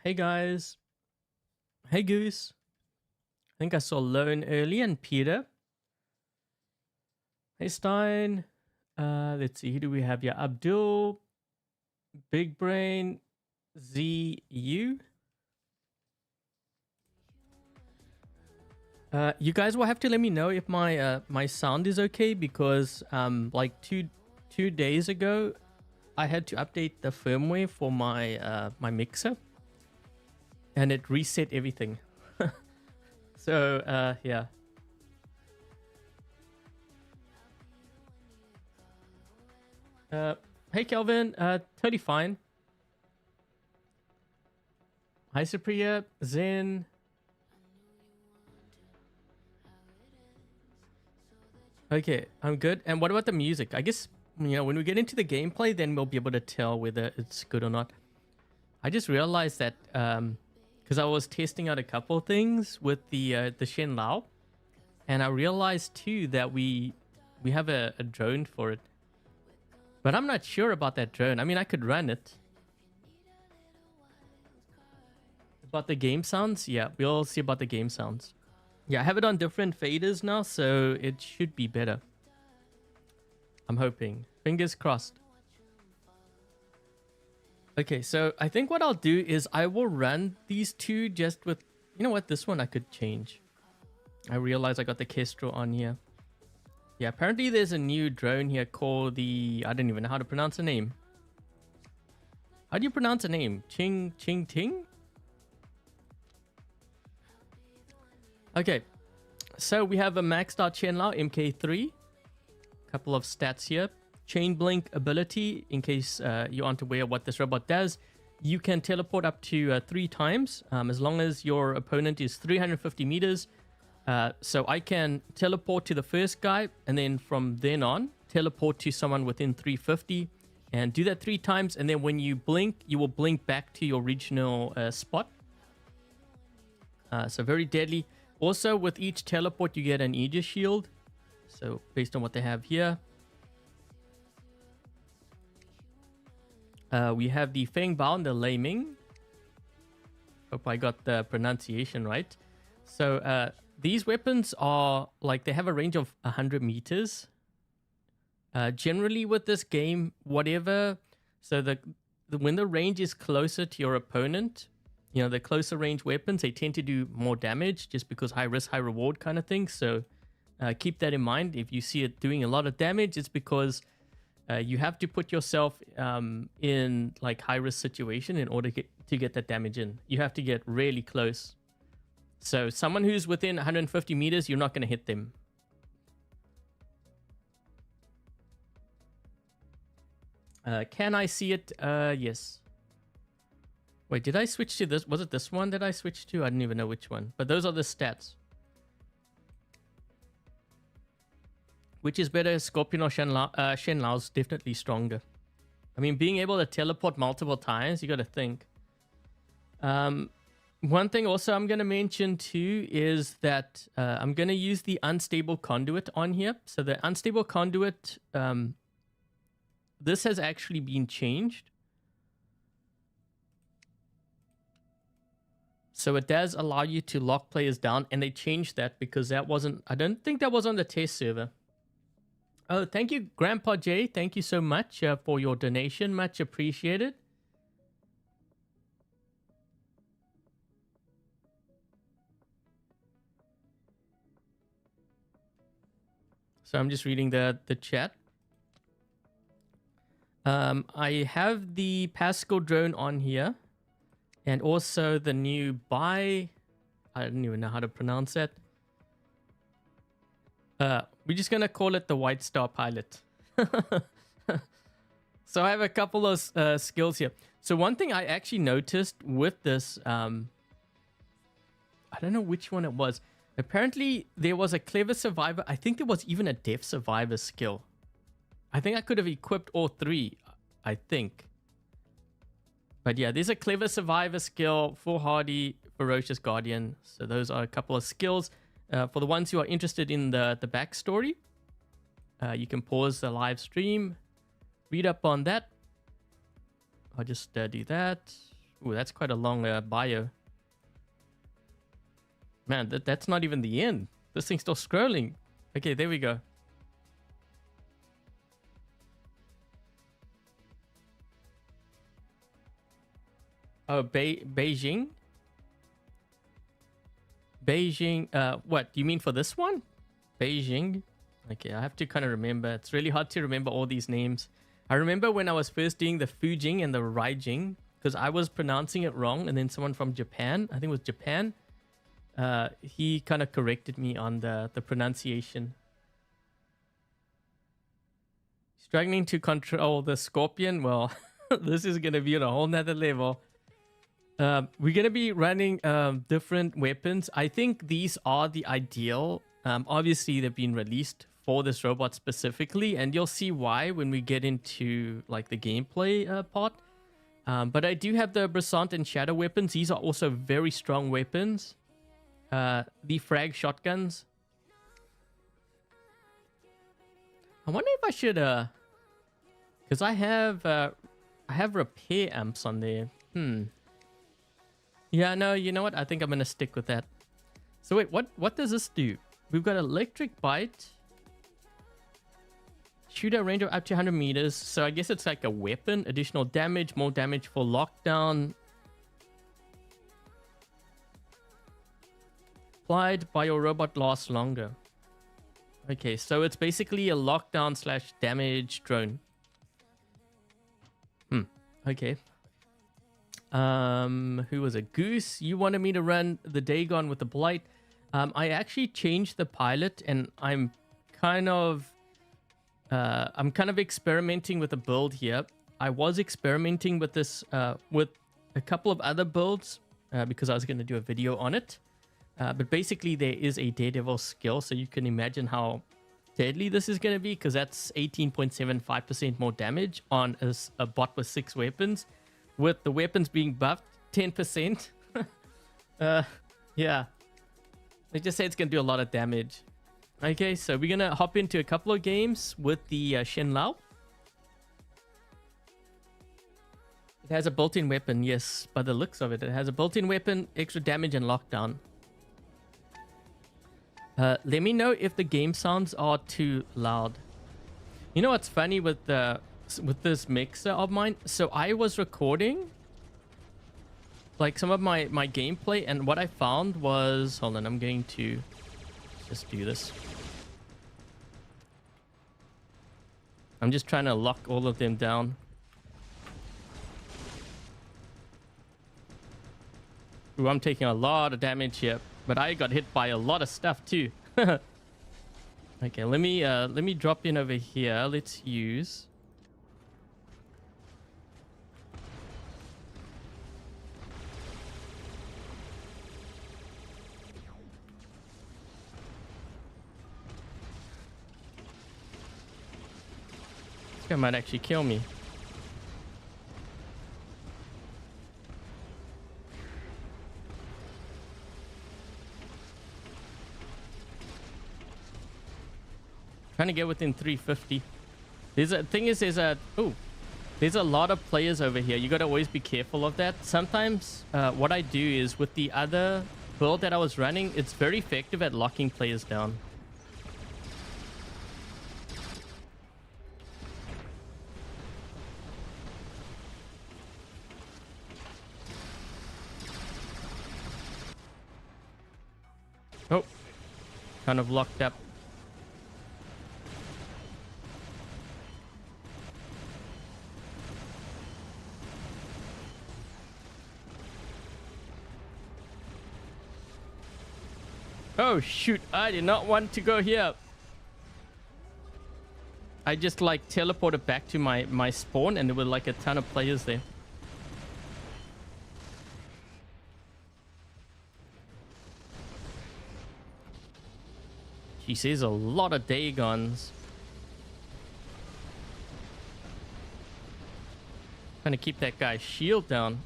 Hey guys. Hey Goose. I think I saw Lone early and Peter. Hey Stein. Let's see, who do we have here? Abdul, Big Brain, ZU. You guys will have to let me know if my my sound is okay, because like two days ago I had to update the firmware for my my mixer and it reset everything. So yeah. Hey Kelvin, totally fine. Hi Supriya, Zen. Okay, I'm good. And what about the music? I guess, you know, when we get into the gameplay, then we'll be able to tell whether it's good or not. I just realized that because I was testing out a couple things with the Shenlou, and I realized too that we have a drone for it. But I'm not sure about that drone. I mean, I could run it. About the game sounds? Yeah, we'll see about the game sounds. Yeah, I have it on different faders now, so it should be better. I'm hoping. Fingers crossed. Okay, so I think what I'll do is I will run these two just with... You know what? This one I could change. I realized I got the Kestrel on here. Yeah, apparently there's a new drone here called the... I don't even know how to pronounce the name. How do you pronounce a name? Ching Ting? Okay, so we have a maxed out Shenlou MK3. Couple of stats here. Chain Blink ability, in case you aren't aware what this robot does. You can teleport up to 3 times, as long as your opponent is 350 meters. So I can teleport to the first guy, and then from then on, teleport to someone within 350. And do that 3 times, and then when you blink, you will blink back to your original spot. So very deadly. Also, with each teleport, you get an Aegis Shield. So, based on what they have here. We have the Feng Bao and the Lei Ming. Hope I got the pronunciation right. So, these weapons are, like, they have a range of 100 meters. Generally, with this game, whatever... So, when the range is closer to your opponent... You know, the closer range weapons, they tend to do more damage just because high risk, high reward kind of thing. So keep that in mind. If you see it doing a lot of damage, it's because you have to put yourself in like high risk situation in order to get that damage in. You have to get really close. So someone who's within 150 meters, you're not going to hit them. Can I see it? Yes. Wait, did I switch to this? Was it this one that I switched to? I don't even know which one. But those are the stats. Which is better, Scorpion or Shenlou? Shenlou's definitely stronger. I mean, being able to teleport multiple times, you got to think. One thing also I'm going to mention too is that I'm going to use the Unstable Conduit on here. So the Unstable Conduit, this has actually been changed. So it does allow you to lock players down, and they changed that because that wasn't... I don't think that was on the test server. Oh, thank you, Grandpa J. Thank you so much for your donation. Much appreciated. So I'm just reading the chat. I have the Pascal drone on here. And also the new I don't even know how to pronounce it. We're just going to call it the White Star Pilot. So I have a couple of skills here. So one thing I actually noticed with this, I don't know which one it was. Apparently there was a Clever Survivor. I think there was even a Deaf Survivor skill. I think I could have equipped all 3, I think. But yeah, there's a Clever Survivor skill, Foolhardy, Ferocious Guardian. So those are a couple of skills. For the ones who are interested in the backstory, you can pause the live stream, read up on that. I'll just do that. Ooh, that's quite a long bio. Man, that's not even the end. This thing's still scrolling. Okay, there we go. Oh, Beijing? Beijing, what? Do you mean for this one? Beijing? Okay, I have to kind of remember. It's really hard to remember all these names. I remember when I was first doing the Fujing and the Raijing, because I was pronouncing it wrong, and then someone from Japan, I think it was Japan, he kind of corrected me on the pronunciation. Struggling to control the Scorpion? Well, this is going to be on a whole nother level. We're going to be running different weapons. I think these are the ideal. Obviously, they've been released for this robot specifically, and you'll see why when we get into like the gameplay part. But I do have the Brissant and Shadow weapons. These are also very strong weapons. The frag shotguns. I wonder if I should because I have repair amps on there. Yeah, no, you know what? I think I'm gonna stick with that. So wait, what does this do? We've got electric bite. Shoot a range of up to 100 meters. So I guess it's like a weapon. Additional damage, more damage for lockdown. Applied by your robot lasts longer. Okay, so it's basically a lockdown slash damage drone. Okay. Who was it? Goose, you wanted me to run the Dagon with the Blight. I actually changed the pilot, and I'm kind of experimenting with a build here. I was experimenting with this with a couple of other builds because I was going to do a video on it. But basically, there is a Daredevil skill, so you can imagine how deadly this is going to be, because that's 18.75% more damage on a bot with 6 weapons. With the weapons being buffed, 10%. Yeah. They just say it's going to do a lot of damage. Okay, so we're going to hop into a couple of games with the Shenlou. It has a built-in weapon, yes, by the looks of it. It has a built-in weapon, extra damage, and lockdown. Let me know if the game sounds are too loud. You know what's funny with this mixer of mine? So I was recording like some of my gameplay, and what I found was, hold on, I'm going to just do this. I'm just trying to lock all of them down. Ooh, I'm taking a lot of damage here, but I got hit by a lot of stuff too. Okay, let me drop in over here. Let's use this guy might actually kill me. Trying to get within 350. There's a lot of players over here. You got to always be careful of that. Sometimes what I do is with the other build that I was running, it's very effective at locking players down. Oh, kind of locked up. Oh shoot, I did not want to go here. I just like teleported back to my spawn, and there were like a ton of players there. She says a lot of Dagons. Trying to keep that guy's shield down.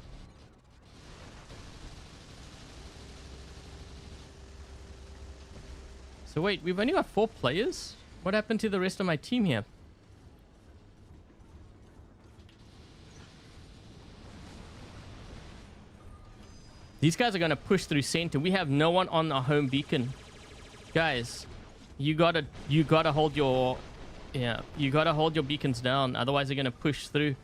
So wait, we've only got 4 players? What happened to the rest of my team here? These guys are going to push through center. We have no one on our home beacon. Guys, you gotta hold your... Yeah, you gotta hold your beacons down. Otherwise, they're going to push through.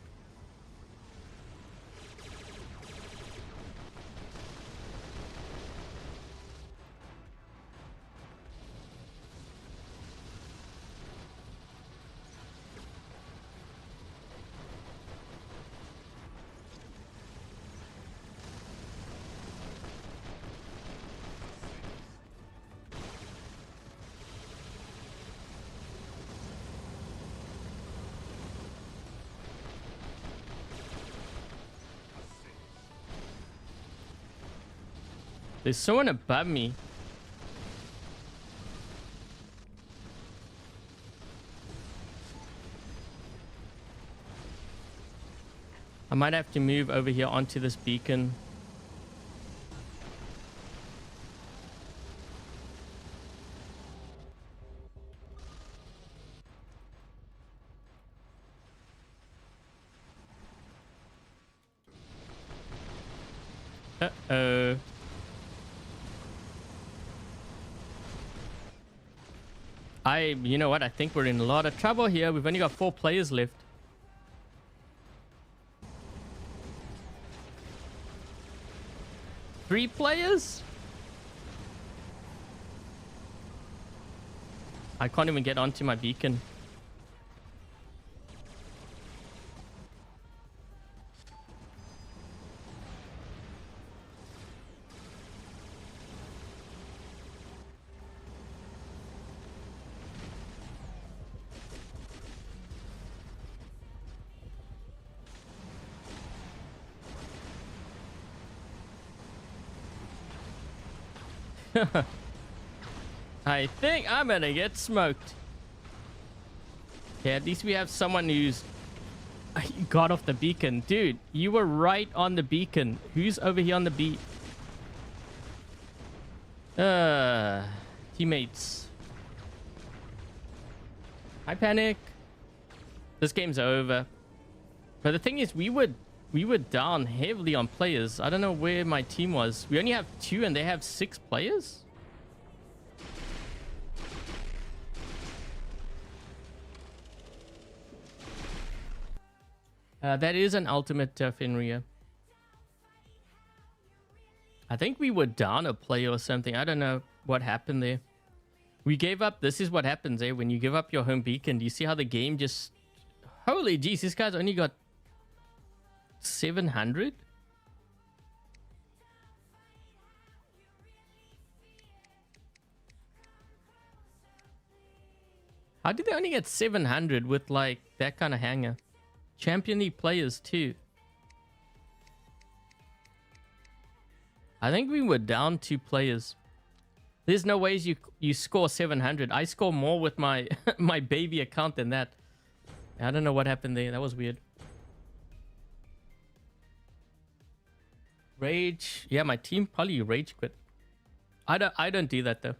There's someone above me. I might have to move over here onto this beacon. Uh-oh. You know what? I think we're in a lot of trouble here. We've only got 4 players left. Three players? I can't even get onto my beacon. I think I'm gonna get smoked. Yeah, at least we have someone who's got off the beacon. Dude, you were right on the beacon. Who's over here on the beat? Teammates. I panic. This game's over. But the thing is, we were down heavily on players. I don't know where my team was. We only have 2 and they have 6 players. That is an ultimate Fenrir. I think we were down a player or something. I don't know what happened there. We gave up. This is what happens, eh? When you give up your home beacon. Do you see how the game just... Holy jeez, this guy's only got 700? How did they only get 700 with like that kind of hanger? Champion League players too. I think we were down 2 players. There's no ways you score 700. I score more with my my baby account than that. I don't know what happened there. That was weird. Rage. Yeah, my team probably rage quit. I don't do that though.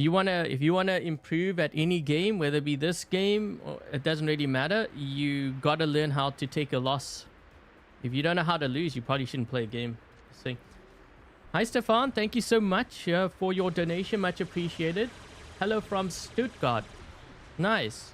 If you wanna improve at any game, whether it be this game or it doesn't really matter, you gotta learn how to take a loss. If you don't know how to lose, you probably shouldn't play a game. See. Hi Stefan, thank you so much for your donation, much appreciated. Hello from Stuttgart. Nice.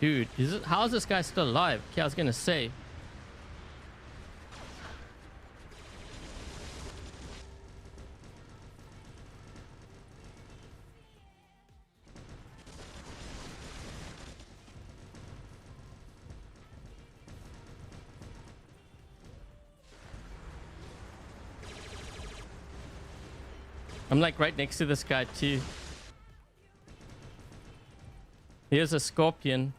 Dude, how is this guy still alive? Okay, I was gonna say. I'm like right next to this guy too. Here's a scorpion.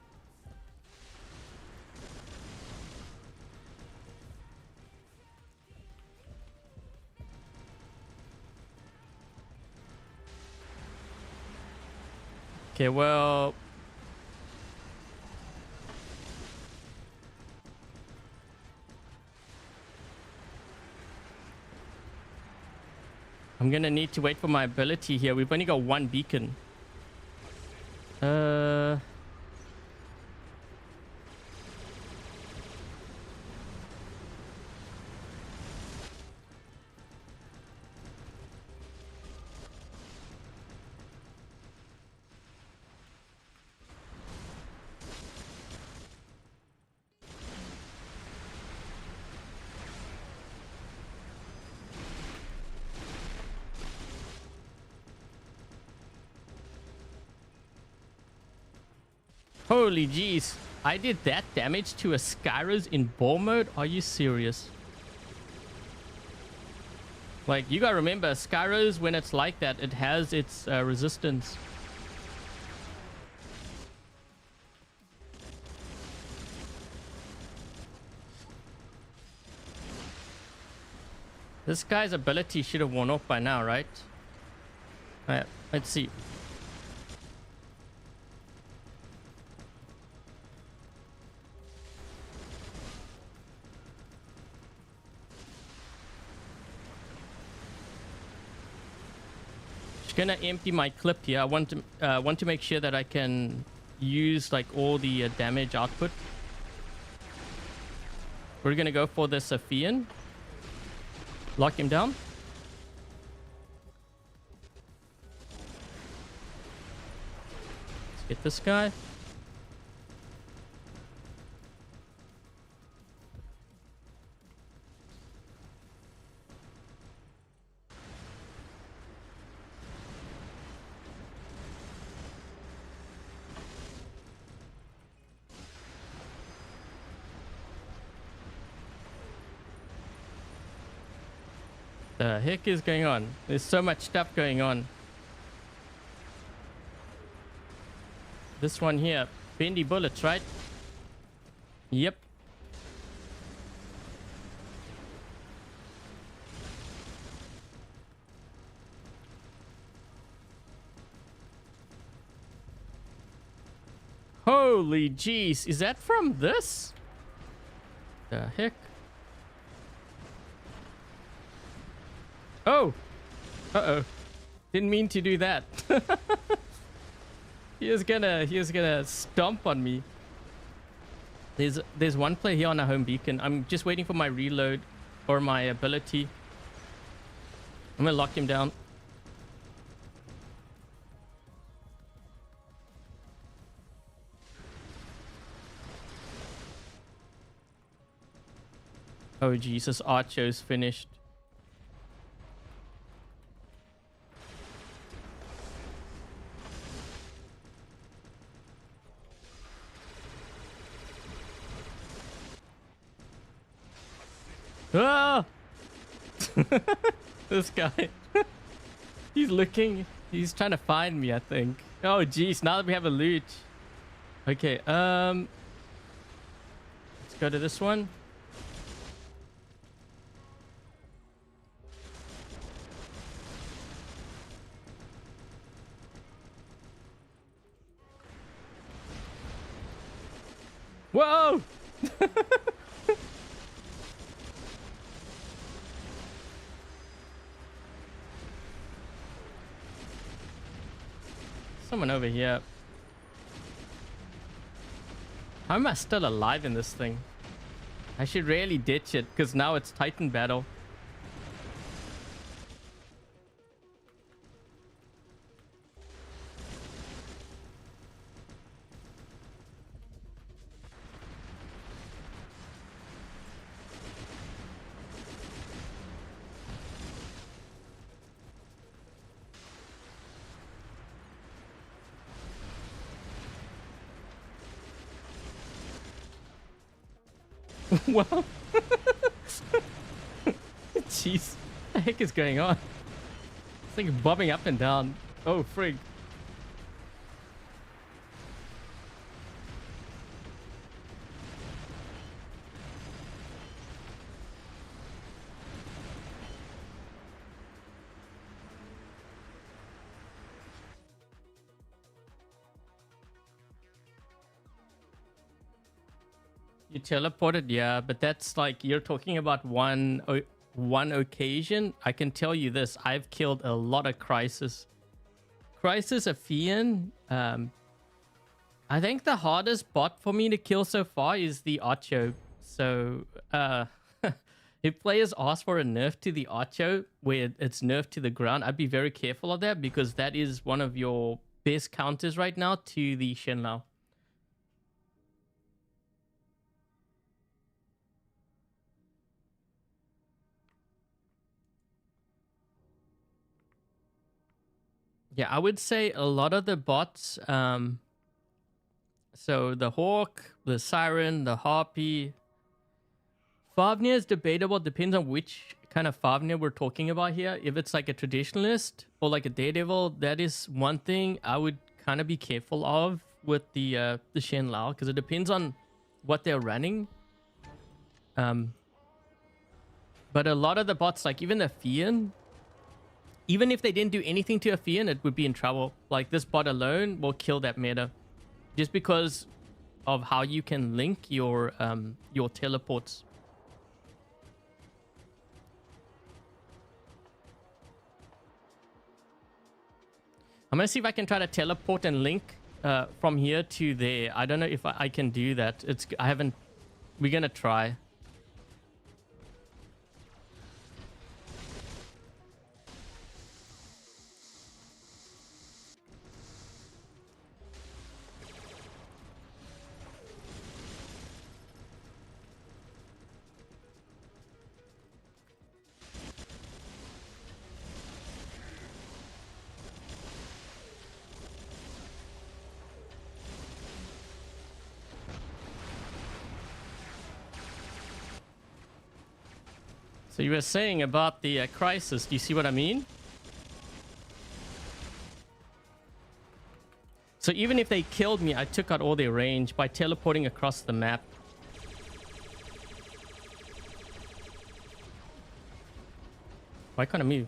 Okay, well, I'm gonna need to wait for my ability here. We've only got one beacon. Holy jeez. I did that damage to a Skyros in ball mode? Are you serious? Like, you gotta remember, Skyros, when it's like that, it has its resistance. This guy's ability should have worn off by now, right? Alright, let's see. Gonna empty my clip here. I want to make sure that I can use like all the damage output. We're gonna go for the Sophian. Lock him down. Let's get this guy. The heck is going on? There's so much stuff going on. This one here, bendy bullets, right? Yep. Holy jeez, is that from this? The heck? Oh! Uh-oh. Didn't mean to do that. He was gonna stomp on me. There's one player here on a home beacon. I'm just waiting for my reload or my ability. I'm gonna lock him down. Oh Jesus, Archo's finished. Ah! This guy. He's looking. He's trying to find me, I think. Oh, jeez. Now that we have a loot. Okay. Let's go to this one. Whoa! Someone over here. How am I still alive in this thing? I should really ditch it because now it's Titan battle. Wow. Jeez. What the heck is going on? It's like bobbing up and down. Oh, frig. You teleported, yeah, but that's like you're talking about one one occasion, I can tell you this: I've killed a lot of Crisis. Crisis Afian. I think the hardest bot for me to kill so far is the Archo. So, if players ask for a nerf to the Archo, where it's nerfed to the ground, I'd be very careful of that, because that is one of your best counters right now to the Shenlou. Yeah, I would say a lot of the bots, so the Hawk, the Siren, the Harpy. Fafnir is debatable, depends on which kind of Fafnir we're talking about here. If it's like a traditionalist or like a Daredevil, that is one thing I would kind of be careful of with the Shenlou, because it depends on what they're running. But a lot of the bots, like even the Fian, even if they didn't do anything to a Fian, it would be in trouble. Like this bot alone will kill that meta, just because of how you can link your teleports. I'm gonna see if I can try to teleport and link from here to there. I don't know if I can do that. I haven't. We're gonna try. So you were saying about the Crisis. Do you see what I mean? So even if they killed me, I took out all their range by teleporting across the map. Why can't I move?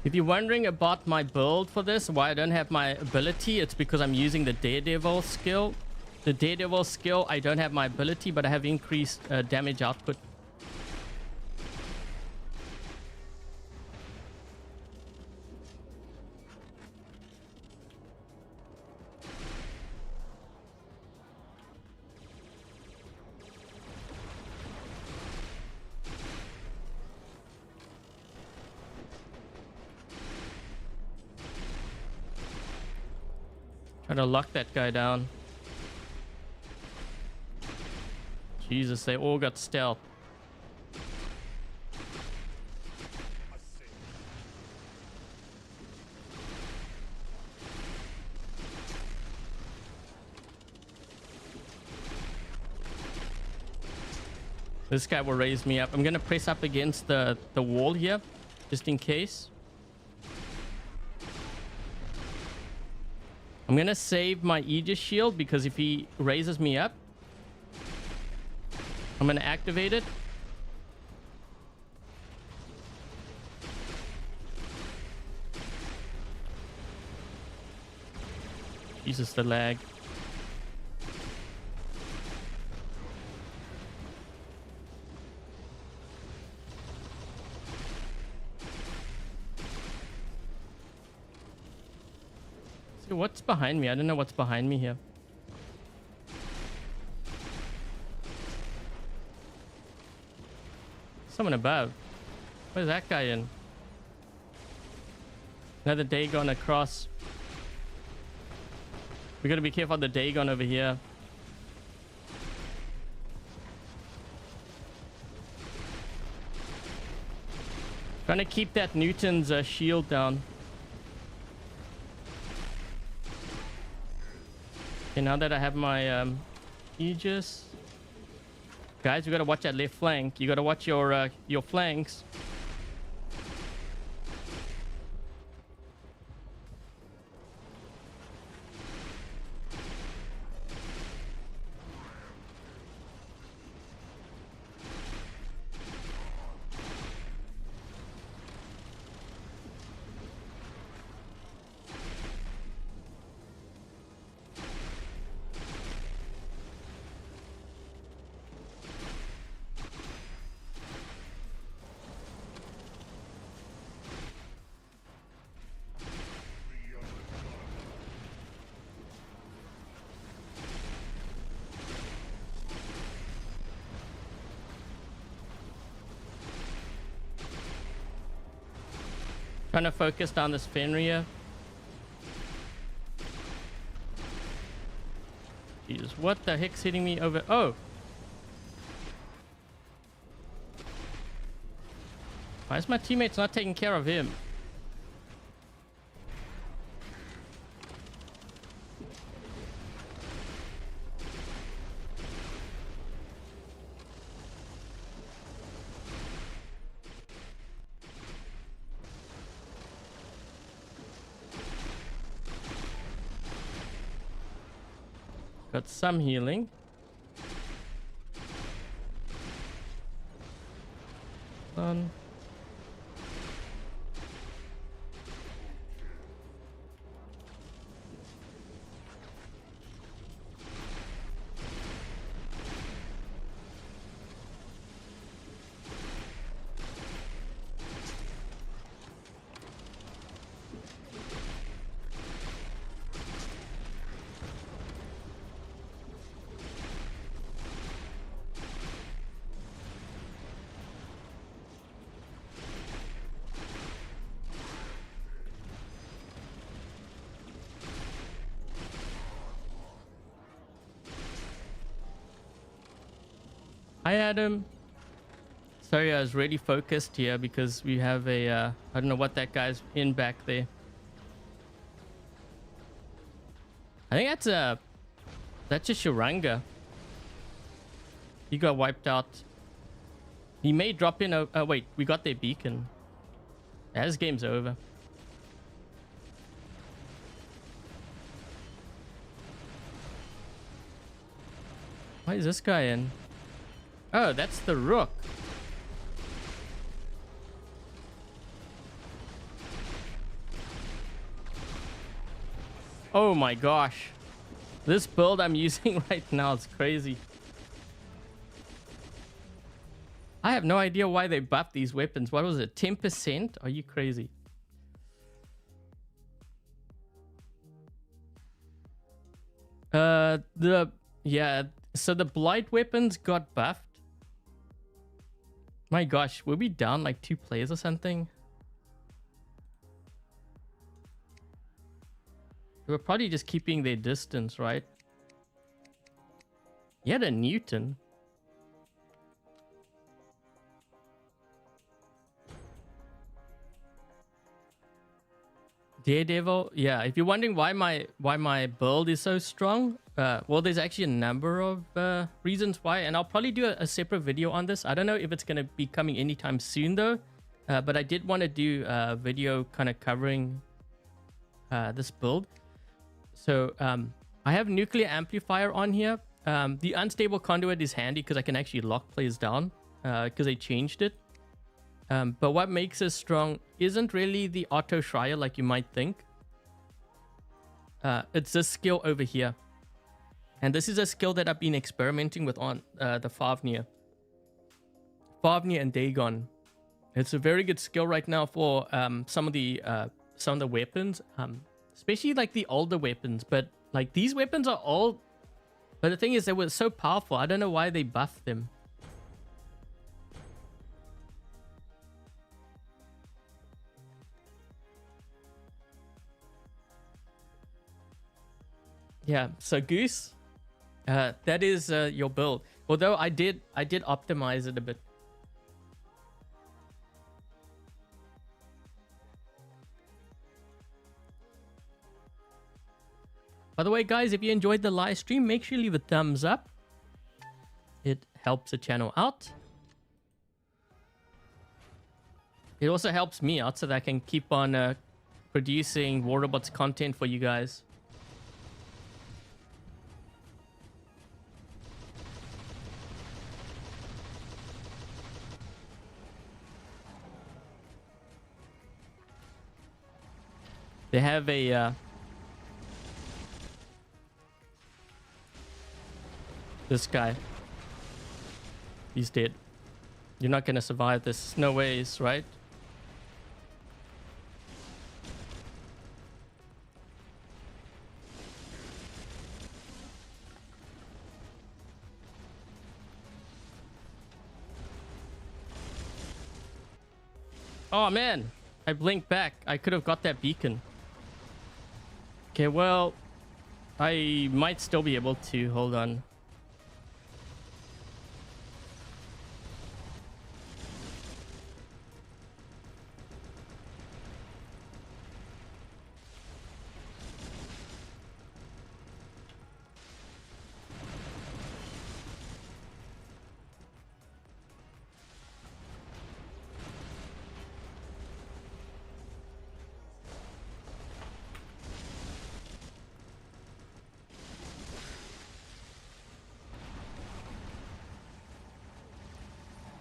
If you're wondering about my build for this, why I don't have my ability, it's because I'm using the Daredevil skill. The Daredevil skill, I don't have my ability, but I have increased damage output. Trying to lock that guy down. Jesus, they all got stealth. This guy will raise me up. I'm gonna press up against the wall here, just in case. I'm gonna save my Aegis Shield, because if he raises me up, I'm gonna activate it. Jesus, the lag. So what's behind me? I don't know what's behind me here. Someone above. Where's that guy in? Another Dagon across. We gotta be careful of the Dagon over here. Trying to keep that Newton's shield down. Okay, now that I have my Aegis. Guys, you gotta watch that left flank. You gotta watch your flanks. Trying to focus down this Fenrir. Jesus, what the heck's hitting me over? Oh! Why is my teammates not taking care of him? Got some healing. Done. Hi, Adam. Sorry, I was really focused here because we have a, I don't know what that guy's in back there. I think that's a Shuranga. He got wiped out. He may drop in a, wait, we got their beacon. Yeah, this game's over. Why is this guy in? Oh, that's the Rook. Oh my gosh. This build I'm using right now is crazy. I have no idea why they buffed these weapons. What was it? 10%? Are you crazy? Yeah, so the Blight weapons got buffed. My gosh, were we down like 2 players or something? They were probably just keeping their distance, right? He had a Newton. Daredevil, yeah. If you're wondering why my build is so strong, well, there's actually a number of reasons why, and I'll probably do a separate video on this. I don't know if it's going to be coming anytime soon though, but I did want to do a video kind of covering this build. So I have nuclear amplifier on here. The unstable conduit is handy because I can actually lock players down because they changed it. But what makes us strong isn't really the auto Shryer like you might think. It's this skill over here. And this is a skill that I've been experimenting with on the Fafnir. Fafnir and Dagon. It's a very good skill right now for some of the weapons. Especially like the older weapons. But like these weapons are old. But the thing is, they were so powerful. I don't know why they buffed them. Yeah, so Goose, that is your build. Although I did optimize it a bit. By the way, guys, if you enjoyed the live stream, make sure you leave a thumbs up. It helps the channel out. It also helps me out so that I can keep on producing War Robots content for you guys. They have a this guy. He's dead. You're not gonna survive this. No ways, right? Oh man, I blinked back. I could have got that beacon. Okay, well, I might still be able to. Hold on.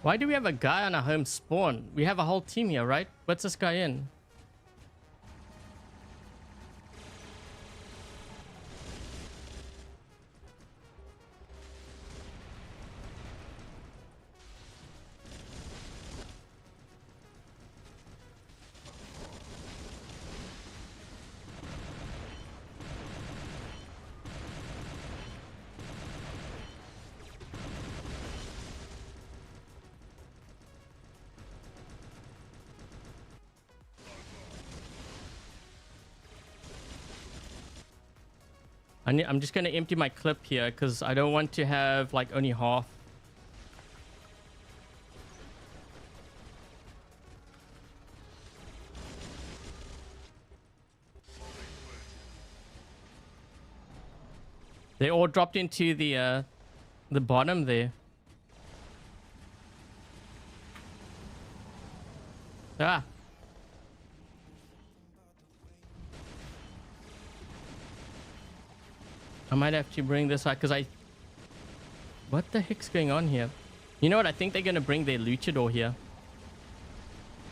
Why do we have a guy on our home spawn? We have a whole team here, right? What's this guy in? I'm just going to empty my clip here because I don't want to have like only half. They all dropped into the bottom there. Ah. I might have to bring this out because what the heck's going on here? You know what? I think they're going to bring their luchador here.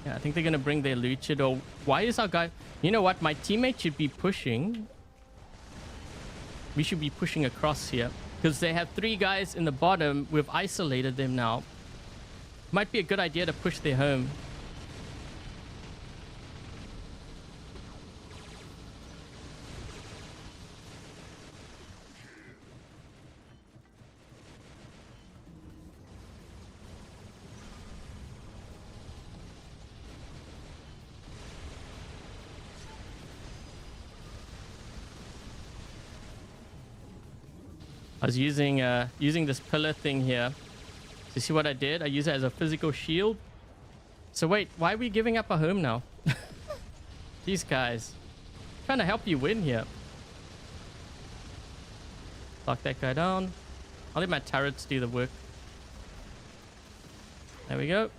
Yeah, I think they're going to bring their luchador. Why is our guy... You know what? My teammate should be pushing. We should be pushing across here because they have 3 guys in the bottom. We've isolated them now. Might be a good idea to push their home. I was using this pillar thing here. You see what I did? I use it as a physical shield. So wait, why are we giving up a home now? These guys. I'm trying to help you win here. Lock that guy down. I'll let my turrets do the work. There we go.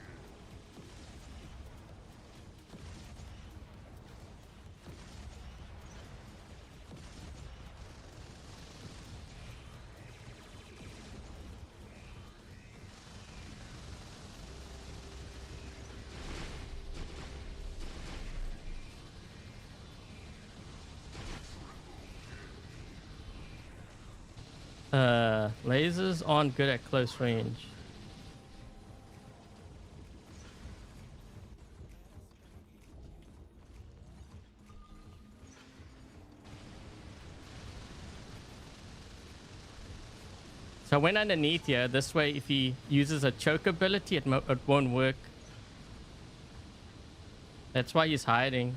Lasers aren't good at close range. So I went underneath here. This way, if he uses a choke ability, it won't work. That's why he's hiding.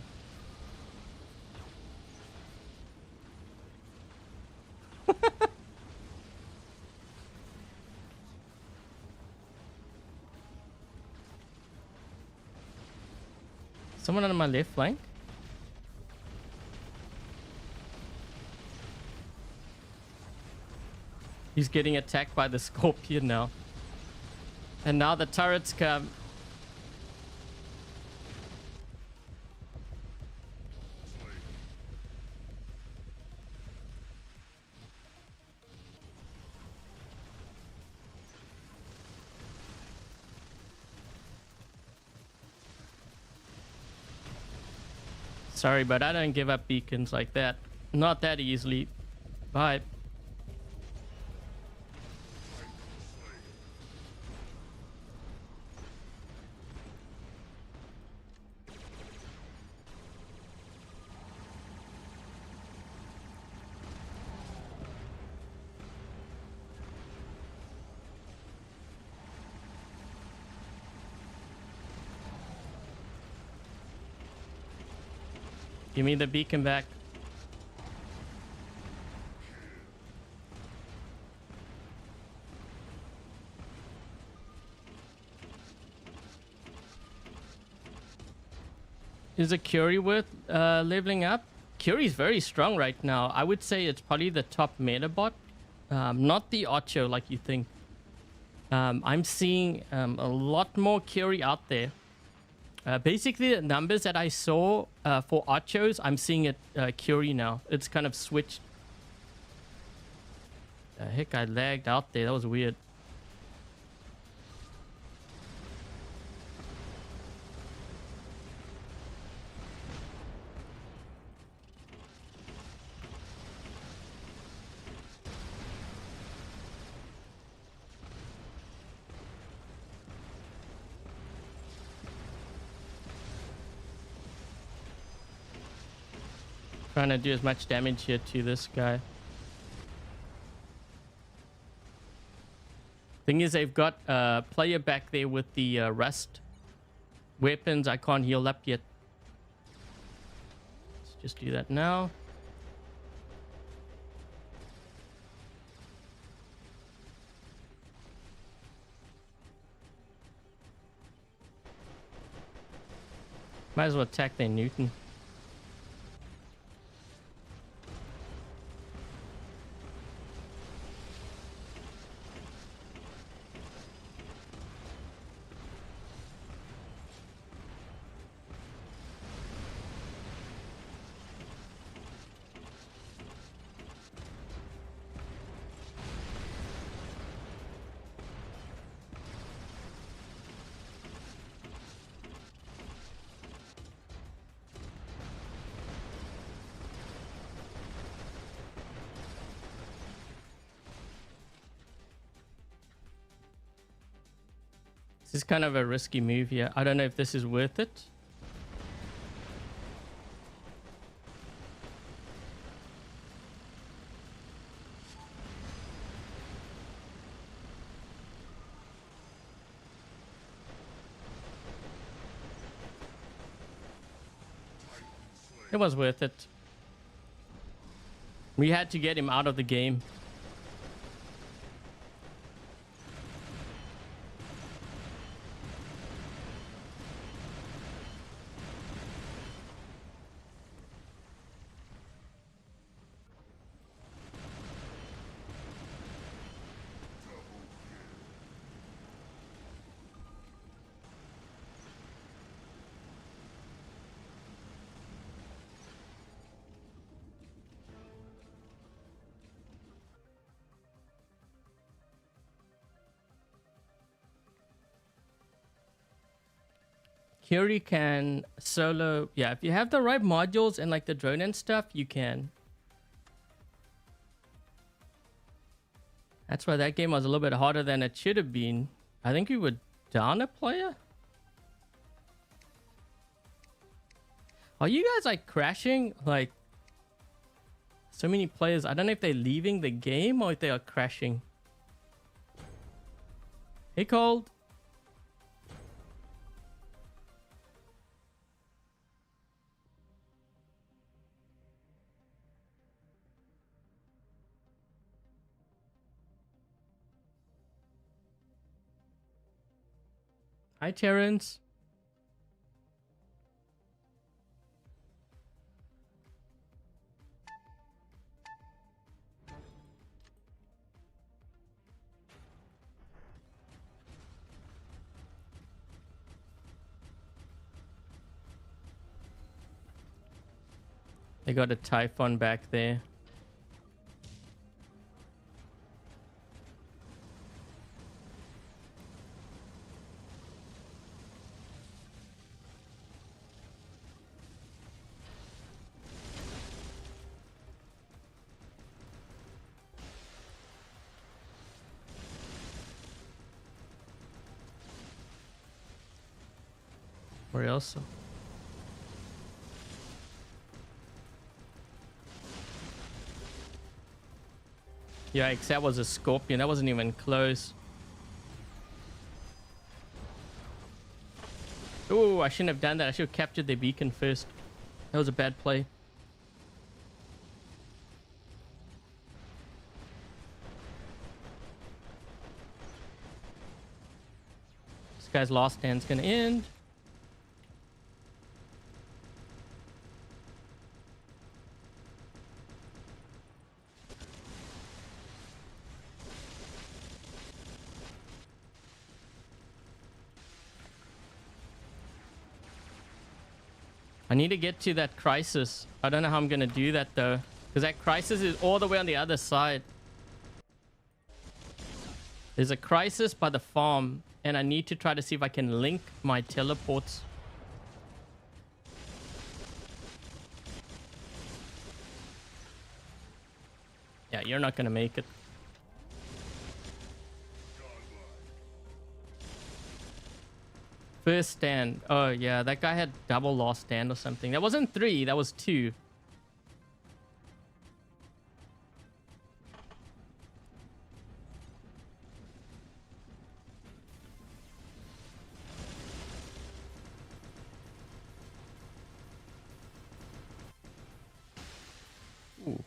Someone on my left flank. He's getting attacked by the scorpion now. And now the turrets come. Sorry, but I don't give up beacons like that. Not that easily. Bye. Give me the beacon back. Is a Curie worth leveling up? Curie's very strong right now. I would say it's probably the top meta bot. Not the Ocho like you think. I'm seeing a lot more Curie out there. Basically, the numbers that I saw for Ochos, I'm seeing it Curie now. It's kind of switched. The heck, I lagged out there. That was weird. Trying to do as much damage here to this guy. Thing is, they've got a player back there with the rust weapons. I can't heal up yet. Let's just do that now. Might as well attack their Newton. This is kind of a risky move here. I don't know if this is worth it. It was worth it. We had to get him out of the game. Curie can solo, yeah, if you have the right modules and like the drone and stuff, you can. That's why that game was a little bit harder than it should have been. I think we were down a player. Are you guys like crashing? Like so many players. I don't know if they're leaving the game or if they are crashing. Hey, Cold. Hi, Terrence. They got a Typhon back there. Where else? Yikes, that was a Scorpion. That wasn't even close. Oh, I shouldn't have done that. I should have captured the beacon first. That was a bad play. This guy's last stand's gonna end. I need to get to that crisis. I don't know how I'm gonna do that though, because that crisis is all the way on the other side. There's a crisis by the farm, and I need to try to see if I can link my teleports. Yeah, you're not gonna make it. First stand. Oh, yeah. That guy had double last stand or something. That wasn't 3. That was 2. Ooh.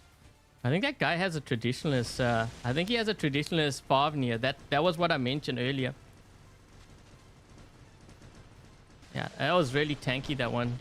I think that guy has a traditionalist. I think he has a traditionalist Favnir. That was what I mentioned earlier. Yeah, that was really tanky, that one.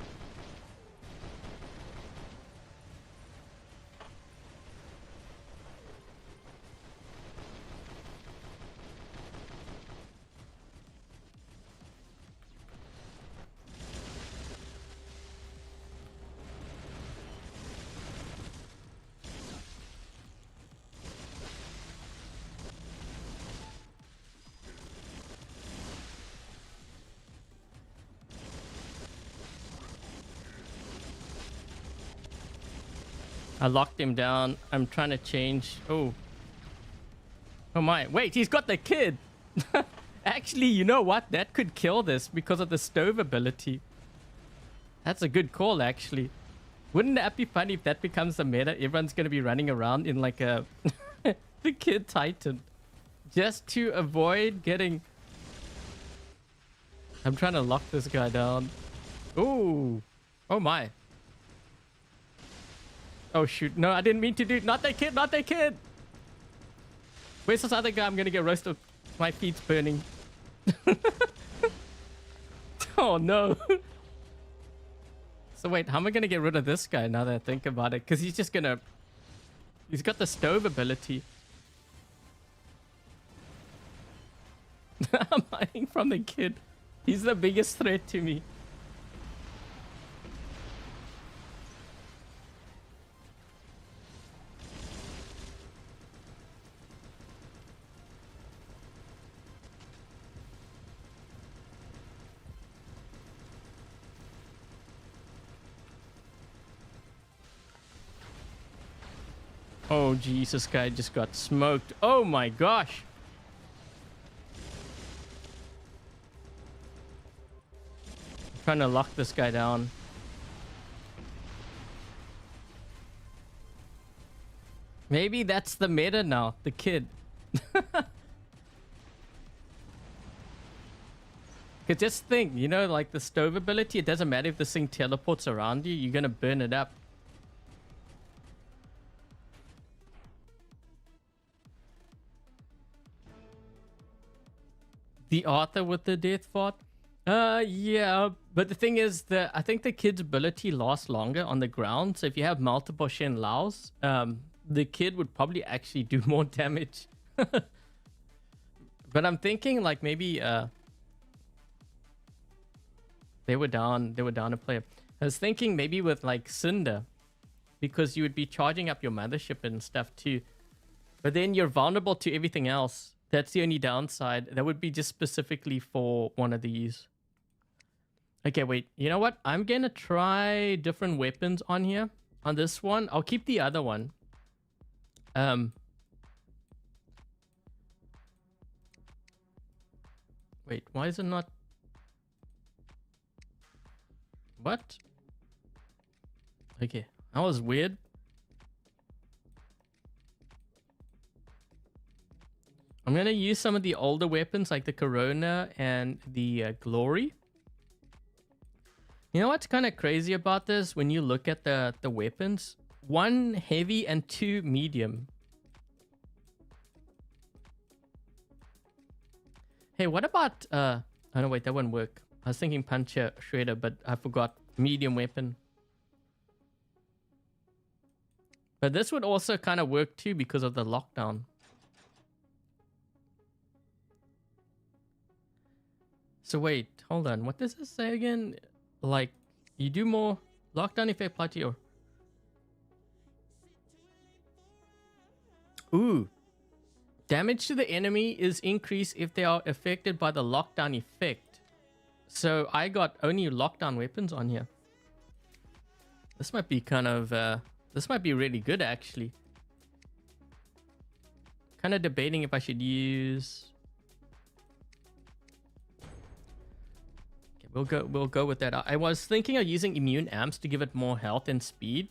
I locked him down. I'm trying to change. Oh. Oh my. Wait, he's got the kid. Actually, you know what? That could kill this because of the stove ability. That's a good call, actually. Wouldn't that be funny if that becomes the meta? Everyone's going to be running around in like a... the kid Titan. Just to avoid getting... I'm trying to lock this guy down. Ooh. Oh my. Oh shoot, no, I didn't mean to do it. Not that kid, not that kid. Where's this other guy? I'm gonna get roasted. My feet's burning. Oh no. So wait, how am I gonna get rid of this guy now that I think about it? Because he's just gonna... He's got the stove ability. I'm hiding from the kid. He's the biggest threat to me. Oh, jeez, this guy just got smoked. Oh my gosh. I'm trying to lock this guy down. Maybe that's the meta now, the kid. Cause just think, you know, like the stove ability, it doesn't matter if this thing teleports around you, you're gonna burn it up. The Arthur with the death fart? Yeah, but the thing is that I think the kid's ability lasts longer on the ground. So if you have multiple Shenlous, the kid would probably actually do more damage. But I'm thinking like maybe they were down a player. I was thinking maybe with like Cinder, because you would be charging up your mothership and stuff too. But then you're vulnerable to everything else. That's the only downside. That would be just specifically for one of these. Okay, wait. You know what? I'm going to try different weapons on here. On this one, I'll keep the other one. Wait, why is it not... What? Okay, that was weird. I'm going to use some of the older weapons like the Corona and the Glory. You know what's kind of crazy about this? When you look at the weapons, 1 heavy and 2 medium. Hey, what about oh no, wait, that wouldn't work. I was thinking puncher shredder, but I forgot medium weapon. But this would also kind of work too because of the lockdown. So wait, hold on. What does this say again? Like, you do more lockdown if they apply to your... Ooh. Damage to the enemy is increased if they are affected by the lockdown effect. So I got only lockdown weapons on here. This might be kind of... this might be really good, actually. Kind of debating if I should use... Okay, we'll go with that. I was thinking of using immune amps to give it more health and speed.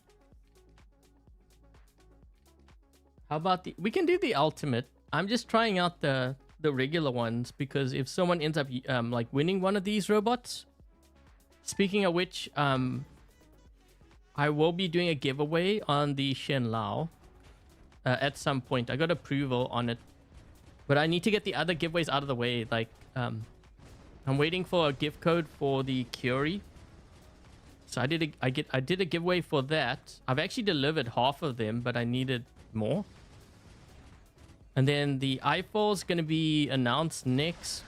How about the... We can do the ultimate. I'm just trying out the regular ones because if someone ends up like winning one of these robots. Speaking of which, I will be doing a giveaway on the Shenlou at some point. I got approval on it, but I need to get the other giveaways out of the way. Like, I'm waiting for a gift code for the Curie. So I did a giveaway for that. I've actually delivered half of them, but I needed more. And then the iPhone is going to be announced next.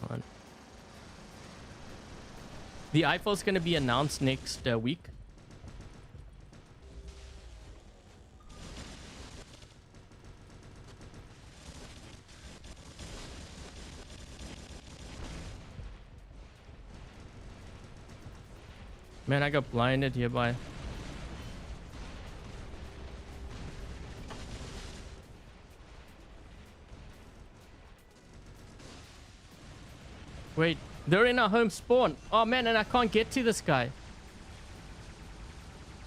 Hold on. The iPhone is going to be announced next week. Man, I got blinded here by... Wait, they're in our home spawn. Oh man, and I can't get to this guy.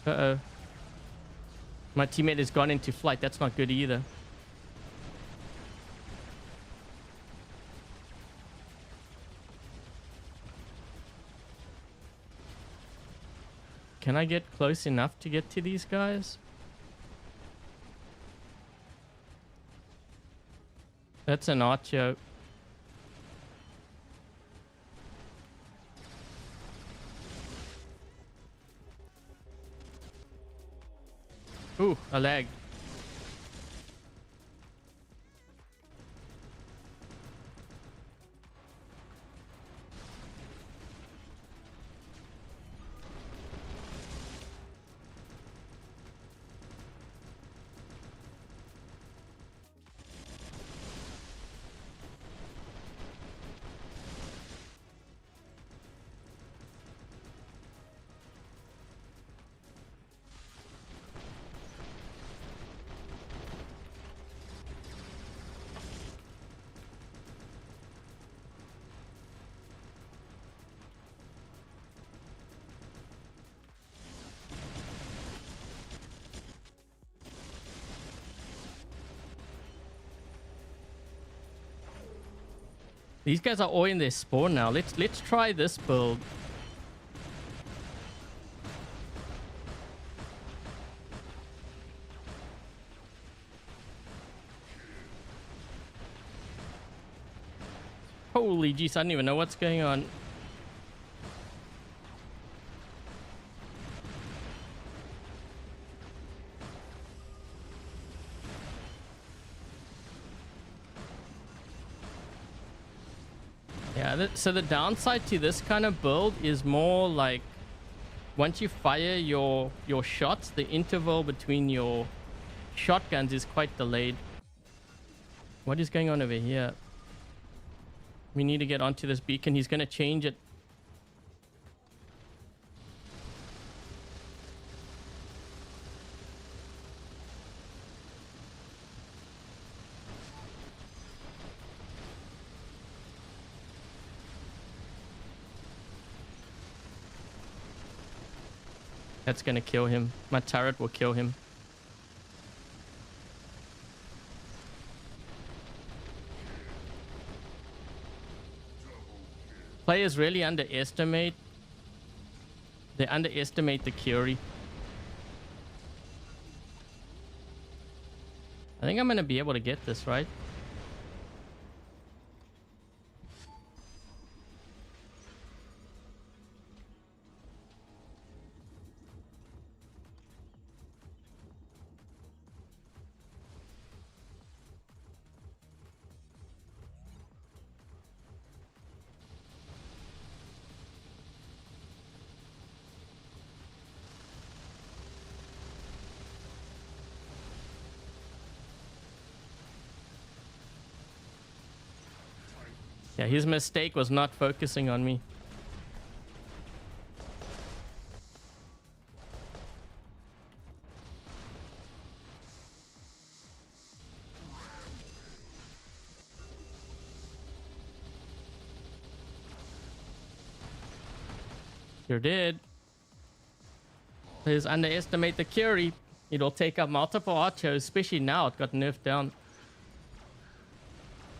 Uh-oh. My teammate has gone into flight. That's not good either. Can I get close enough to get to these guys? That's an archer. Ooh, a lag. These guys are all in their spawn now. Let's try this build. Holy jeez, I don't even know what's going on. Yeah, so the downside to this kind of build is more like once you fire your shots, the interval between your shotguns is quite delayed. What is going on over here? We need to get onto this beacon. He's going to change it. That's going to kill him. My turret will kill him. Players really underestimate. They underestimate the Curie. I think I'm gonna be able to get this, right? Yeah, his mistake was not focusing on me. Sure did. Please underestimate the Curie. It'll take up multiple archers, especially now it got nerfed down.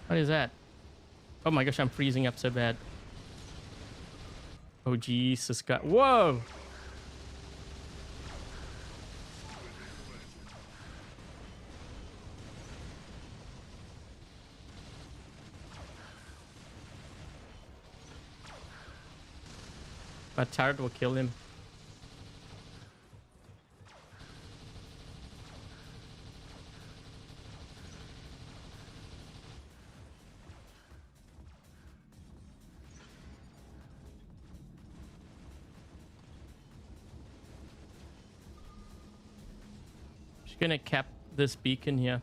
What is that? Oh my gosh, I'm freezing up so bad. Oh Jesus God. Whoa! My turret will kill him. Just gonna cap this beacon here.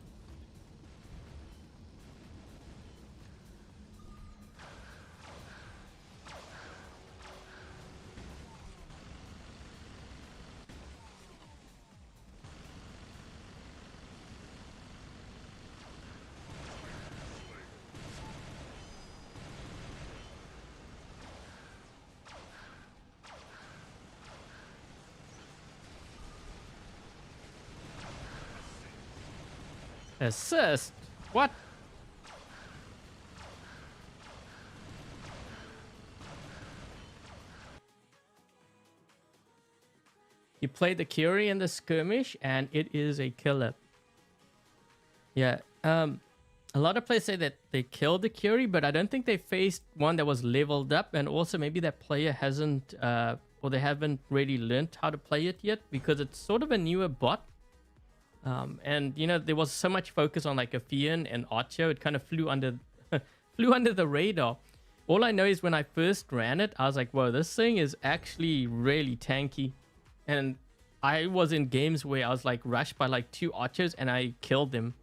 Assist? What? You play the Curie in the skirmish and it is a killer. Yeah, a lot of players say that they killed the Curie, but I don't think they faced one that was leveled up, and also maybe that player hasn't or they haven't really learned how to play it yet, because it's sort of a newer bot. And you know, there was so much focus on like Afian and Archer, it kind of flew under flew under the radar. All I know is when I first ran it, I was like, whoa, this thing is actually really tanky. And I was in games where I was like rushed by like 2 archers and I killed them.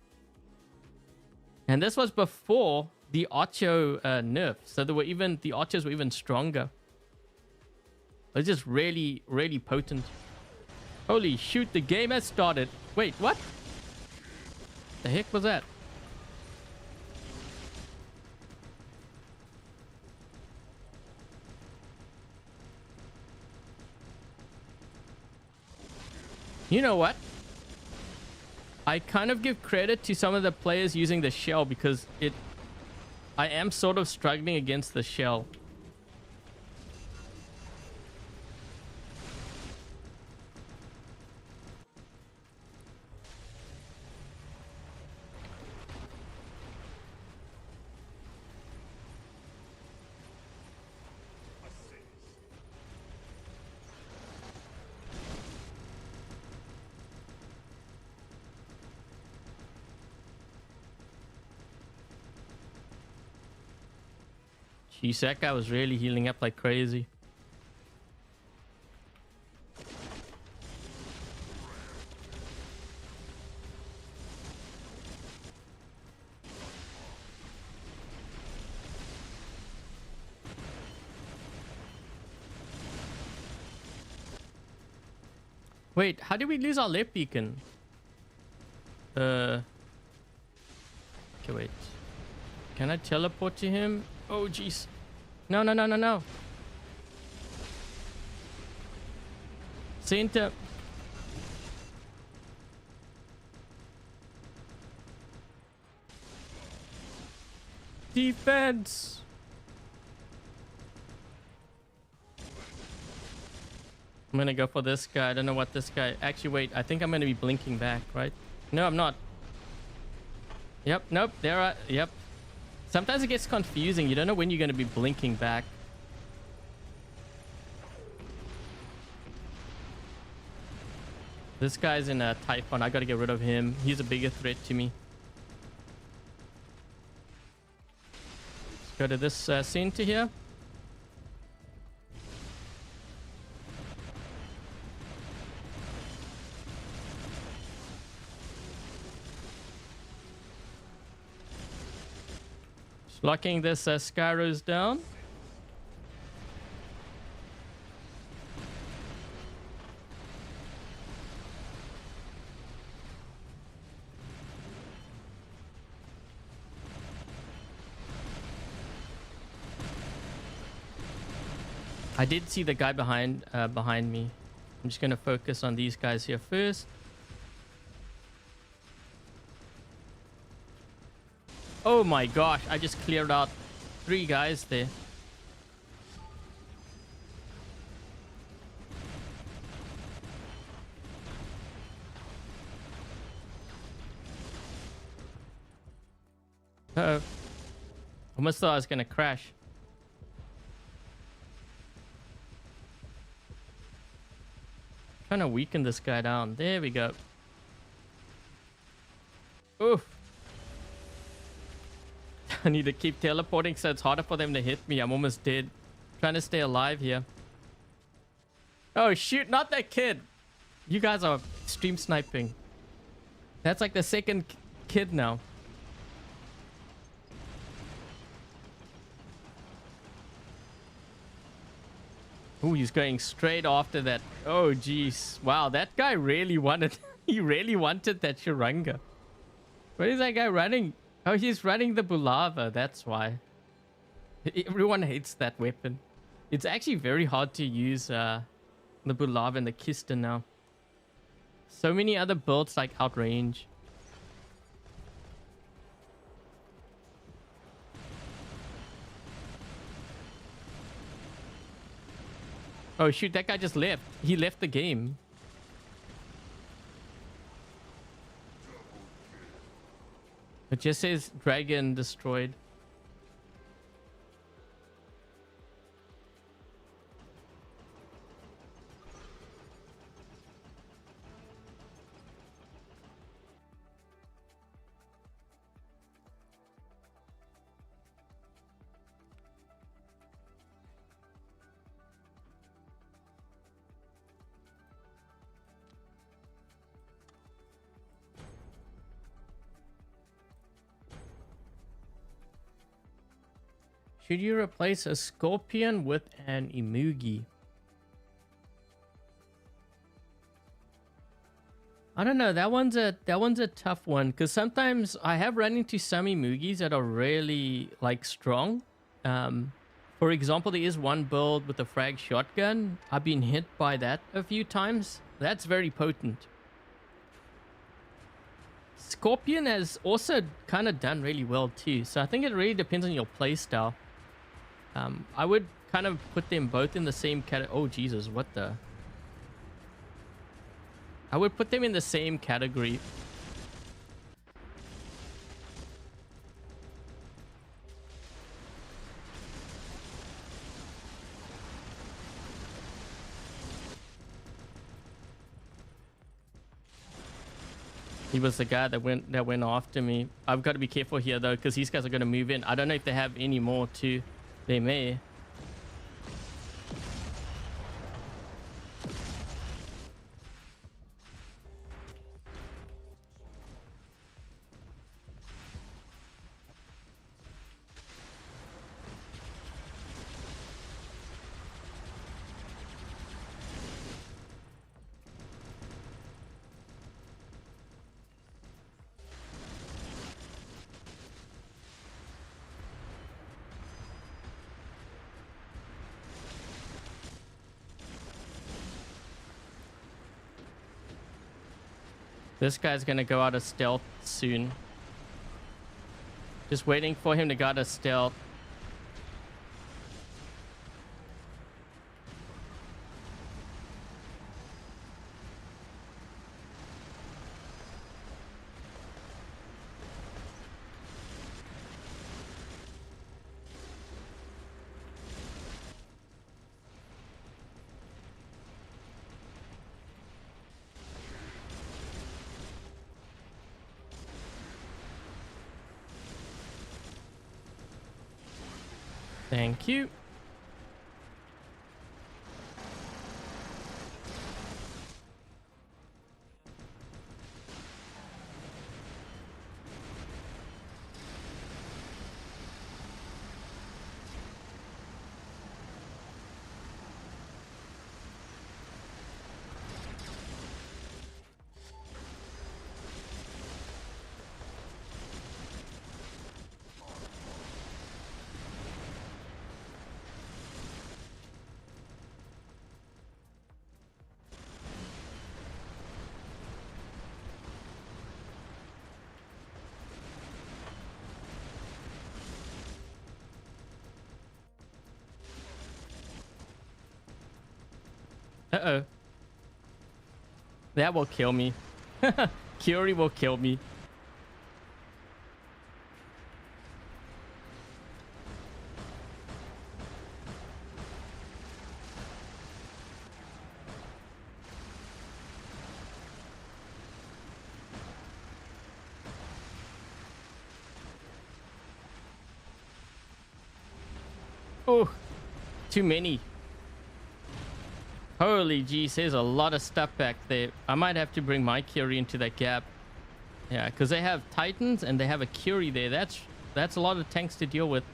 And this was before the Archer nerf, so the archers were even stronger. It's just really, really potent. Holy shoot, the game has started. Wait, what? The heck was that? You know what? I kind of give credit to some of the players using the shell, because I am sort of struggling against the shell. Jeez, that guy was really healing up like crazy. Wait, how did we lose our left beacon? Okay, wait. Can I teleport to him? Oh, jeez. No, no, no, no, no. Center. Defense. I'm gonna go for this guy. I don't know what this guy... Actually, wait. I think I'm gonna be blinking back, right? No, I'm not. Yep, nope. There are... Yep. Sometimes it gets confusing. You don't know when you're gonna be blinking back. This guy's in a Typhon. I gotta get rid of him. He's a bigger threat to me. Let's go to this center here. Just locking this Skyros down. I did see the guy behind me. I'm just gonna focus on these guys here first. Oh my gosh, I just cleared out 3 guys there. Uh-oh. Almost thought I was gonna crash. Trying to weaken this guy down. There we go. Oof. I need to keep teleporting so it's harder for them to hit me. I'm almost dead. Trying to stay alive here. Oh shoot, not that kid. You guys are stream sniping. That's like the second kid now. Oh, he's going straight after that. Oh, jeez. Wow, that guy really wanted... he really wanted that Shuranga. Where is that guy running? Oh, he's running the Bulava. That's why. Everyone hates that weapon. It's actually very hard to use the Bulava and the Kista now. So many other builds like outrange. Oh shoot, that guy just left. He left the game. It just says dragon destroyed. Should you replace a Scorpion with an Imugi? I don't know. That one's a tough one because sometimes I have run into some Imugis that are really like strong. For example, there is one build with a frag shotgun. I've been hit by that a few times. That's very potent. Scorpion has also kind of done really well too. So I think it really depends on your playstyle. I would kind of put them both in the same category. Oh, Jesus, what the? I would put them in the same category. He was the guy that went after me. I've got to be careful here though, because these guys are going to move in. I don't know if they have any more too. They may. This guy's gonna go out of stealth soon. Just waiting for him to go out of stealth. Thank you. Uh-oh. That will kill me. Curie will kill me. Oh, too many. Holy jeez, there's a lot of stuff back there. I might have to bring my Curie into that gap. Yeah, because they have Titans and they have a Curie there. That's a lot of tanks to deal with.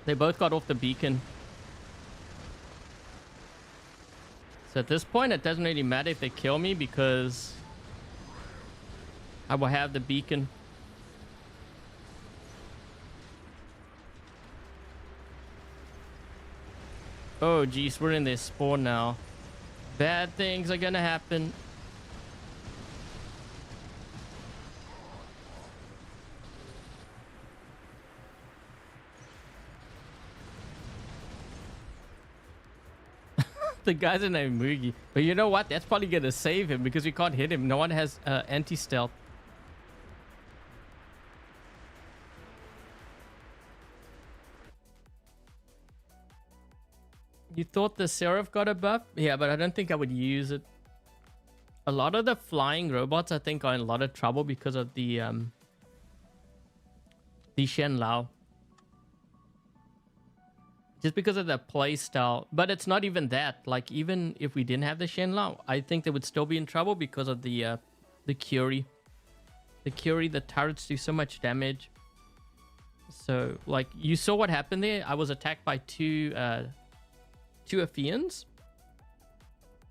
They both got off the beacon. So at this point, it doesn't really matter if they kill me because I will have the beacon. Oh, geez, we're in their spawn now. Bad things are gonna happen. The guy's named Mugi. But you know what? That's probably gonna save him because we can't hit him. No one has anti-stealth. You thought the Seraph got a buff? Yeah, but I don't think I would use it. A lot of the flying robots, I think, are in a lot of trouble because of the Shenlou. Just because of the play style. But it's not even that. Like, even if we didn't have the Shenlou, I think they would still be in trouble because of the Curie. The Curie, the turrets do so much damage. So, like, you saw what happened there. I was attacked by two Aphians.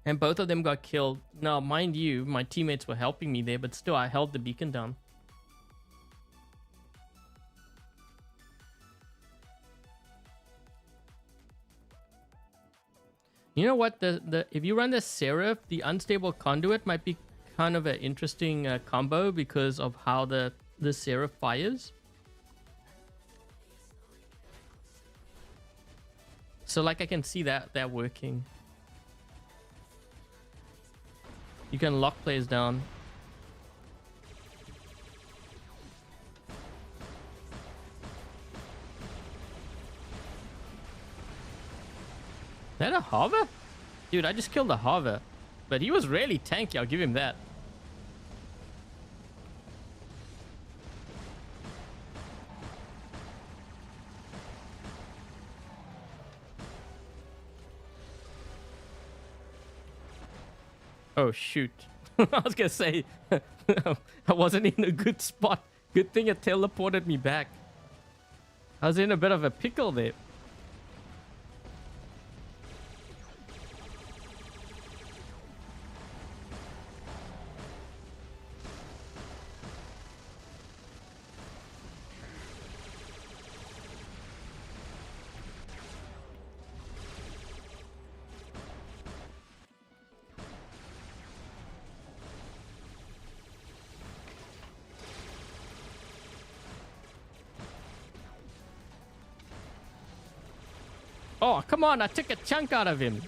And both of them got killed. Now, mind you, my teammates were helping me there, but still, I held the beacon down. You know what? If you run the Seraph, the Unstable Conduit might be kind of an interesting combo because of how the Seraph fires. So, like, I can see that working. You can lock players down. Is that a hover? Dude, I just killed a hover. But he was really tanky, I'll give him that. Oh, shoot. I was gonna say, I wasn't in a good spot. Good thing it teleported me back. I was in a bit of a pickle there. Oh, come on. I took a chunk out of him.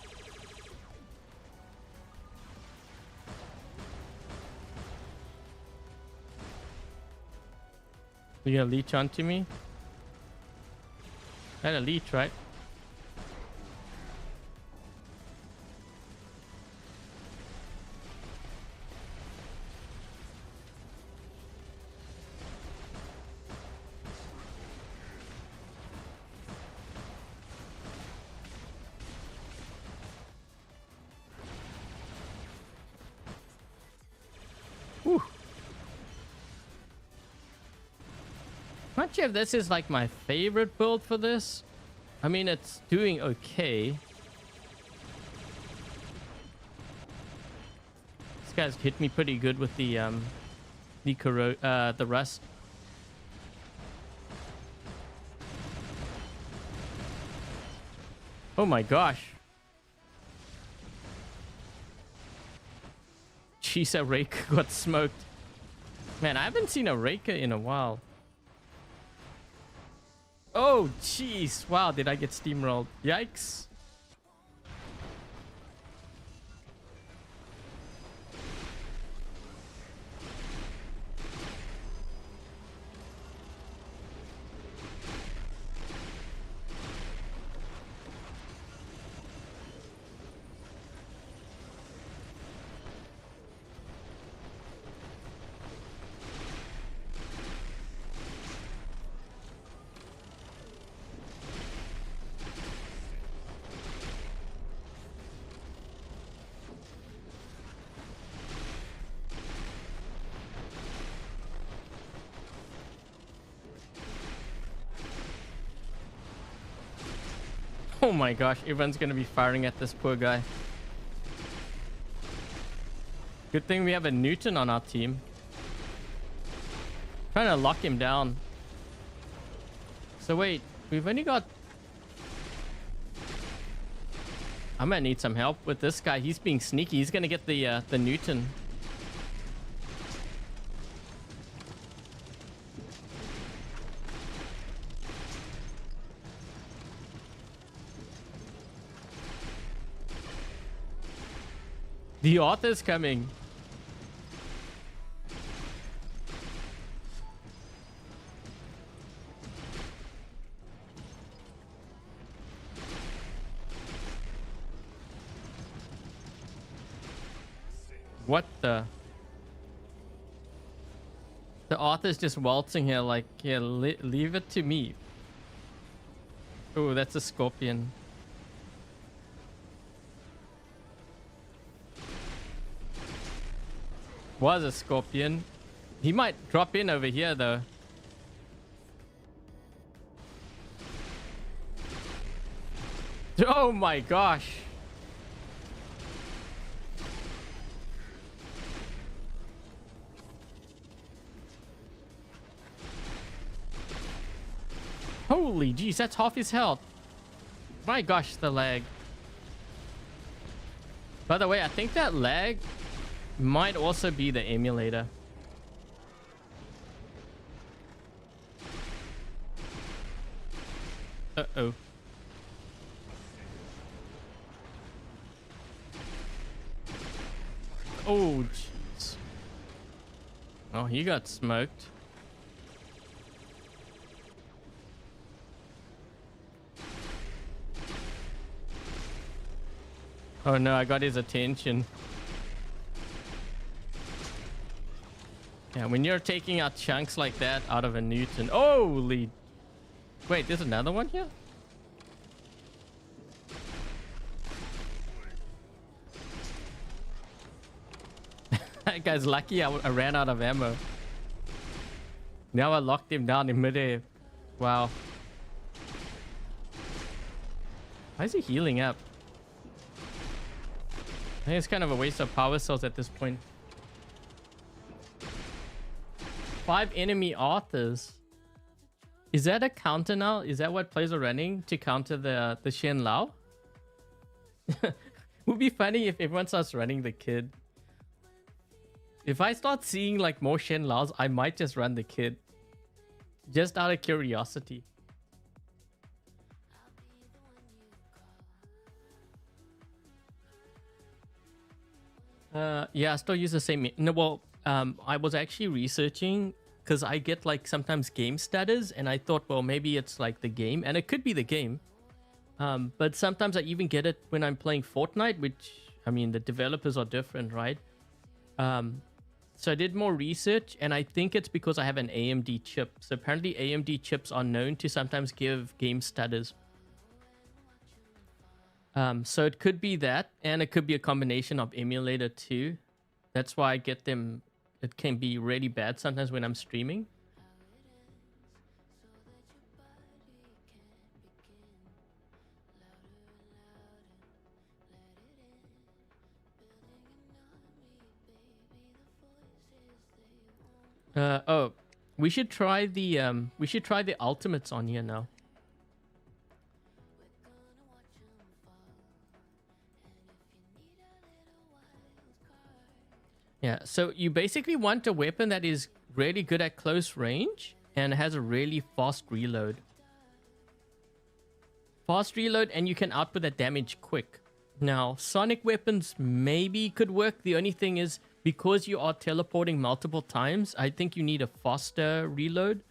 You gonna leech onto me? I had a leech, right? Whew. Not sure if this is like my favorite build for this. I mean, it's doing okay. This guy's hit me pretty good with the rust. Oh my gosh. Jeez, a Raker got smoked. Man, I haven't seen a Raker in a while. Oh, jeez. Wow, did I get steamrolled? Yikes. Oh my gosh, everyone's gonna be firing at this poor guy. Good thing we have a Newton on our team. Trying to lock him down. So wait, we've only got... I might need some help with this guy. He's being sneaky. He's gonna get the Newton. The author's coming. What the? The author's just waltzing here like, yeah, leave it to me. Oh, that's a scorpion. Was a scorpion. He might drop in over here though. Oh my gosh. Holy jeez, that's half his health. My gosh, the lag. By the way, I think that lag might also be the emulator. Uh-oh. Oh, jeez. Oh, he got smoked. Oh no, I got his attention. Yeah, when you're taking out chunks like that out of a Newton. Holy. Wait, there's another one here? That guy's lucky I ran out of ammo. Now I locked him down in midair. Wow. Why is he healing up? I think it's kind of a waste of power cells at this point. 5 enemy authors. Is that a counter now? Is that what players are running to counter the Shenlou? Would be funny if everyone starts running the kid. If I start seeing like more Shenlaus, I might just run the kid. Just out of curiosity. Yeah, I still use the same. No, well, I was actually researching because I get like sometimes game status, and I thought, well, maybe it's like the game, and it could be the game. But sometimes I even get it when I'm playing Fortnite, which I mean, the developers are different, right? So I did more research, and I think it's because I have an AMD chip. So apparently, AMD chips are known to sometimes give game status. So it could be that, and it could be a combination of emulator too. That's why I get them. It can be really bad sometimes when I'm streaming. Oh, we should try the ultimates on here now. Yeah, so you basically want a weapon that is really good at close range and has a really fast reload. Fast reload, and you can output that damage quick. Now, sonic weapons maybe could work. The only thing is, because you are teleporting multiple times, I think you need a faster reload.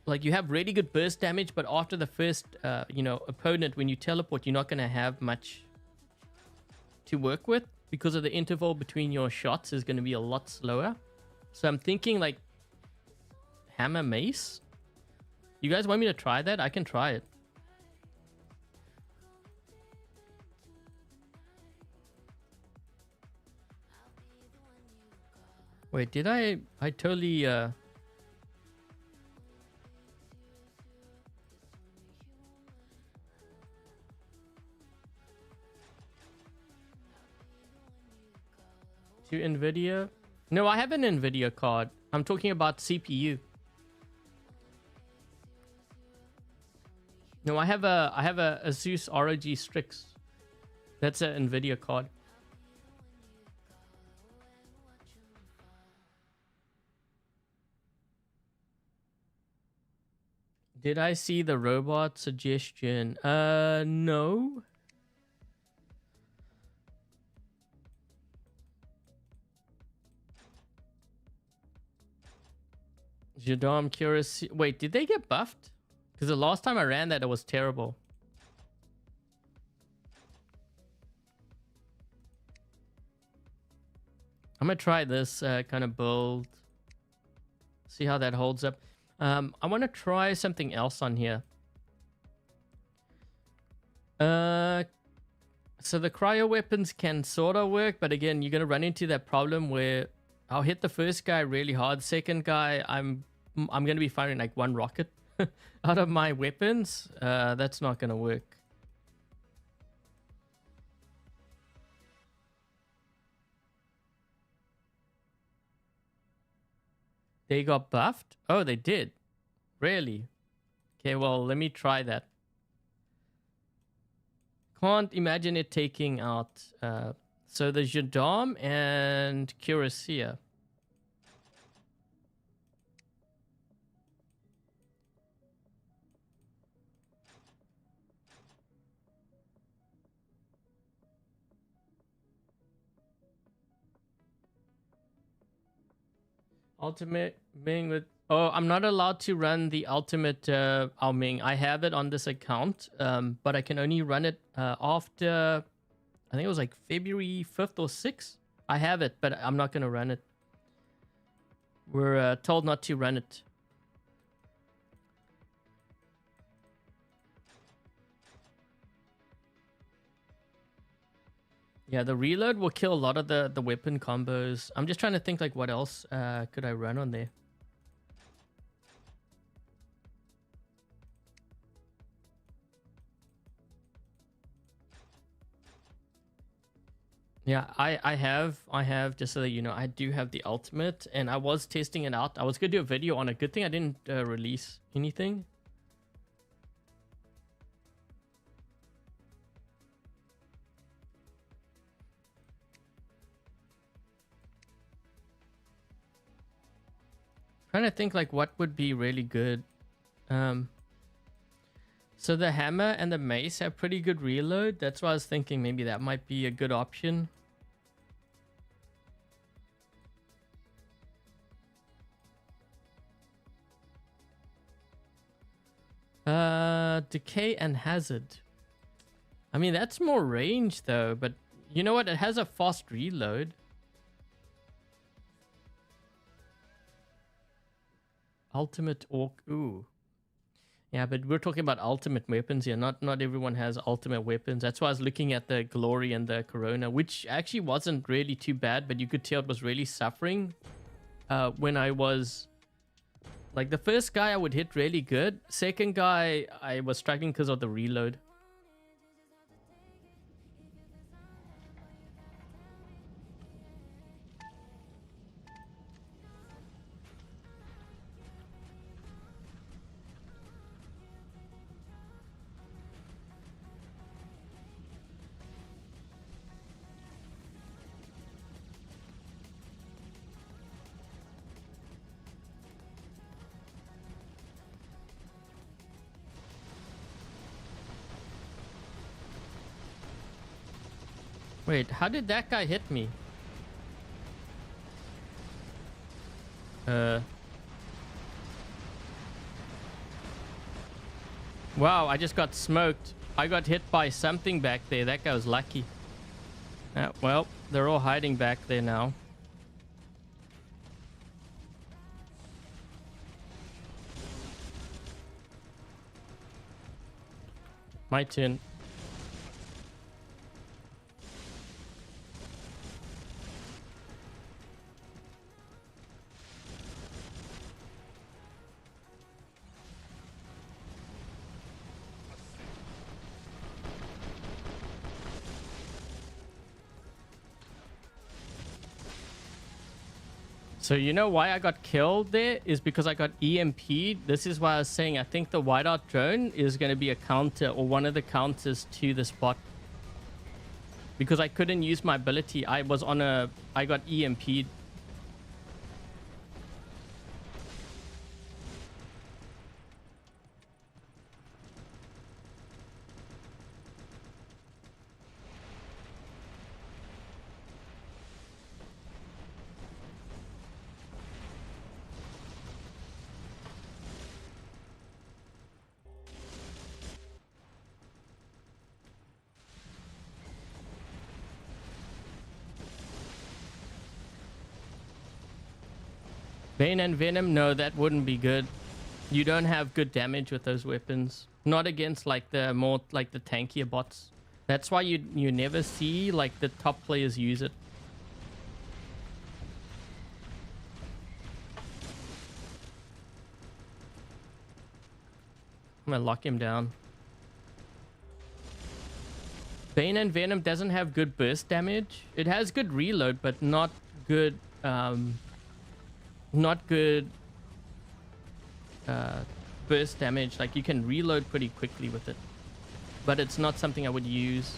Like, you have really good burst damage, but after the first, opponent, when you teleport, you're not going to have much to work with because of the interval between your shots is going to be a lot slower. So I'm thinking like Hammer-Mace. You guys want me to try that? I can try it. Wait, did I totally to NVIDIA? No, I have an NVIDIA card. I'm talking about CPU. No, I have a Asus ROG Strix. That's an NVIDIA card. Did I see the robot suggestion? No. Jadar, I'm curious. Wait, did they get buffed? Because the last time I ran that, it was terrible. I'm gonna try this kind of build. See how that holds up. I want to try something else on here. So the cryo weapons can sort of work, but again, you're gonna run into that problem where I'll hit the first guy really hard. Second guy, I'm gonna be firing like one rocket out of my weapons. That's not gonna work. They got buffed? Oh, they did. Really? Okay, well, let me try that. Can't imagine it taking out. So the Gendarme and Cuirassier. Ultimate Ming with... Oh, I'm not allowed to run the ultimate Ao Ming. I have it on this account, but I can only run it after... I think it was like February 5th or 6th. I have it, but I'm not going to run it. We're told not to run it. Yeah, the reload will kill a lot of the weapon combos. I'm just trying to think like what else could I run on there. Yeah, I have, just so that you know, I do have the ultimate, and I was testing it out. I was gonna do a video on it. Good thing I didn't release anything. Trying to think like what would be really good. So the hammer and the mace have pretty good reload. That's why I was thinking maybe that might be a good option. Decay and hazard. I mean, that's more range though, but you know what? It has a fast reload. Ultimate orc. Ooh. Yeah, but we're talking about ultimate weapons here. Not everyone has ultimate weapons. That's why I was looking at the Glory and the Corona, which actually wasn't really too bad, but you could tell it was really suffering when I was... Like, the first guy I would hit really good. Second guy, I was struggling because of the reload. Wait, how did that guy hit me? Wow, I just got smoked. I got hit by something back there. That guy was lucky. Well, they're all hiding back there now. My turn. So you know why I got killed there is because I got EMP'd. This is why I was saying I think the whiteout drone is going to be a counter or one of the counters to the spot. Because I couldn't use my ability. I got EMP'd. Bane and Venom, no, that wouldn't be good. You don't have good damage with those weapons. Not against like the more like the tankier bots. That's why you never see like the top players use it. I'm gonna lock him down. Bane and Venom doesn't have good burst damage. It has good reload, but not good burst damage. Like, you can reload pretty quickly with it, but it's not something I would use.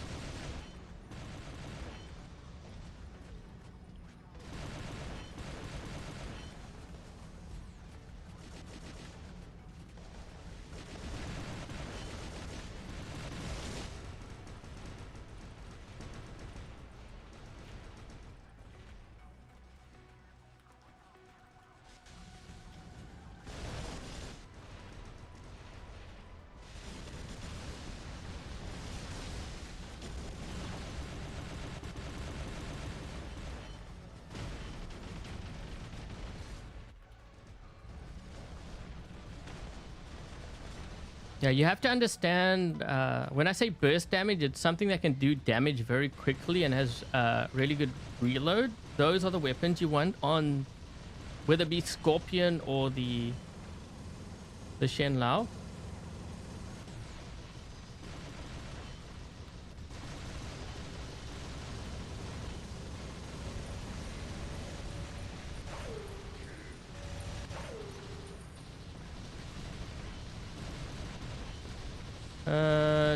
Yeah, you have to understand, when I say burst damage, it's something that can do damage very quickly and has really good reload. Those are the weapons you want on, whether it be Scorpion or the Shenlou.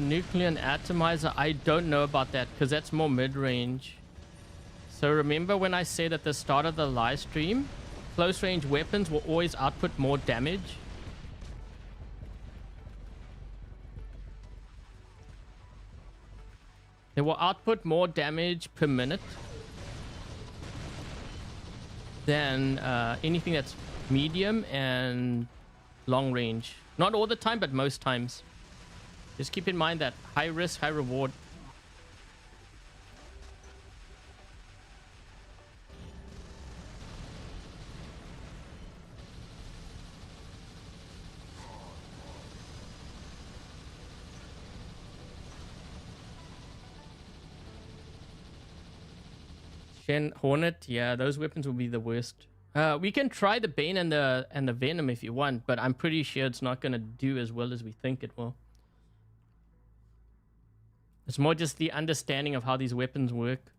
Nuclear Atomizer, I don't know about that because that's more mid-range. So remember when I said at the start of the live stream, close range weapons will always output more damage. They will output more damage per minute than anything that's medium and long range. Not all the time, but most times. Just keep in mind that high risk, high reward. Hornet, yeah, those weapons will be the worst. We can try the Bane and the Venom if you want, but I'm pretty sure it's not gonna do as well as we think it will. It's more just the understanding of how these weapons work.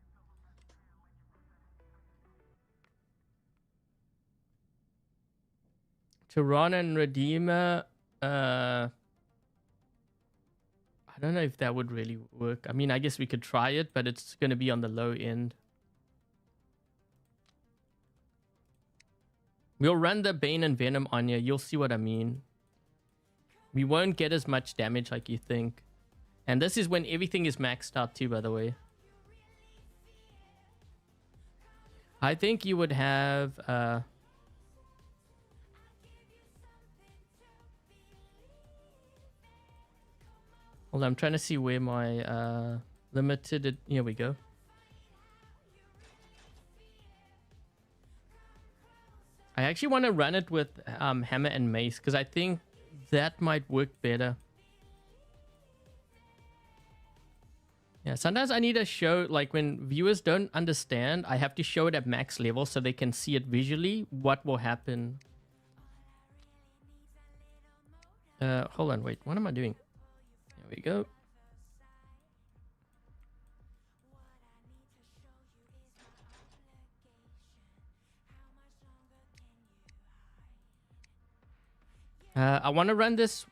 Tyrann and Redeemer, I don't know if that would really work. I mean, I guess we could try it, but it's gonna be on the low end. We'll run the Bane and Venom on you. You'll see what I mean. We won't get as much damage like you think. And this is when everything is maxed out too, by the way. I think you would have... Hold on, I'm trying to see where my limited... Here we go. I actually want to run it with Hammer and Mace because I think that might work better. Yeah, sometimes I need to show, like when viewers don't understand, I have to show it at max level so they can see it visually, what will happen. Hold on, wait, what am I doing? There we go. I want to run this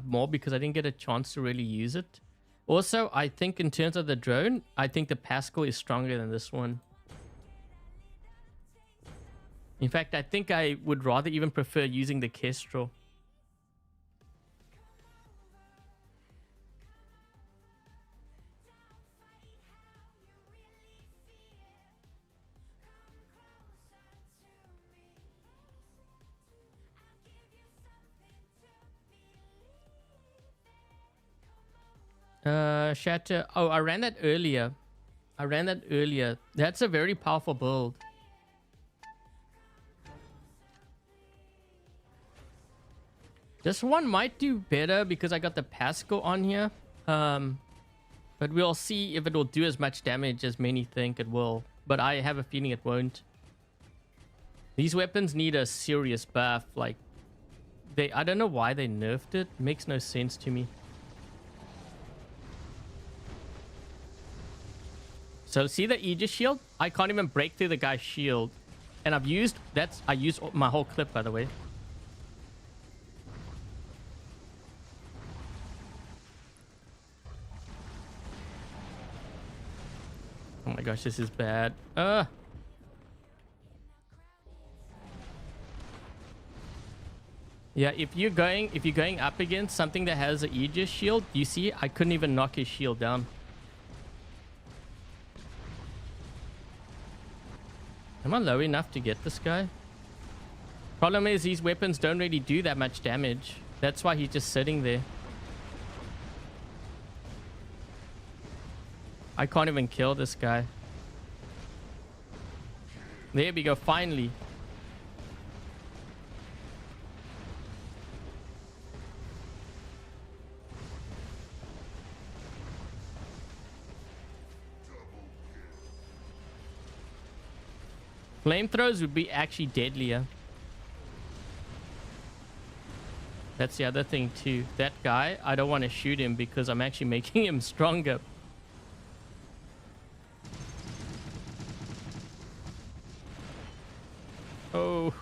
more because I didn't get a chance to really use it. Also, I think in terms of the drone, I think the Pascal is stronger than this one. In fact, I think I would rather even prefer using the Kestrel. Shatter. Oh, I ran that earlier. That's a very powerful build. This one might do better because I got the Pascal on here. But we'll see if it will do as much damage as many think it will. But I have a feeling it won't. These weapons need a serious buff. Like, I don't know why they nerfed it. Makes no sense to me. So see the Aegis Shield? I can't even break through the guy's shield. And I used my whole clip, by the way. Oh my gosh, this is bad. Yeah, if you're going up against something that has an Aegis Shield, you see I couldn't even knock his shield down. Am I low enough to get this guy? Problem is these weapons don't really do that much damage. That's why he's just sitting there. I can't even kill this guy. There we go, finally. Flamethrowers would be actually deadlier. That's the other thing too. That guy, I don't want to shoot him because I'm actually making him stronger. Oh.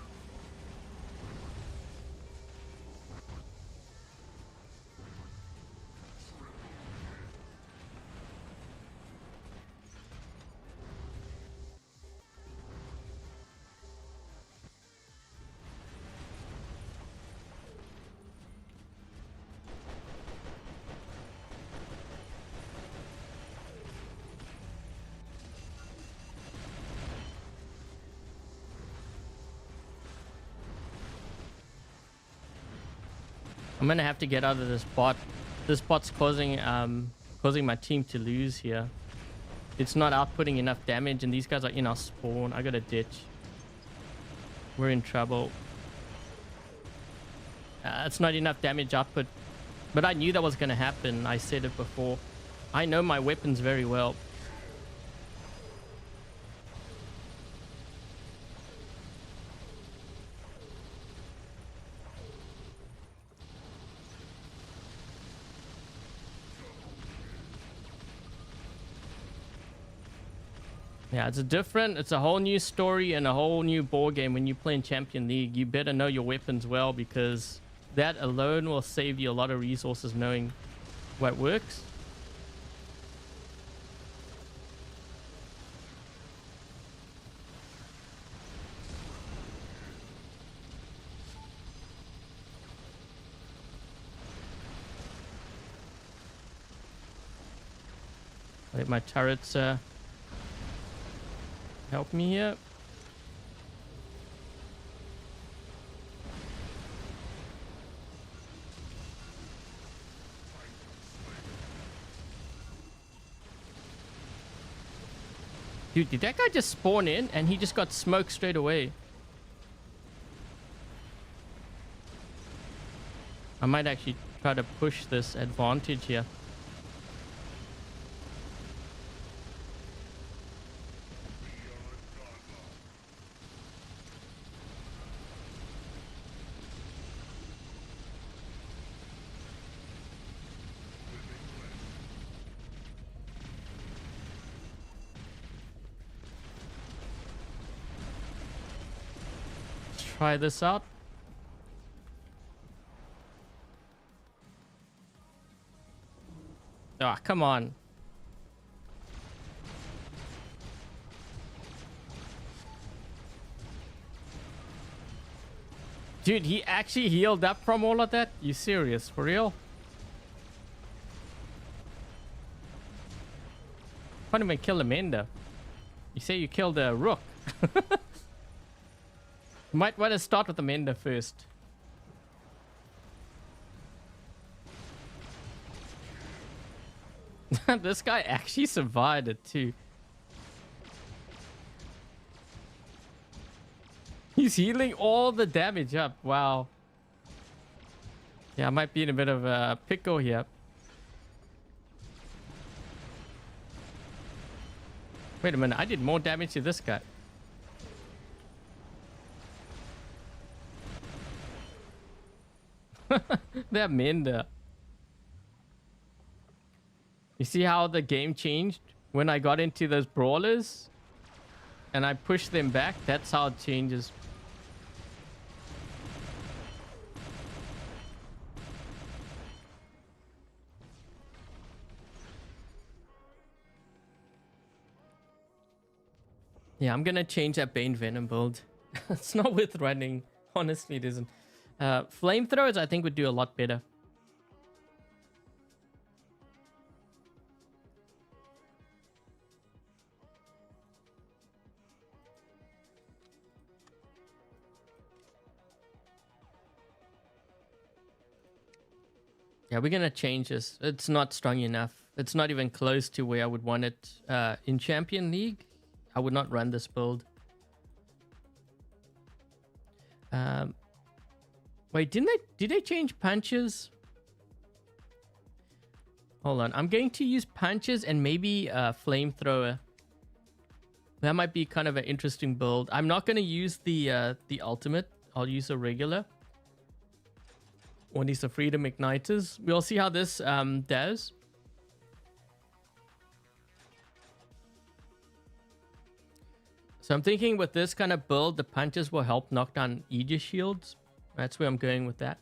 I'm gonna have to get out of this bot. This bot's causing my team to lose here. It's not outputting enough damage, and these guys are in our spawn. I gotta ditch. We're in trouble. It's not enough damage output. But I knew that was gonna happen. I said it before. I know my weapons very well. Yeah, it's a whole new story and a whole new ball game when you play in Champion League. You better know your weapons well, because that alone will save you a lot of resources knowing what works. Let my turrets help me here. Dude, did that guy just spawn in and he just got smoked straight away? I might actually try to push this advantage here. Try this out. Ah, oh, come on. Dude, he actually healed up from all of that? You serious? For real? Can't even kill Amanda. You say you killed a rook. Might want to start with Amanda first. This guy actually survived it too. He's healing all the damage up. Wow. Yeah, I might be in a bit of a pickle here. Wait a minute, I did more damage to this guy. That Minda. You see how the game changed when I got into those brawlers and I pushed them back? That's how it changes. Yeah, I'm gonna change that Bane-Venom build. It's not worth running. Honestly, it isn't. Flamethrowers, I think, would do a lot better. Yeah, we're gonna change this. It's not strong enough. It's not even close to where I would want it in Champion League. I would not run this build. Wait, did they change punches? Hold on, I'm going to use punches and maybe a flamethrower. That might be kind of an interesting build. I'm not going to use the ultimate. I'll use a regular. One is the Freedom Igniters. We'll see how this does. So I'm thinking with this kind of build, the punches will help knock down Aegis Shields. That's where I'm going with that.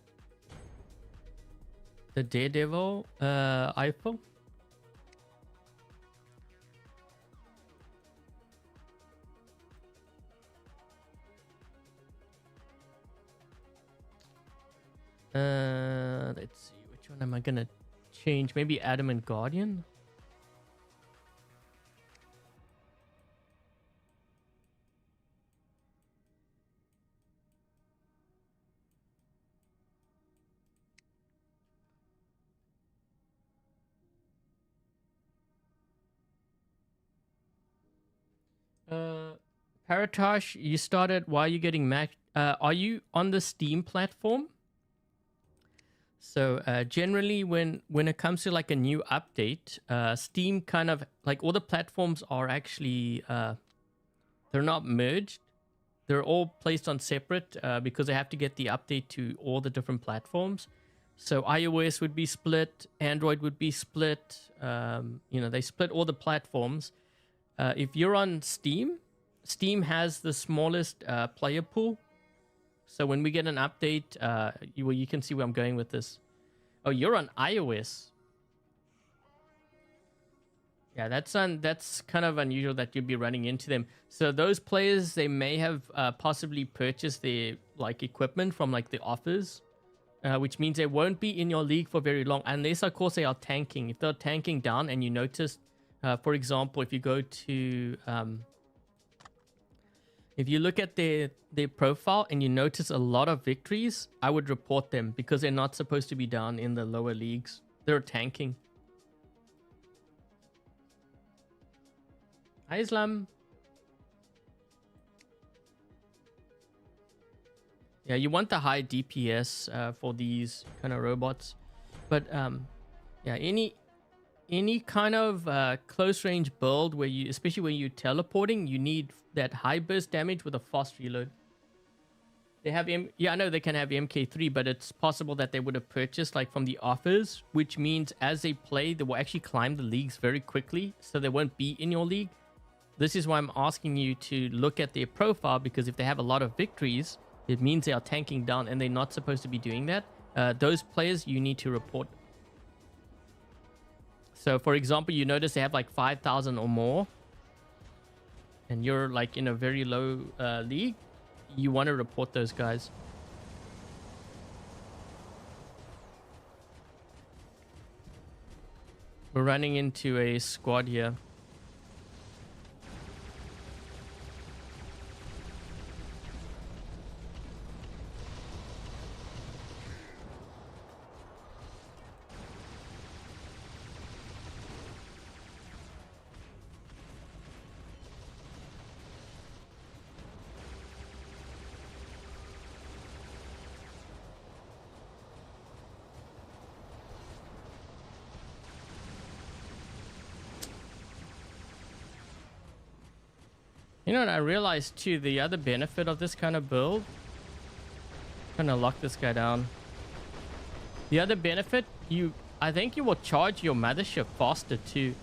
The Daredevil Eiffel. Let's see, which one am I gonna change? Maybe Adamant Guardian. Paratosh, you started. Why are you getting Mac? Are you on the Steam platform? So generally, when it comes to like a new update, Steam kind of like all the platforms are actually they're not merged. They're all placed on separate because they have to get the update to all the different platforms. So iOS would be split, Android would be split. You know, they split all the platforms. If you're on Steam, Steam has the smallest player pool. So when we get an update, you can see where I'm going with this. Oh, you're on iOS. Yeah, that's kind of unusual that you'd be running into them. So those players, they may have possibly purchased their like equipment from like the offers, which means they won't be in your league for very long, unless of course they are tanking. If they're tanking down and you notice, for example, if you go to if you look at their profile and you notice a lot of victories, I would report them because they're not supposed to be down in the lower leagues. They're tanking. Hi, Islam. Yeah, you want the high DPS for these kind of robots. But yeah, any kind of close range build where you, especially when you're teleporting, you need that high burst damage with a fast reload. They have yeah, I know they can have MK3, but it's possible that they would have purchased like from the offers, which means as they play, they will actually climb the leagues very quickly, so they won't be in your league. This is why I'm asking you to look at their profile, because if they have a lot of victories, it means they are tanking down and they're not supposed to be doing that. Those players you need to report. So for example, you notice they have like 5,000 or more, and you're like in a very low league, you want to report those guys. We're running into a squad here. You know what I realized too, the other benefit of this kind of build, I'm gonna lock this guy down. The other benefit, I think you will charge your mothership faster too.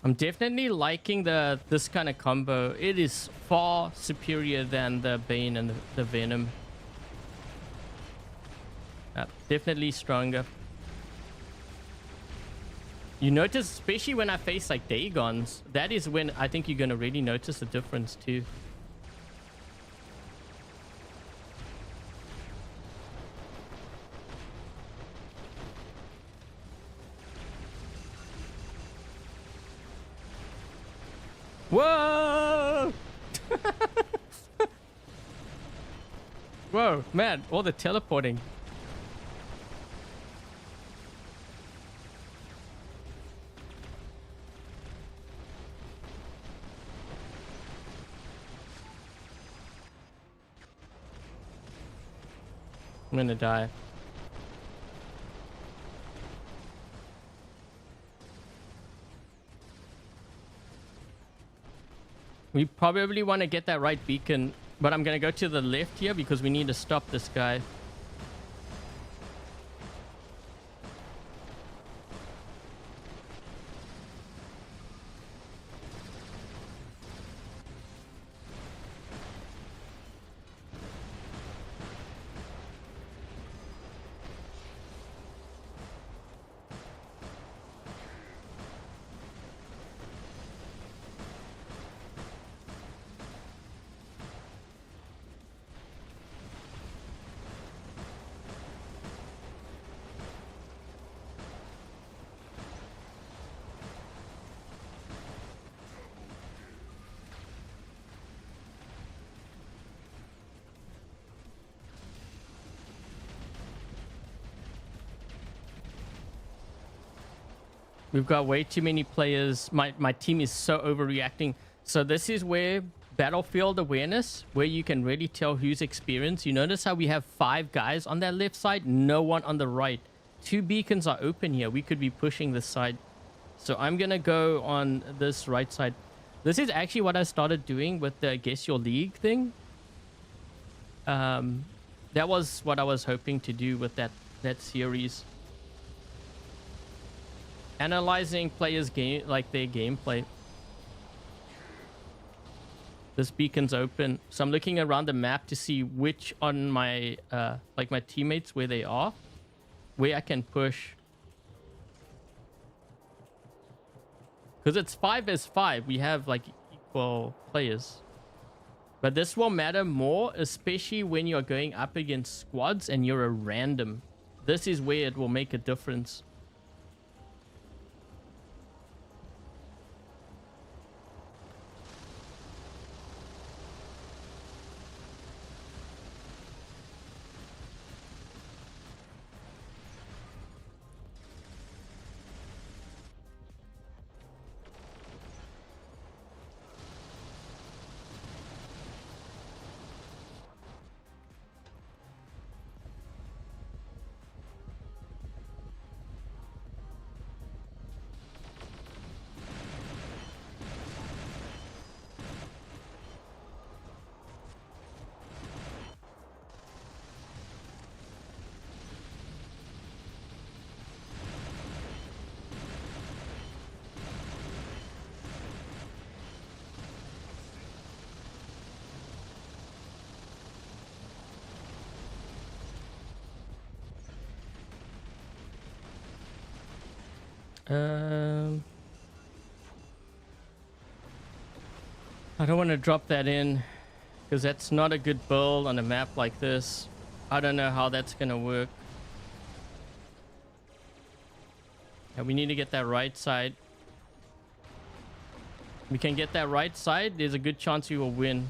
I'm definitely liking this kind of combo. It is far superior than the Bane and the Venom. Definitely stronger. You notice, especially when I face like Dagons, that is when I think you're going to really notice the difference too. Whoa! Whoa, man, all the teleporting. I'm gonna die. We probably want to get that right beacon, but I'm going to go to the left here because we need to stop this guy. We've got way too many players. My team is so overreacting. So this is where battlefield awareness, where you can really tell who's experienced. You notice how we have 5 guys on that left side, no one on the right. 2 beacons are open here. We could be pushing this side. So I'm going to go on this right side. This is actually what I started doing with the Guess Your League thing. That was what I was hoping to do with that series. Analyzing players' game, like their gameplay. This beacon's open, so I'm looking around the map to see which on my like my teammates, where they are, where I can push. Because it's 5v5, we have like equal players. But this will matter more, especially when you're going up against squads and you're a random. This is where it will make a difference. I don't want to drop that in because that's not a good build on a map like this. I don't know how that's gonna work. And we need to get that right side. We can get that right side, there's a good chance we will win.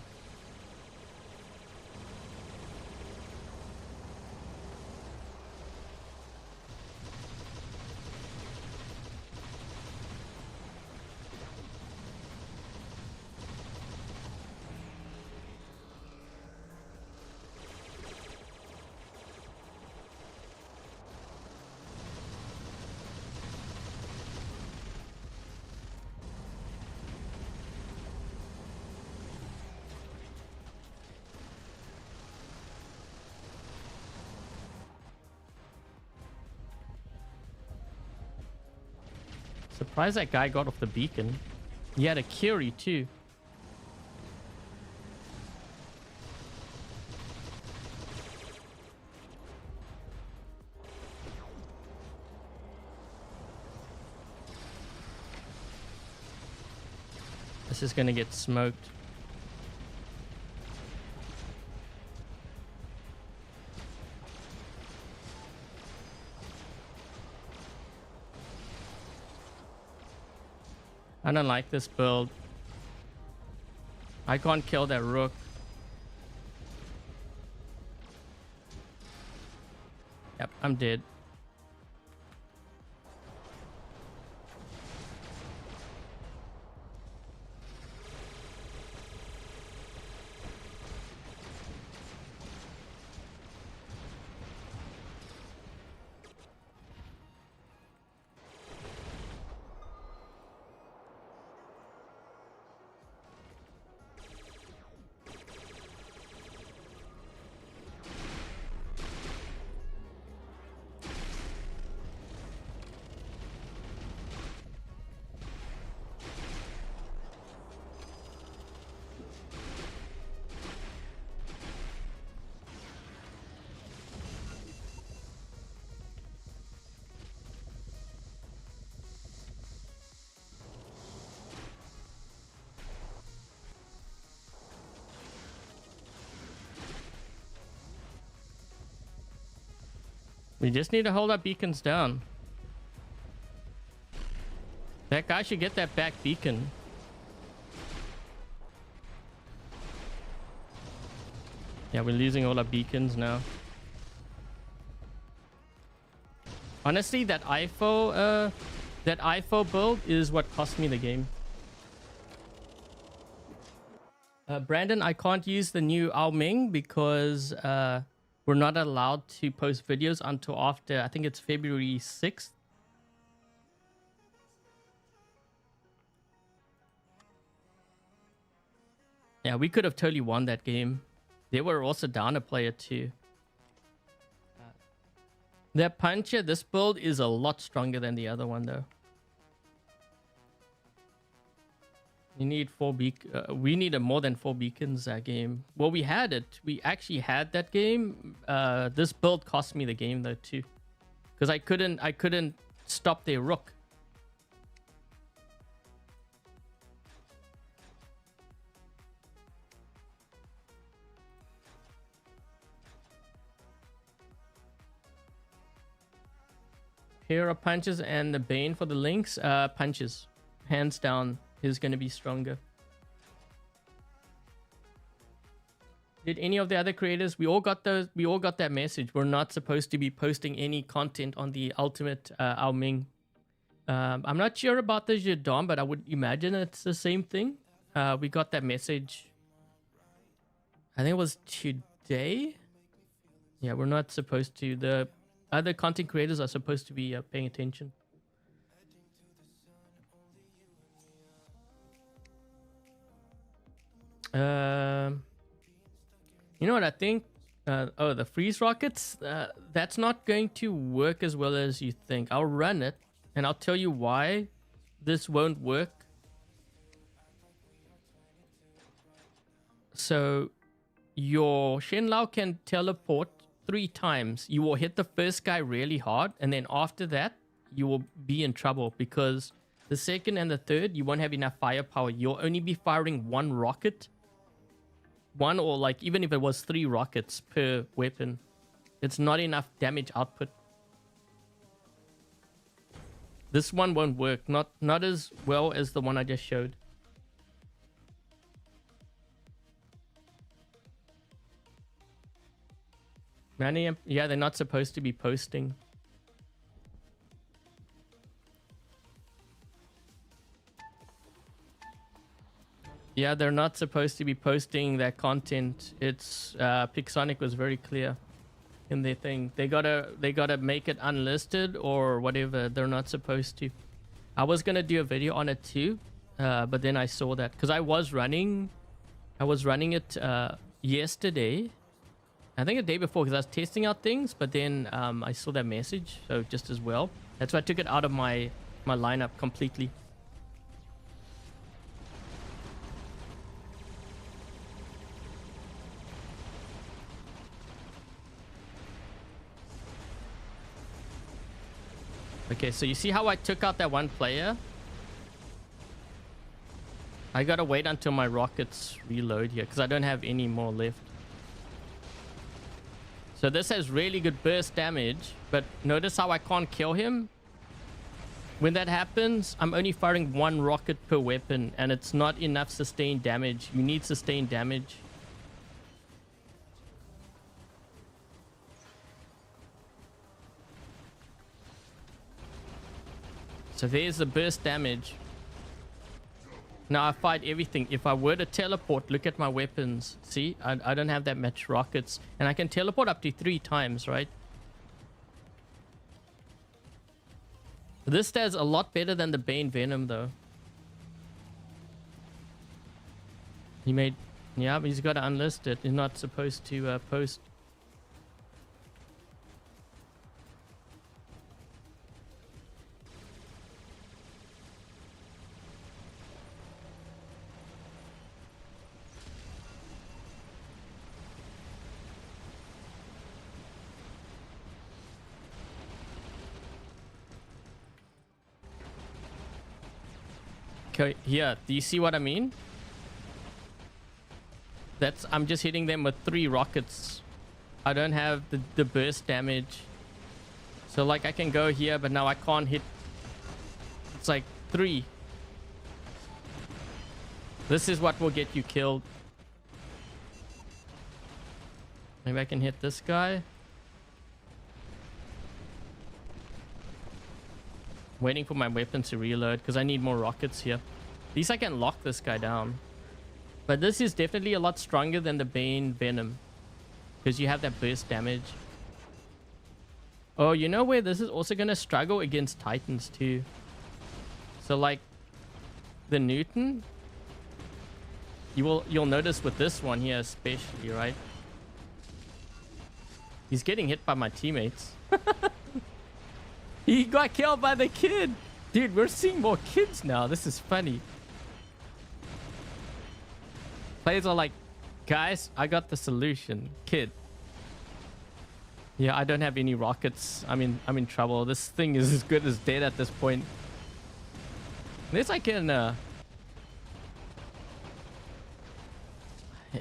Surprised that guy got off the beacon. He had a Curie too. This is gonna get smoked. I don't like this build. I can't kill that rook. Yep, I'm dead. We just need to hold our beacons down. That guy should get that back beacon. Yeah, we're losing all our beacons now. Honestly, that IFO That IFO build is what cost me the game. Brandon, I can't use the new Ao Ming because we're not allowed to post videos until after, I think it's February 6th. Yeah, we could have totally won that game. They were also down a player too. That puncher, this build is a lot stronger than the other one though. You need 4 we needed more than 4 beacons that game. Well, we had it. We actually had that game. This build cost me the game though too, because I couldn't stop their rook. Here are punches and the Bane for the links. Punches, hands down, is going to be stronger. Did any of the other creators? We all got those. We all got that message. We're not supposed to be posting any content on the ultimate Ao Ming. I'm not sure about the Zhidong, but I would imagine it's the same thing. We got that message. I think it was today. Yeah, we're not supposed to. The other content creators are supposed to be paying attention. You know what I think? Oh, the freeze rockets? That's not going to work as well as you think. I'll run it, and I'll tell you why this won't work. So, your Shenlou can teleport 3 times. You will hit the first guy really hard, and then after that, you will be in trouble because the second and the third, you won't have enough firepower. You'll only be firing 1 rocket. 1 or like even if it was 3 rockets per weapon. It's not enough damage output. This one won't work. Not as well as the one I just showed. Many, yeah, they're not supposed to be posting. Yeah, they're not supposed to be posting that content. It's Pixonic was very clear in their thing. They gotta make it unlisted or whatever. They're not supposed to. I was gonna do a video on it too, but then I saw that because I was running it yesterday. I think the day before because I was testing out things, but then I saw that message, so just as well. That's why I took it out of my lineup completely. Okay, so you see how I took out that one player? I gotta wait until my rockets reload here because I don't have any more left. So this has really good burst damage, but notice how I can't kill him? When that happens, I'm only firing 1 rocket per weapon and it's not enough sustained damage. You need sustained damage. So there's the burst damage. Now I fight everything. If I were to teleport, look at my weapons. See, I don't have that much rockets. And I can teleport up to 3 times, right? This does a lot better than the Bane-Venom, though. He made... Yeah, but he's got to unlist it. He's not supposed to post. Okay, here, do you see what I mean? I'm just hitting them with 3 rockets. I don't have the burst damage. So like I can go here, but now I can't hit. It's like 3. This is what will get you killed. Maybe I can hit this guy. Waiting for my weapons to reload because I need more rockets here. At least I can lock this guy down. But this is definitely a lot stronger than the Bane-Venom because you have that burst damage. Oh, you know where this is also going to struggle against Titans too. So like the Newton, you'll notice with this one here especially, right? He's getting hit by my teammates. He got killed by the kid. Dude, we're seeing more kids now. This is funny. Players are like, guys, I got the solution. Kid. Yeah, I don't have any rockets. I'm in trouble. This thing is as good as dead at this point. Unless I can yeah,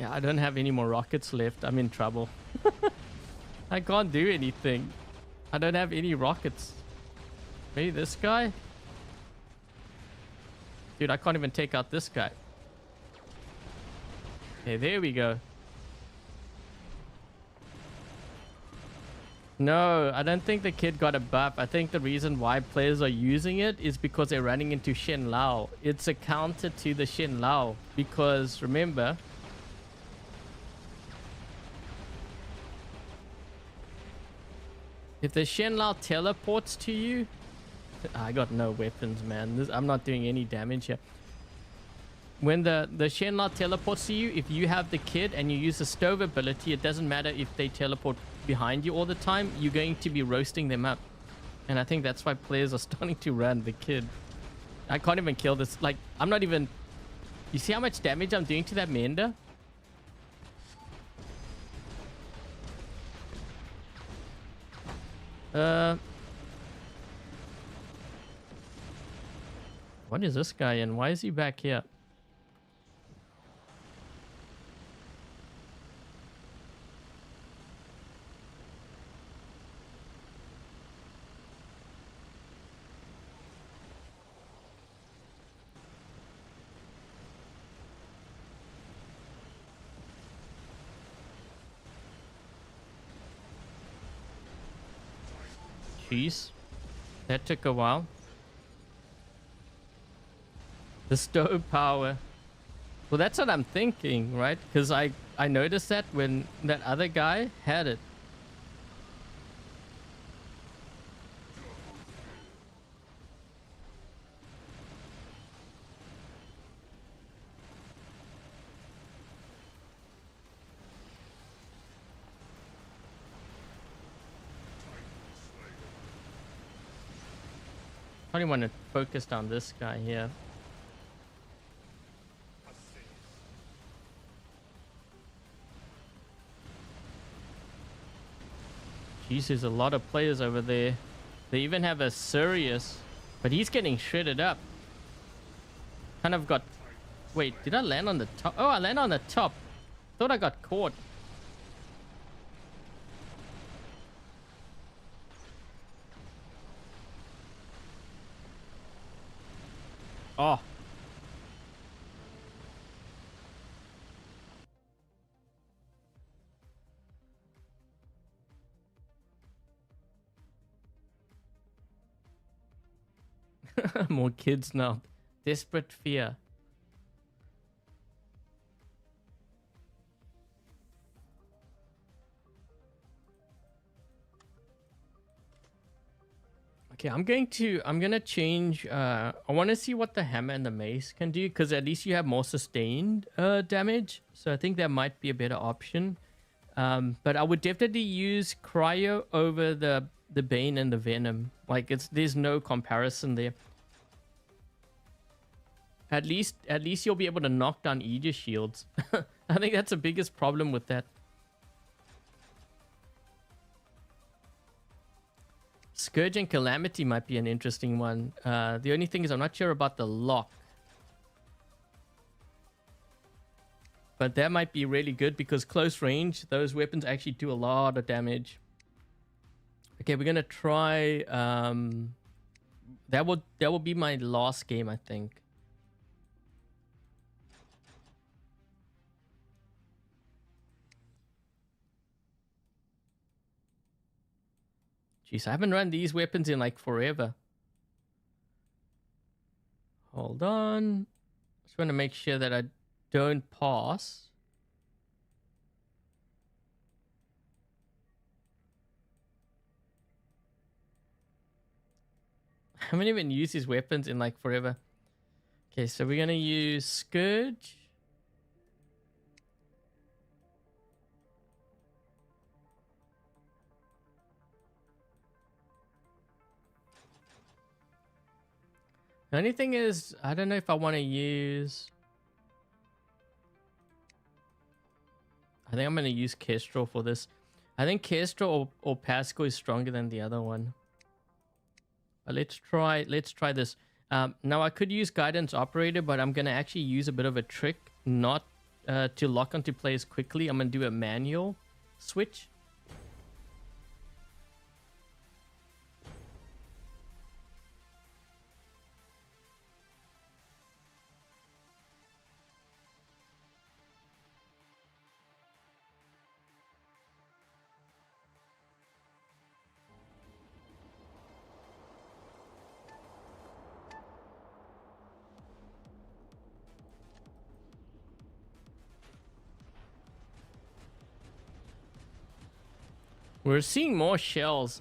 I don't have any more rockets left. I'm in trouble. I can't do anything. I don't have any rockets. Maybe this guy? Dude, I can't even take out this guy. Okay, there we go. No, I don't think the kid got a buff. I think the reason why players are using it is because they're running into Shenlou. It's a counter to the Shenlou. Because, remember... if the Shenlou teleports to you... I got no weapons, man. I'm not doing any damage here. When the Shenlou teleports to you, if you have the kid and you use the stove ability, it doesn't matter if they teleport behind you all the time. You're going to be roasting them up. And I think that's why players are starting to run the kid. I can't even kill this. Like, I'm not even... You see how much damage I'm doing to that Mender? What is this guy in? Why is he back here? Jeez. That took a while. The stove power. Well, that's what I'm thinking, right? Because I noticed that when that other guy had it. I only want to focus on this guy here. Jeez, there's a lot of players over there. They even have a Sirius, but he's getting shredded up. Kind of got... Wait, did I land on the top? Oh, I landed on the top. Thought I got caught. Oh. More kids now. Desperate fear. Okay, I'm gonna change. I want to see what the hammer and the mace can do, because at least you have more sustained damage. So I think that might be a better option. But I would definitely use cryo over the Bane and the Venom. Like, there's no comparison there. At least you'll be able to knock down Aegis shields. I think that's the biggest problem with that. Scourge and Calamity might be an interesting one. The only thing is I'm not sure about the lock. But that might be really good because close range, those weapons actually do a lot of damage. Okay, we're gonna try. That will be my last game, I think. Jeez, I haven't run these weapons in like forever. Hold on. Just want to make sure that I don't pass. I haven't even used these weapons in like forever. Okay, so we're gonna use Scourge. The only thing is, I don't know if I want to use... I think I'm going to use Kestrel for this. I think Kestrel or Pascal is stronger than the other one. But let's try this. Now I could use Guidance Operator, but I'm going to actually use a bit of a trick not to lock onto players quickly. I'm going to do a manual switch. We're seeing more shells.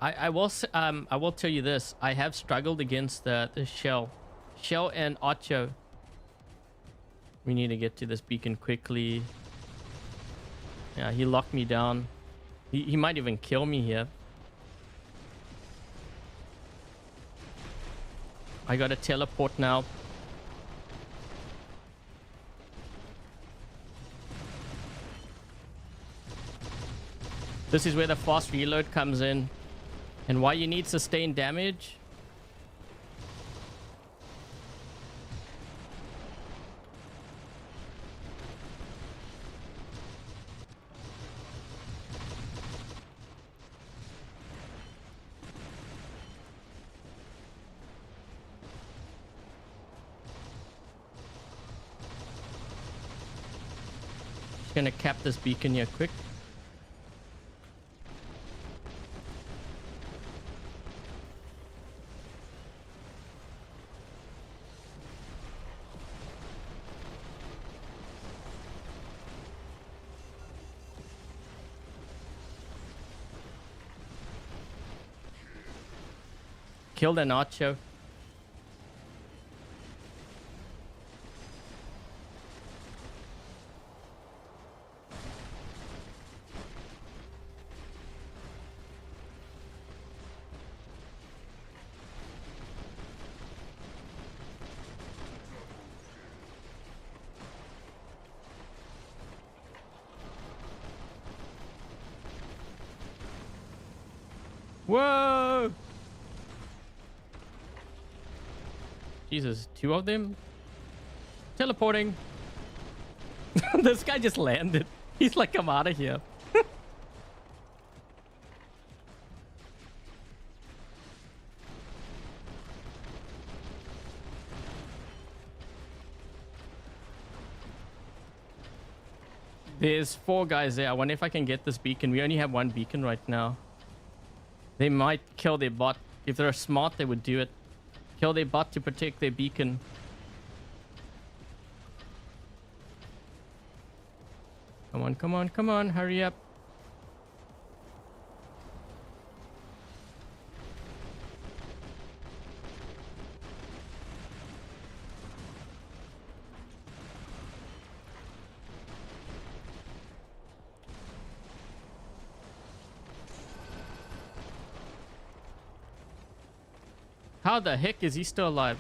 I will tell you this. I have struggled against the shell and Ocho. We need to get to this beacon quickly. Yeah, he locked me down. He might even kill me here. I got a teleport now. This is where the fast reload comes in. And why you need sustained damage. Just gonna cap this beacon here quick. Killed an Ocho. Whoa! Jesus, two of them? Teleporting. This guy just landed. He's like, I'm out of here. There's 4 guys there. I wonder if I can get this beacon. We only have 1 beacon right now. They might kill their bot. If they're smart, they would do it. Kill their bot to protect their beacon. Come on, come on, come on. Hurry up. How the heck is he still alive?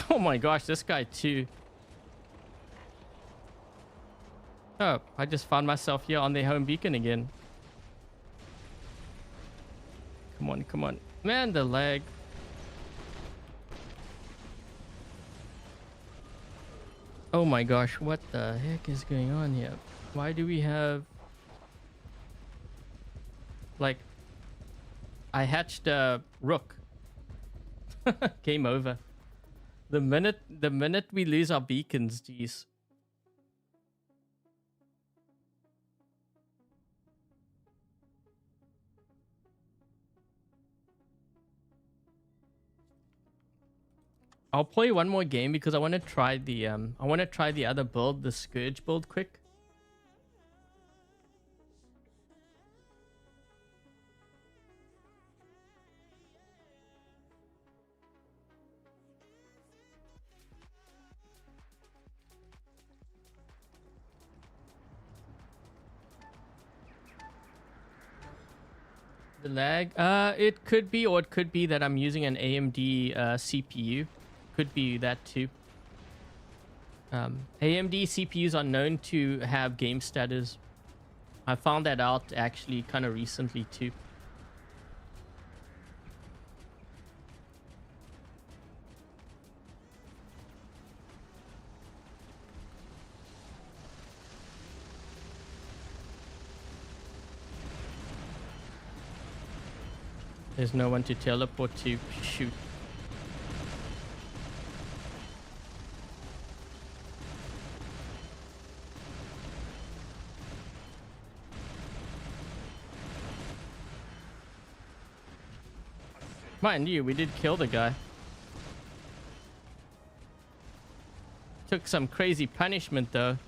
Oh my gosh, this guy too. Oh, I just found myself here on their home beacon again. Come on, come on. Man, the lag. Oh my gosh, what the heck is going on here? Why do we have... Like, I hatched a rook. Game over. The minute we lose our beacons, geez. I'll play one more game because I want to try the other build, the Scourge build quick. The lag, it could be, or it could be that I'm using an AMD CPU. Could be that too. AMD CPUs are known to have game stutters. I found that out actually kind of recently too. There's no one to teleport to. Shoot. Mind you, we did kill the guy. Took some crazy punishment though.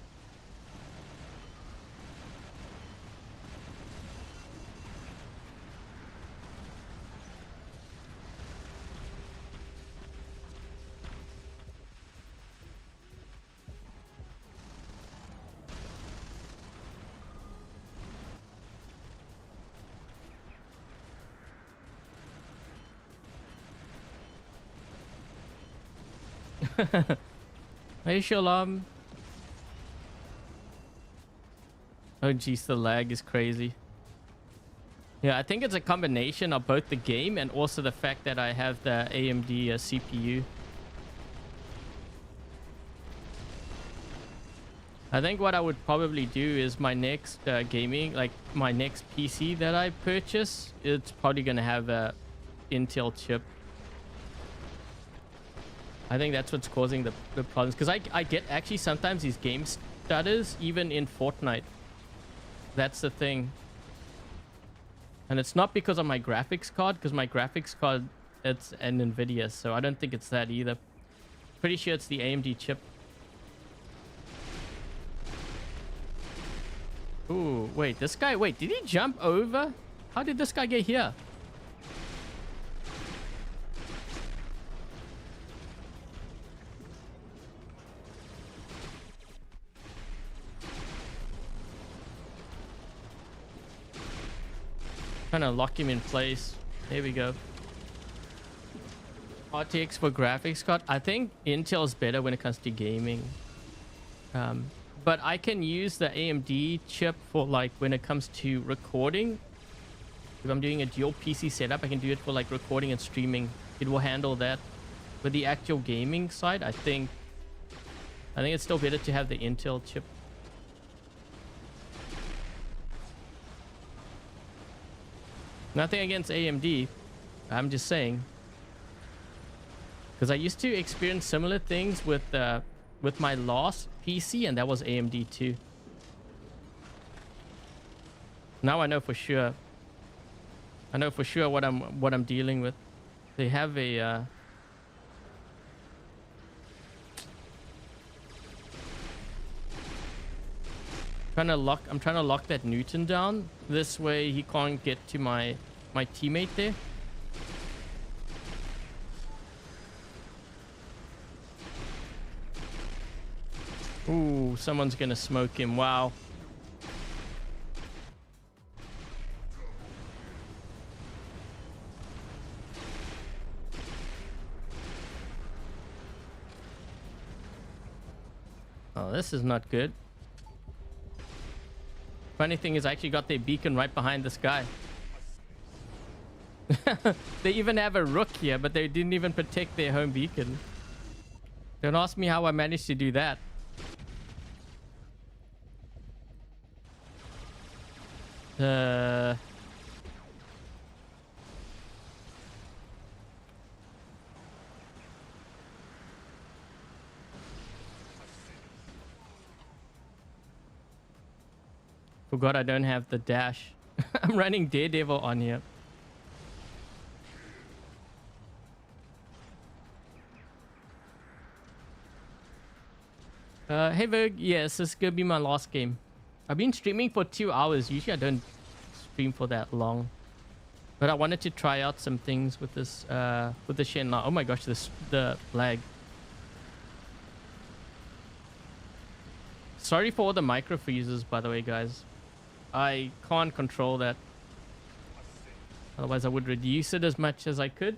Hey Shalom. Oh jeez, the lag is crazy. Yeah, I think it's a combination of both the game and also the fact that I have the AMD CPU. I think what I would probably do is my next gaming, like my next PC that I purchase, it's probably going to have a Intel chip. I think that's what's causing the problems. Because I get actually sometimes these game stutters even in Fortnite. That's the thing. And it's not because of my graphics card, because my graphics card, it's an NVIDIA. So I don't think it's that either. Pretty sure it's the AMD chip. Ooh, wait, this guy, wait, did he jump over? How did this guy get here? Trying to lock him in place. There we go. RTX for graphics card. I think Intel's better when it comes to gaming. But I can use the AMD chip for like when it comes to recording. If I'm doing a dual PC setup, I can do it for like recording and streaming. It will handle that. With the actual gaming side, I think it's still better to have the Intel chip. Nothing against AMD. I'm just saying. Because I used to experience similar things with my last PC, and that was AMD too. Now I know for sure. I know for sure what I'm dealing with. They have a I'm trying to lock that Newton down. This way he can't get to my teammate there. Ooh, someone's gonna smoke him. Wow. Oh, this is not good. Funny thing is, I actually got their beacon right behind this guy. They even have a rook here, but they didn't even protect their home beacon. Don't ask me how I managed to do that. Forgot I don't have the dash. I'm running Daredevil on here. Hey Virg, yes, this is gonna be my last game. I've been streaming for 2 hours. Usually I don't stream for that long. But I wanted to try out some things with this, with the Shenlou. Oh my gosh, the lag. Sorry for all the micro freezes, by the way, guys. I can't control that. Otherwise, I would reduce it as much as I could.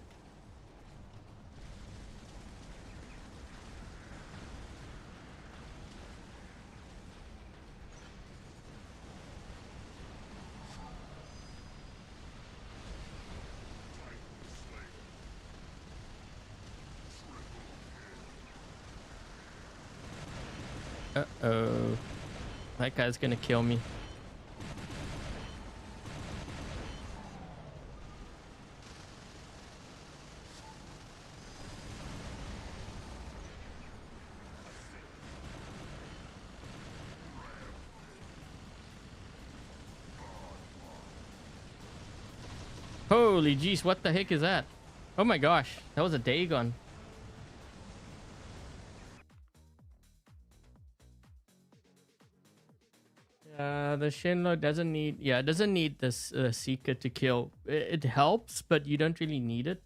Uh-oh. That guy's gonna kill me. Holy jeez, what the heck is that? Oh my gosh, that was a Dagon. The Shenlou doesn't need, yeah, it doesn't need this Seeker to kill. It helps, but you don't really need it.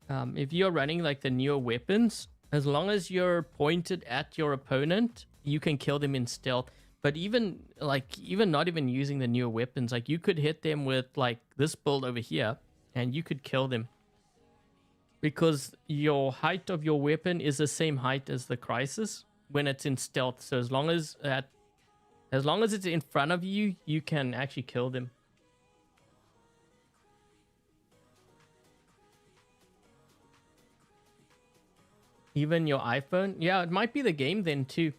If you're running like the newer weapons, as long as you're pointed at your opponent, you can kill them in stealth. But even not even using the newer weapons, like you could hit them with like this build over here, and you could kill them. Because your height of your weapon is the same height as the Crisis when it's in stealth. So as long as it's in front of you, you can actually kill them. Even your iPhone? Yeah, it might be the game then too.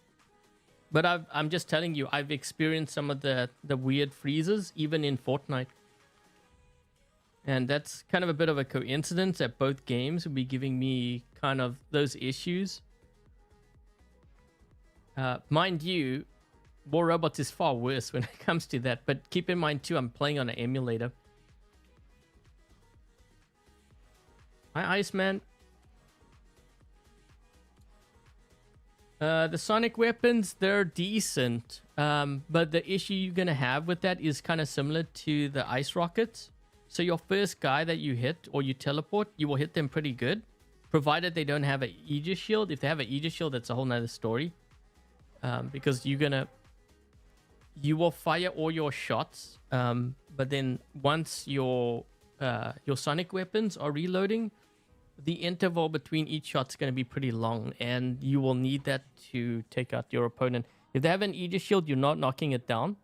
But I'm just telling you, I've experienced some of the weird freezes even in Fortnite. And that's kind of a bit of a coincidence that both games will be giving me kind of those issues. Mind you, War Robots is far worse when it comes to that. But keep in mind too, I'm playing on an emulator. Hi, Iceman. The sonic weapons, they're decent. But the issue you're going to have with that is kind of similar to the ice rockets. So your first guy that you hit or you teleport, you will hit them pretty good. Provided they don't have an Aegis Shield. If they have an Aegis Shield, that's a whole nother story. Because you will fire all your shots. But then once your sonic weapons are reloading, the interval between each shot's going to be pretty long, and you will need that to take out your opponent. If they have an Aegis Shield, you're not knocking it down.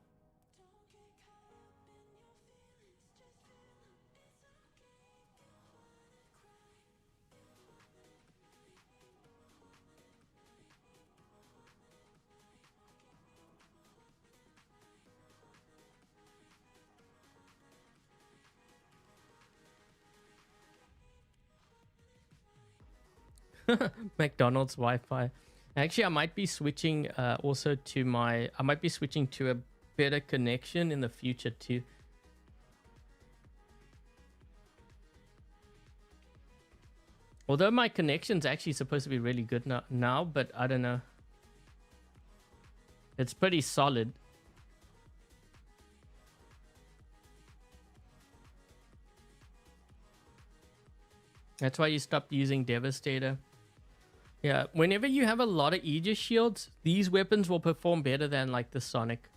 McDonald's Wi-Fi. Actually, I might be switching also to I might be switching to a better connection in the future too. Although my connection's actually supposed to be really good now, but I don't know. It's pretty solid. That's why you stopped using Devastator. Yeah, whenever you have a lot of Aegis Shields, these weapons will perform better than like the Sonic.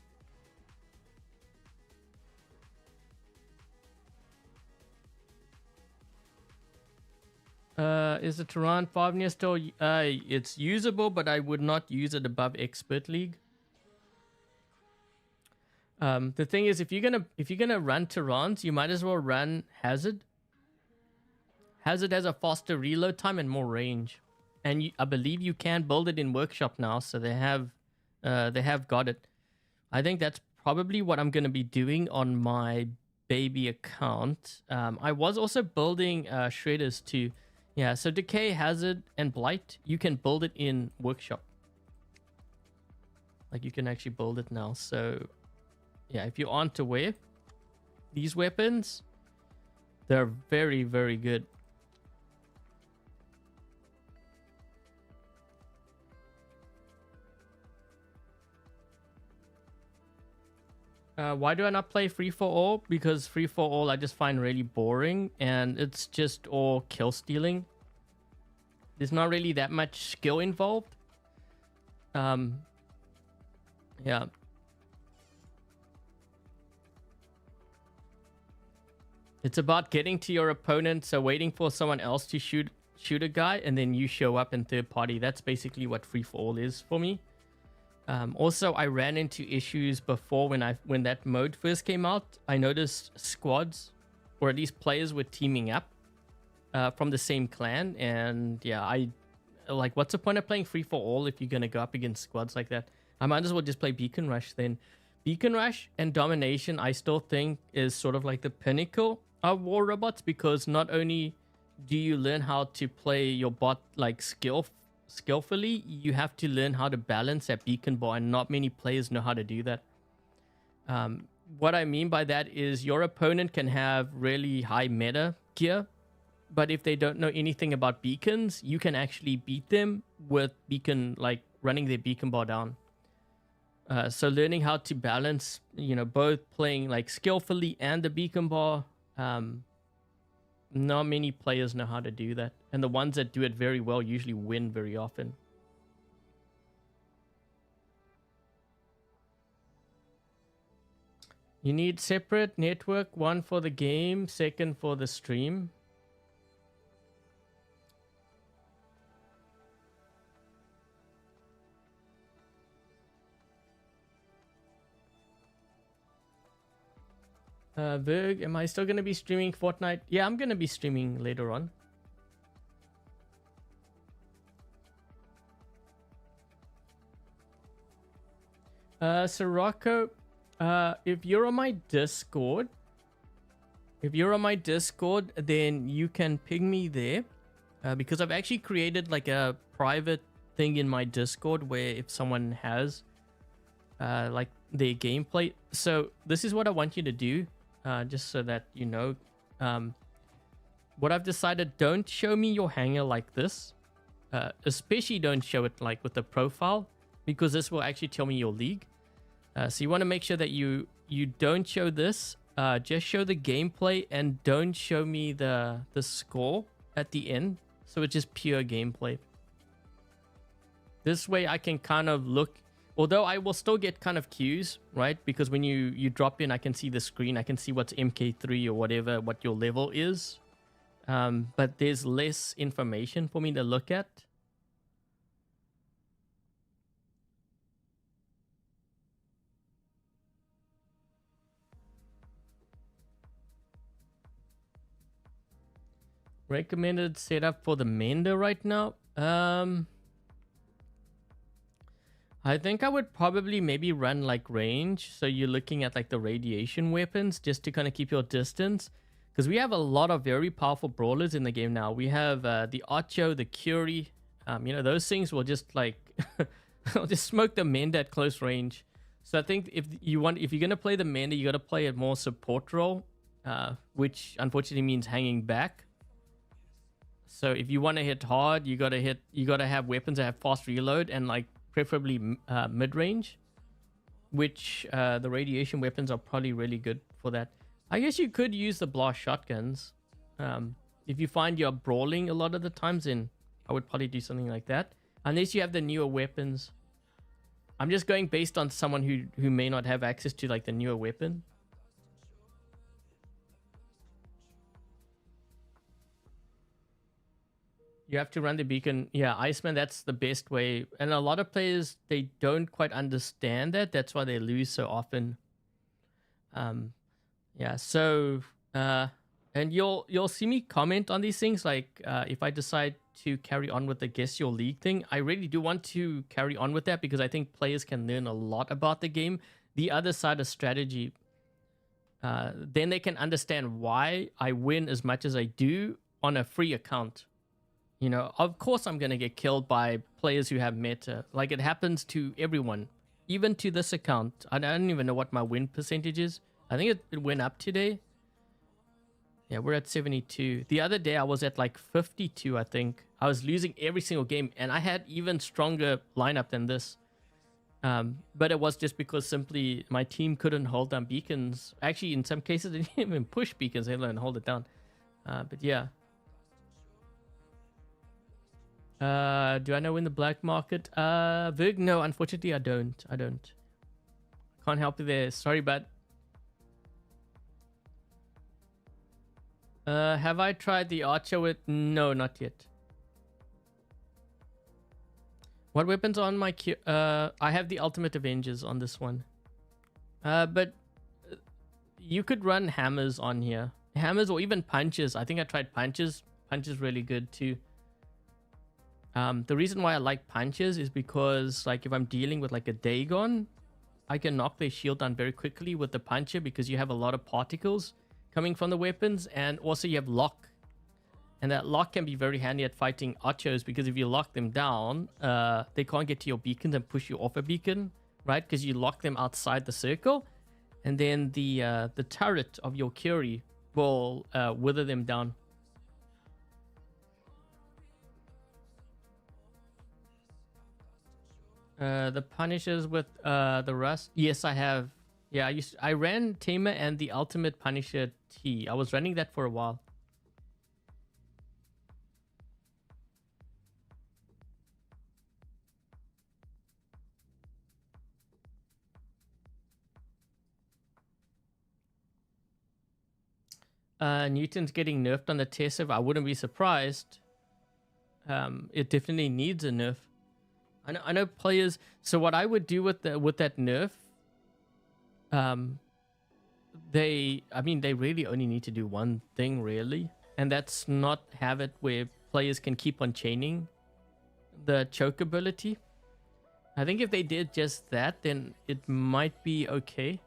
Is the Tehran 5 near still? It's usable, but I would not use it above Expert League. The thing is, if you're gonna run Tehrans, you might as well run Hazard. Hazard has a faster reload time and more range. And I believe you can build it in Workshop now, so they have got it. I think that's probably what I'm going to be doing on my baby account. I was also building Shredders too. Yeah, so Decay, Hazard, and Blight, you can build it in Workshop. Like, you can actually build it now. So, yeah, if you aren't aware, these weapons, they're very, very good. Why do I not play free for all? Because free for all I just find really boring, and it's just all kill stealing. There's not really that much skill involved. Yeah. It's about getting to your opponent, so waiting for someone else to shoot a guy, and then you show up in third party. That's basically what free for all is for me. Also, I ran into issues before when that mode first came out. I noticed squads, or at least players, were teaming up from the same clan, and yeah, I like, what's the point of playing free for all if you're gonna go up against squads like that? I might as well just play Beacon Rush then. Beacon Rush and Domination, I still think, is sort of like the pinnacle of war robots, because not only do you learn how to play your bot like skillfully, you have to learn how to balance that beacon bar, and not many players know how to do that. What I mean by that is your opponent can have really high meta gear, but if they don't know anything about beacons, you can actually beat them with beacon, like running their beacon bar down. So learning how to balance, both playing like skillfully and the beacon bar, not many players know how to do that, and the ones that do it very well usually win very often. You need separate network, one for the game, second for the stream. Berg, am I still going to be streaming Fortnite? Yeah, I'm going to be streaming later on. Sirocco, if you're on my Discord, then you can ping me there, because I've actually created like a private thing in my Discord where if someone has like their gameplay. So this is what I want you to do. Just so that you know, what I've decided, don't show me your hanger like this. Especially don't show it like with the profile, because this will actually tell me your league. So you want to make sure that you don't show this. Just show the gameplay, and don't show me the score at the end. So it's just pure gameplay. This way I can kind of look. Although I will still get kind of cues, right? Because when you drop in, I can see the screen. I can see what's MK3 or whatever, what your level is. But there's less information for me to look at. Recommended setup for the Mender right now? I think I would probably maybe run like range. So you're looking at like the radiation weapons just to kind of keep your distance. Because we have a lot of very powerful brawlers in the game now. We have the Ocho, the Curie. Those things will just like will just smoke the Mender at close range. So I think if you're going to play the Mender, you got to play a more support role, which unfortunately means hanging back. So if you want to hit hard, you got to have weapons that have fast reload and like preferably mid-range, which the radiation weapons are probably really good for that. I guess you could use the blast shotguns. If you find you're brawling a lot of the times, then I would probably do something like that. Unless you have the newer weapons. I'm just going based on someone who may not have access to like the newer weapon. You have to run the beacon. Yeah, Iceman, that's the best way. And a lot of players, they don't quite understand that. That's why they lose so often. Yeah, so... and you'll see me comment on these things. Like, if I decide to carry on with the Guess Your League thing, I really do want to carry on with that because I think players can learn a lot about the game. The other side of strategy. Then they can understand why I win as much as I do on a free account. You know, of course I'm going to get killed by players who have meta. Like, it happens to everyone. Even to this account. I don't even know what my win percentage is. I think it went up today. Yeah, we're at 72. The other day I was at like 52, I think. I was losing every single game. And I had even stronger lineup than this. But it was just because simply my team couldn't hold down beacons. Actually, in some cases, they didn't even push beacons, they let them hold it down. But yeah. Do I know in the black market? Virg, no, unfortunately, I don't. Can't help you there. Sorry, but have I tried the archer with? No, not yet. What weapons on my queue? I have the Ultimate Avengers on this one. But you could run hammers on here. Hammers or even punches. I think I tried punches. Punches really good too. The reason why I like punches is because, like, if I'm dealing with like a Dagon, I can knock their shield down very quickly with the puncher because you have a lot of particles coming from the weapons, and also you have lock. And that lock can be very handy at fighting archers because if you lock them down, they can't get to your beacons and push you off a beacon, right? Because you lock them outside the circle, and then the turret of your Curie will wither them down. The Punishers with the Rust. Yes, I have. Yeah, I ran Tamer and the Ultimate Punisher T. I was running that for a while. Newton's getting nerfed on the test server. I wouldn't be surprised. It definitely needs a nerf. I know players. So what I would do with that nerf, they really only need to do one thing really, and that's not have it where players can keep on chaining the choke ability. I think if they did just that, then it might be okay.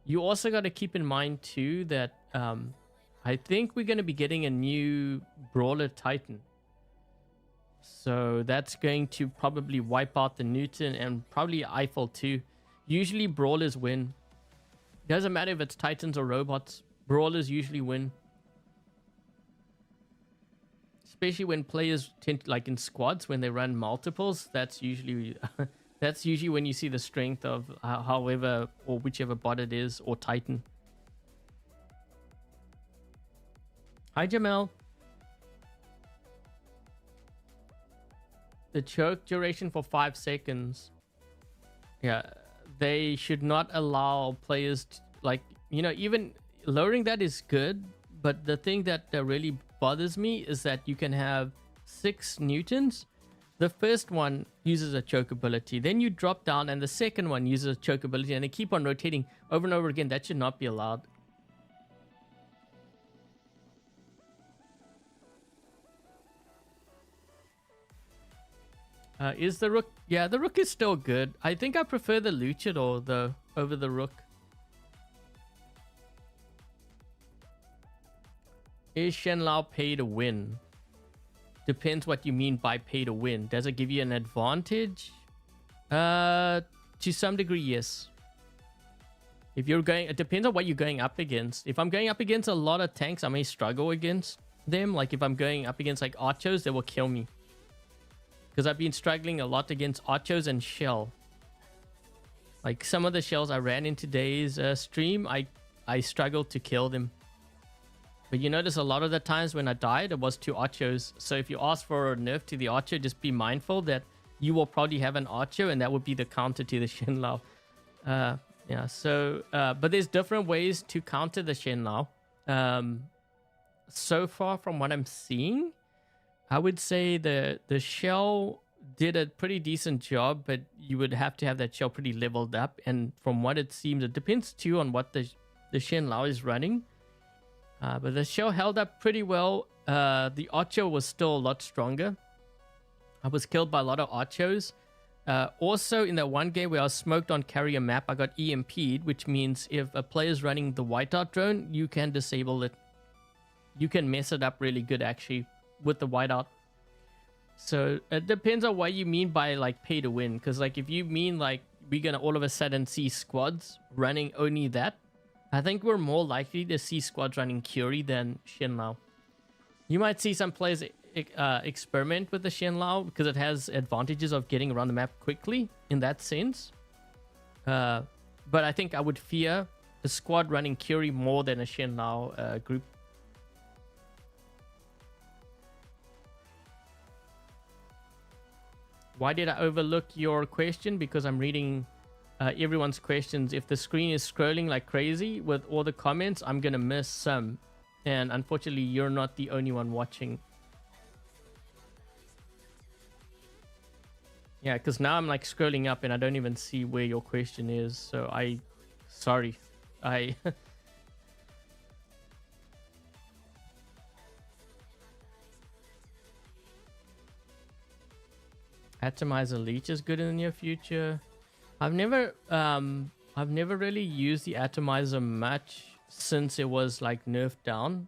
You also got to keep in mind too that I think we're going to be getting a new Brawler Titan. So that's going to probably wipe out the Newton and probably Eiffel too. Usually Brawlers win. Doesn't matter if it's Titans or robots. Brawlers usually win. Especially when players tend to, like in squads, when they run multiples, that's usually that's usually when you see the strength of however or whichever bot it is or Titan. Hi Jamel. The choke duration for 5 seconds. Yeah, they should not allow players to, like, you know, even lowering that is good, but the thing that really bothers me is that you can have 6 Newtons. The first one uses a choke ability, then you drop down and the second one uses a choke ability, and they keep on rotating over and over again. That should not be allowed. Is the Rook? Yeah, the Rook is still good. I think I prefer the Luchador though over the Rook. Is Shenlou pay to win? Depends what you mean by pay to win. Does it give you an advantage? To some degree, yes. If you're going, it depends on what you're going up against. If I'm going up against a lot of tanks, I may struggle against them. Like if I'm going up against like Archos, they will kill me. Because I've been struggling a lot against Archos and Shell. Like some of the Shells I ran in today's stream, I struggled to kill them. But you notice a lot of the times when I died, it was to Archos. So if you ask for a nerf to the Archer, just be mindful that you will probably have an Archer, and that would be the counter to the Shenlou. Yeah, so, but there's different ways to counter the Shenlou. So far from what I'm seeing, I would say the Shell did a pretty decent job, but you would have to have that Shell pretty leveled up. And from what it seems, it depends too on what the Shenlou is running. But the Shell held up pretty well. The Archer was still a lot stronger. I was killed by a lot of Archos. Also, in that one game where I was smoked on carrier map, I got EMP'd, which means if a player is running the whiteout drone, you can disable it. You can mess it up really good, actually, with the whiteout. So it depends on what you mean by like pay to win. Because like if you mean like we're gonna all of a sudden see squads running only that, I think we're more likely to see squads running Curie than Shenlou. You might see some players experiment with the Shenlou because it has advantages of getting around the map quickly in that sense. But I think I would fear a squad running Curie more than a Shenlou group. Why did I overlook your question? Because I'm reading everyone's questions. If the screen is scrolling like crazy with all the comments, I'm gonna miss some, and unfortunately you're not the only one watching. Yeah, because now I'm like scrolling up and I don't even see where your question is, so sorry I Atomizer Leech is good in the near future. I've never really used the Atomizer much since it was like nerfed down.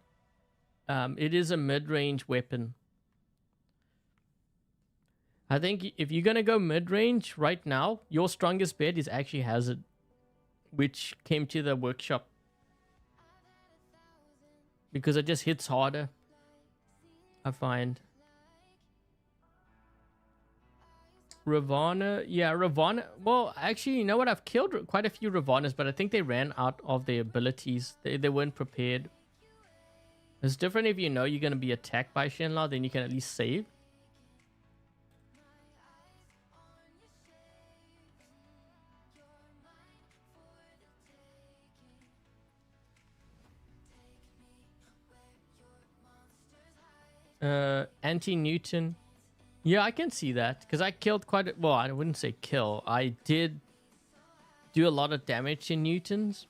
It is a mid-range weapon. I think if you're gonna go mid-range right now, your strongest bet is actually Hazard, which came to the workshop. Because it just hits harder, I find. Ravana, yeah, Ravana. Well, actually, you know what? I've killed quite a few Ravanas, but I think they ran out of their abilities. They weren't prepared. It's different if you know you're going to be attacked by Shenlou, then you can at least save. Anti-Newton. Yeah, I can see that because I killed quite a, well, I wouldn't say kill. I did do a lot of damage in Newtons.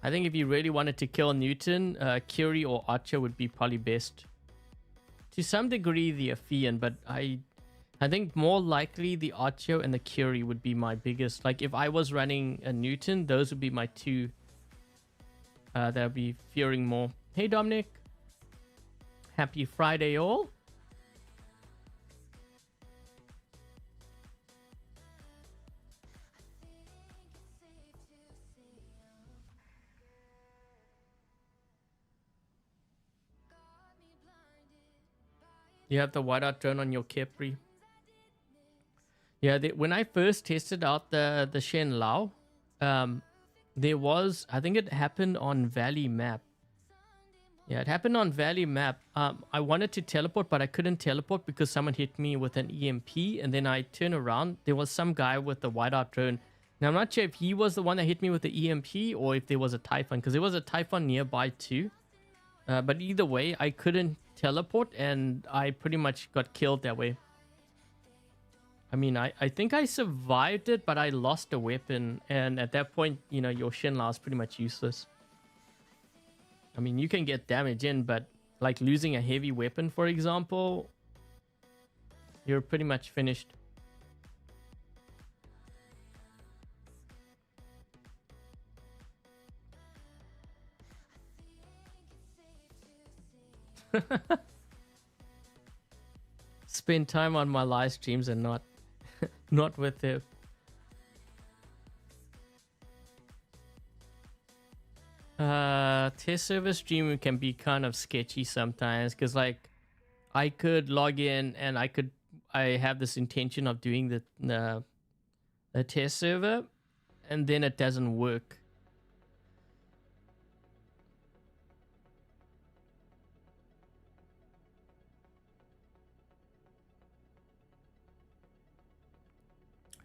I think if you really wanted to kill Newton, Curie or Archer would be probably best. To some degree, the Aphian, but I think more likely the Archer and the Curie would be my biggest. Like if I was running a Newton, those would be my two that I'd be fearing more. Hey, Dominic. Happy Friday, all. You have the whiteout drone on your Kepri. Yeah, when I first tested out the Shenlou, there was, I think it happened on Valley Map. Yeah, it happened on Valley Map. I wanted to teleport, but I couldn't teleport because someone hit me with an EMP. And then I turned around. There was some guy with the whiteout drone. Now, I'm not sure if he was the one that hit me with the EMP or if there was a Typhon. Because there was a Typhon nearby too. But either way, I couldn't teleport. And I pretty much got killed that way. I mean, I think I survived it, but I lost a weapon. And at that point, you know, your Shenlou is pretty much useless. I mean, you can get damage in, but like losing a heavy weapon, for example, you're pretty much finished. Spend time on my live streams and not not with it. Test server streaming can be kind of sketchy sometimes because like I could log in and I have this intention of doing the test server and then it doesn't work.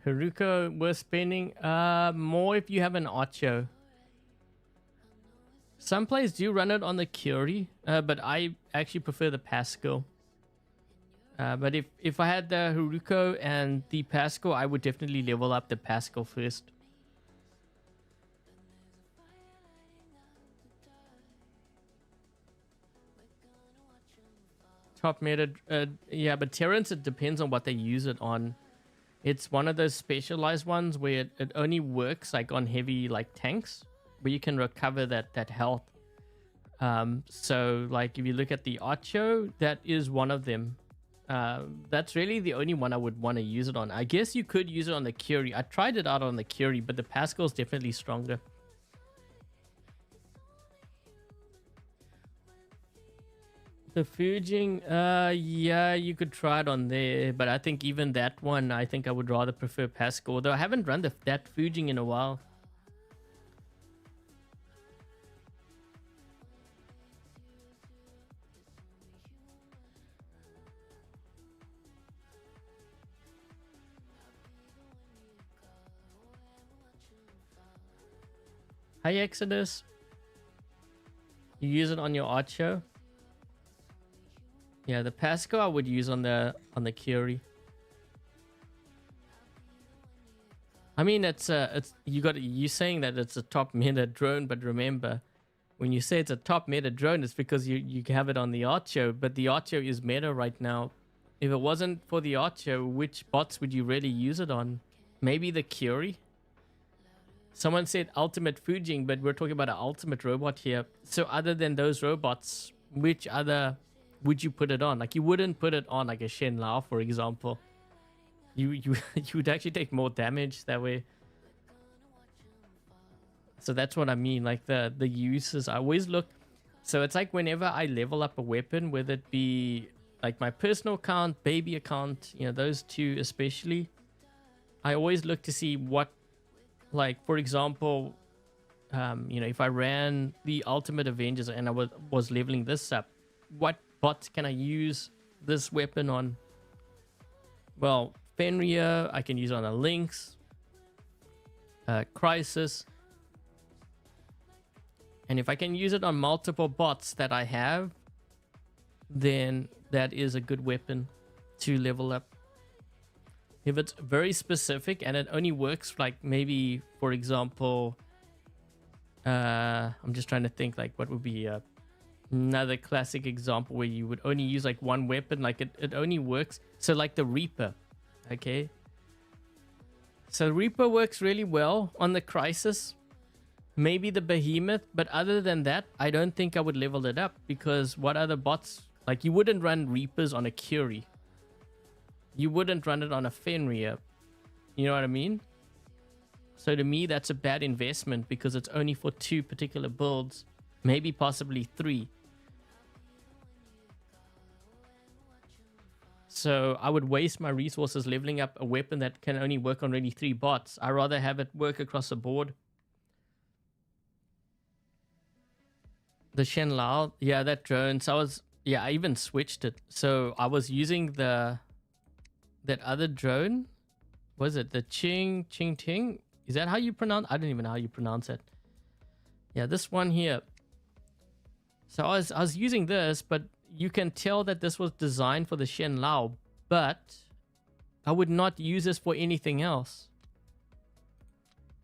Haruko worth spending? More if you have an Archer. Some players do run it on the Curie, but I actually prefer the Pascal. But if I had the Haruko and the Pascal, I would definitely level up the Pascal first. Top meta, yeah, but Terrence, it depends on what they use it on. It's one of those specialized ones where it only works like on heavy like tanks, where you can recover that health. So like if you look at the Archer, that is one of them. That's really the only one I would want to use it on. I guess you could use it on the Curie. I tried it out on the Curie, but the Pascal is definitely stronger. The fuging, yeah, you could try it on there, but I think even that one, I think I would rather prefer Pascal, although I haven't run that fuging in a while. Hi, Exodus. You use it on your Archer? Yeah, the Pascal I would use on the Curie. I mean, it's you saying that it's a top meta drone, but remember, when you say it's a top meta drone, it's because you have it on the Archer, but the Archer is meta right now. If it wasn't for the Archer, which bots would you really use it on? Maybe the Curie? Someone said ultimate fuging, but we're talking about an ultimate robot here. So other than those robots, which other would you put it on? Like, you wouldn't put it on like a Shenlou, for example. You would actually take more damage that way. So that's what I mean. Like the uses, I always look. So it's like whenever I level up a weapon, whether it be like my personal account, baby account, you know, those two especially, I always look to see what, like, for example, you know, if I ran the Ultimate Avengers and I was leveling this up, what bots can I use this weapon on? Well, Fenrir, I can use on a Lynx, Crisis. And if I can use it on multiple bots that I have, then that is a good weapon to level up. If it's very specific and it only works like maybe, for example, I'm just trying to think like what would be another classic example where you would only use like one weapon, like it only works. So like the Reaper, okay? So Reaper works really well on the Crisis, maybe the Behemoth, but other than that, I don't think I would level it up because what other bots, like you wouldn't run Reapers on a Curie. You wouldn't run it on a Fenrir. You know what I mean? So to me, that's a bad investment because it's only for two particular builds, maybe possibly three. So I would waste my resources leveling up a weapon that can only work on really three bots. I'd rather have it work across the board. The Shenlou, yeah, that drone. So I even switched it. So I was using that other drone. Was it the Ching Ting? Is that how you pronounce? I don't even know how you pronounce it. Yeah, this one here. So I was using this, but you can tell that this was designed for the Shenlou, but I would not use this for anything else.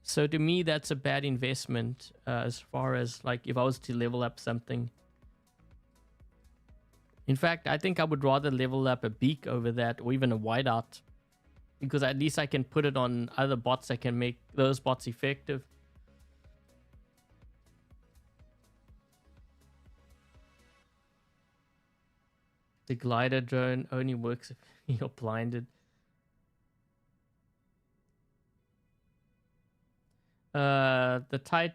So to me, that's a bad investment as far as like if I was to level up something. In fact, I think I would rather level up a beak over that or even a whiteout because at least I can put it on other bots that can make those bots effective. The glider drone only works if you're blinded. The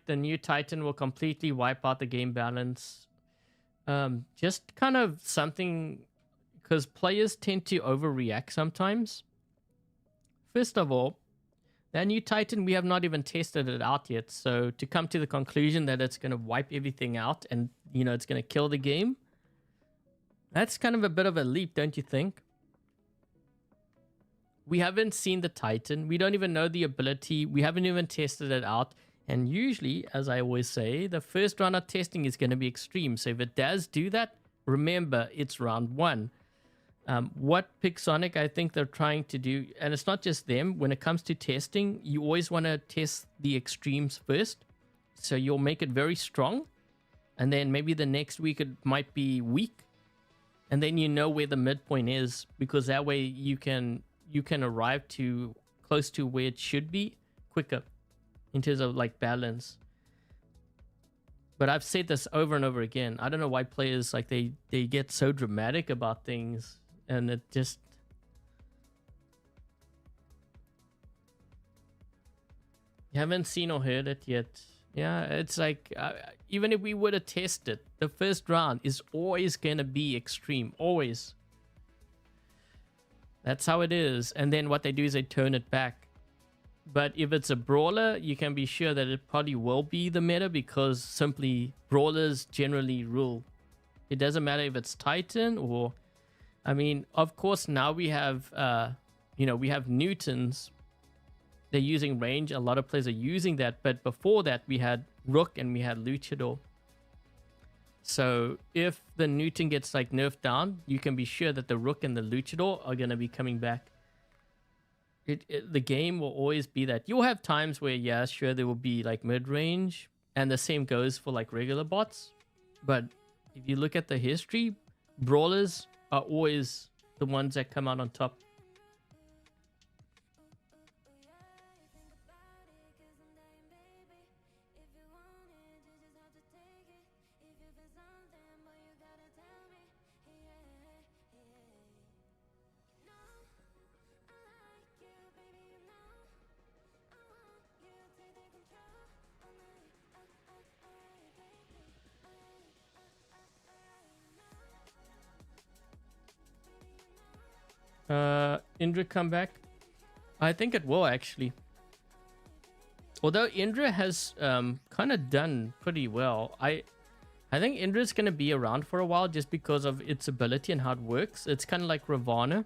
new Titan will completely wipe out the game balance. Just kind of something because players tend to overreact sometimes. First of all, that new Titan, we have not even tested it out yet. So to come to the conclusion that it's going to wipe everything out and, you know, it's going to kill the game, that's kind of a bit of a leap, don't you think? We haven't seen the Titan. We don't even know the ability. We haven't even tested it out. And usually, as I always say, the first round of testing is going to be extreme. So if it does do that, remember, it's round one. What Pixonic, I think they're trying to do, and it's not just them, when it comes to testing, you always want to test the extremes first. So you'll make it very strong. And then maybe the next week it might be weak. And then you know where the midpoint is, because that way you can arrive to close to where it should be quicker in terms of like balance. But I've said this over and over again. I don't know why players like they get so dramatic about things, and it just you haven't seen or heard it yet. Yeah, it's like even if we would have tested, the first round is always gonna be extreme. Always. That's how it is. And then what they do is they turn it back. But if it's a brawler, you can be sure that it probably will be the meta because simply brawlers generally rule. It doesn't matter if it's Titan or, I mean, of course now we have, we have Newtons. They're using range. A lot of players are using that. But before that, we had Rook and we had Luchador. So if the Newton gets like nerfed down, you can be sure that the Rook and the Luchador are going to be coming back. The game will always be that. You'll have times where, yeah, sure, there will be like mid-range. And the same goes for like regular bots. But if you look at the history, brawlers are always the ones that come out on top. Indra come back? I think it will actually. Although Indra has kind of done pretty well. I think Indra's going to be around for a while just because of its ability and how it works. It's kind of like Ravana.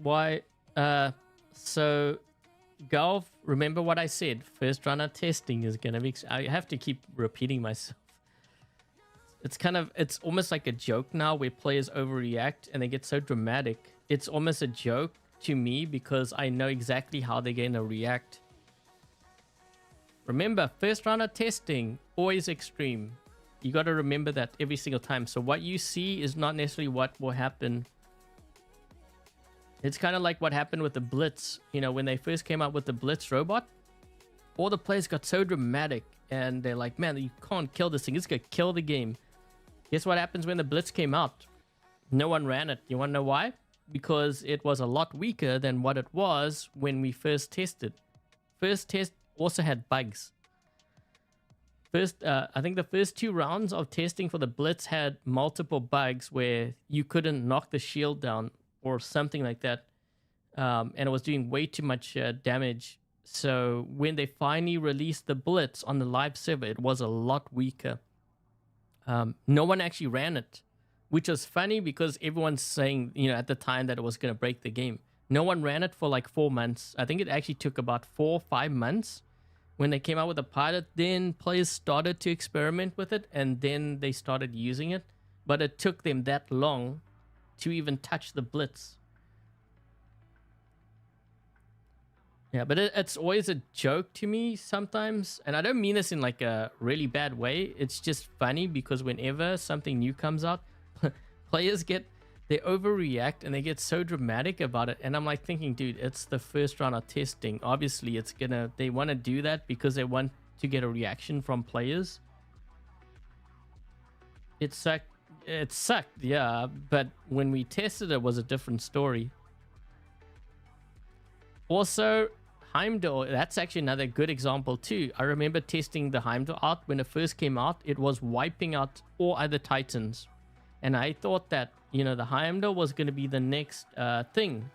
Why? So, Golf, remember what I said. First runner testing is going to be... I have to keep repeating myself. It's almost like a joke now where players overreact and they get so dramatic. It's almost a joke to me because I know exactly how they're going to react. Remember, first runner testing, always extreme. You got to remember that every single time. So what you see is not necessarily what will happen. It's kind of like what happened with the Blitz. You know, when they first came out with the Blitz robot, all the players got so dramatic. And they're like, man, you can't kill this thing. It's going to kill the game. Guess what happens when the Blitz came out? No one ran it. You want to know why? Because it was a lot weaker than what it was when we first tested. First test also had bugs. I think the first 2 rounds of testing for the Blitz had multiple bugs where you couldn't knock the shield down or something like that. And it was doing way too much damage. So when they finally released the Blitz on the live server, it was a lot weaker. No one actually ran it, which was funny because everyone's saying, at the time that it was going to break the game. No one ran it for like 4 months. I think it actually took about 4 or 5 months when they came out with the pilot. Then players started to experiment with it and then they started using it. But it took them that long to even touch the Blitz. Yeah, but it's always a joke to me sometimes. And I don't mean this in like a really bad way. It's just funny because whenever something new comes out, players they overreact and they get so dramatic about it. And I'm like thinking, dude, it's the first round of testing. Obviously, they want to do that because they want to get a reaction from players. It sucked, yeah. But when we tested it was a different story. Also, Heimdall, that's actually another good example too. I remember testing the Heimdall out when it first came out. It was wiping out all other Titans. And I thought that, the Heimdall was going to be the next thing.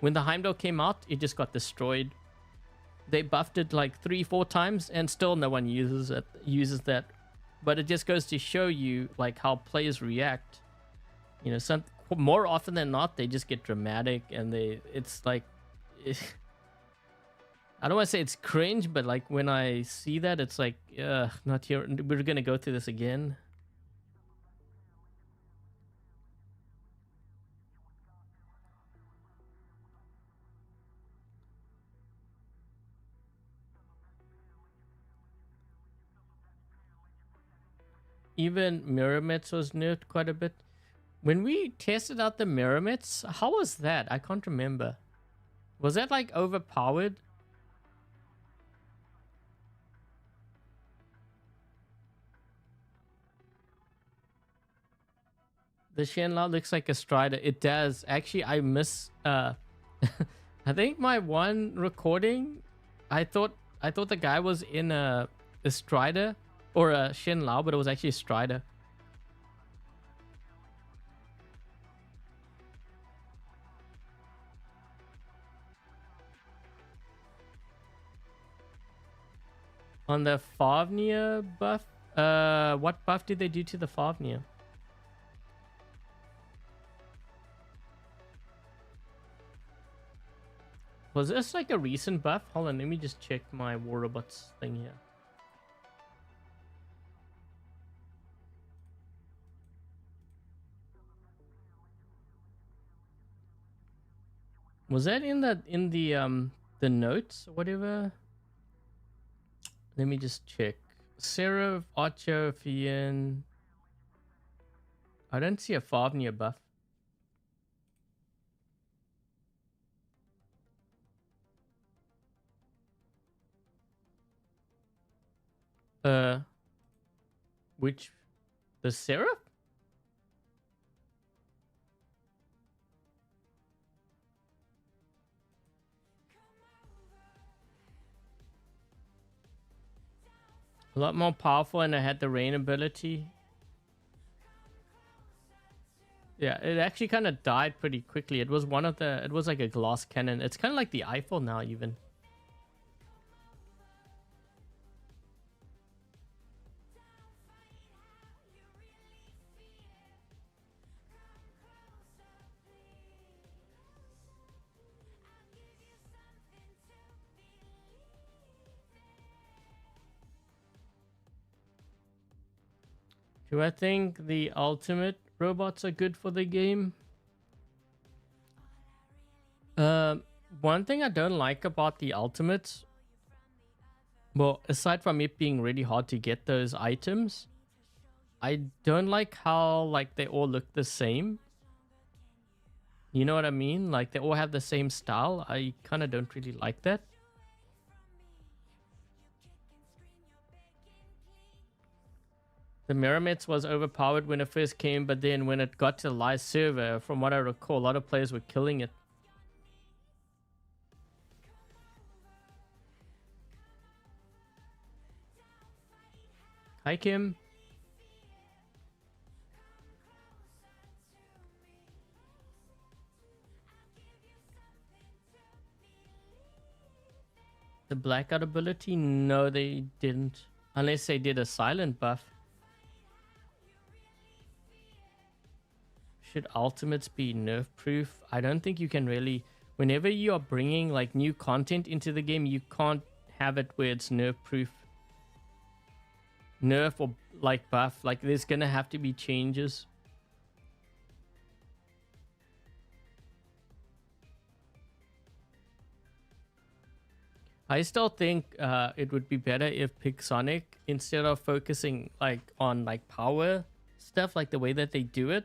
When the Heimdall came out, it just got destroyed. They buffed it like 3-4 times and still no one uses that. But it just goes to show you like how players react. More often than not, they just get dramatic and it's like... I don't want to say it's cringe, but like when I see that, it's like, not here. We're going to go through this again. Even Mirror-Mets was nerfed quite a bit. When we tested out the Mirror-Mets, how was that? I can't remember. Was that like overpowered? The Shenlou looks like a Strider. It does. Actually, I miss I think my one recording, I thought the guy was in a Strider or a Shenlou, but it was actually a Strider. On the Favnia buff, what buff did they do to the Favnia? Was this like a recent buff? Hold on, let me just check my War Robots thing here. Was that in the notes or whatever? Let me just check. Seraph, Archer, Fian. I don't see a Favnia buff. Which, the Seraph? A lot more powerful, and I had the rain ability. Yeah, it actually kind of died pretty quickly. It was it was like a glass cannon. It's kind of like the Eiffel now, even. Do I think the ultimate robots are good for the game? One thing I don't like about the ultimates, well, aside from it being really hard to get those items, I don't like how like they all look the same. You know what I mean? Like they all have the same style. I kind of don't really like that. The Hammer-Mace was overpowered when it first came, but then when it got to the live server, from what I recall, a lot of players were killing it. Hi, Kim. The blackout ability? No, they didn't. Unless they did a silent buff. Should ultimates be nerf proof? I don't think you can really. Whenever you are bringing like new content into the game, you can't have it where it's nerf proof. Nerf or like buff, like there's gonna have to be changes. I still think it would be better if Pixonic, instead of focusing like on like power stuff, like the way that they do it,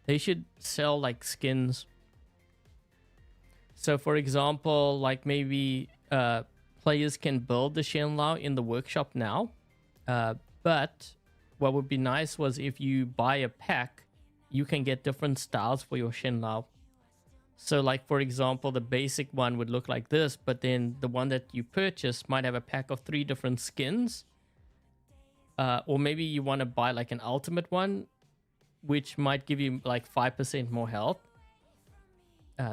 they should sell like skins. So for example, like maybe players can build the Shenlou in the workshop now. But what would be nice was if you buy a pack, you can get different styles for your Shenlou. So like, for example, the basic one would look like this, but then the one that you purchase might have a pack of 3 different skins. Or maybe you want to buy like an ultimate one, which might give you like 5% more health.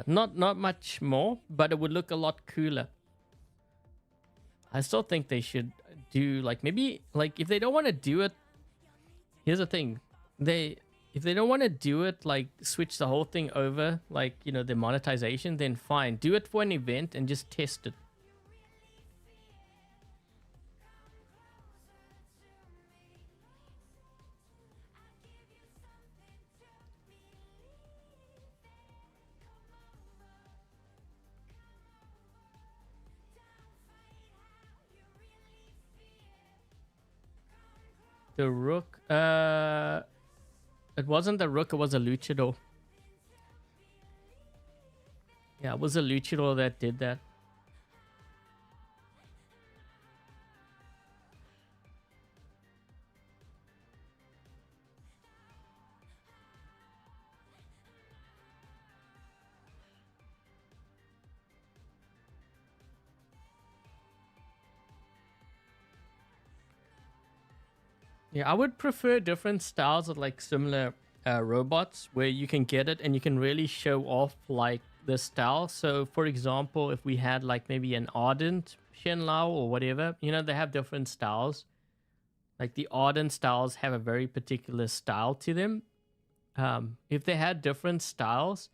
Not much more, but it would look a lot cooler. I still think they should do like, maybe like if they don't want to do it, here's the thing, if they don't want to do it like switch the whole thing over, like, you know, the monetization, then fine, do it for an event and just test it. The Rook, it wasn't the Rook, it was a Luchador. Yeah, it was a Luchador that did that. Yeah, I would prefer different styles of like similar robots where you can get it and you can really show off like the style. So, for example, if we had like maybe an Ardent Shenlou or whatever, you know, they have different styles. Like the Ardent styles have a very particular style to them. If they had different styles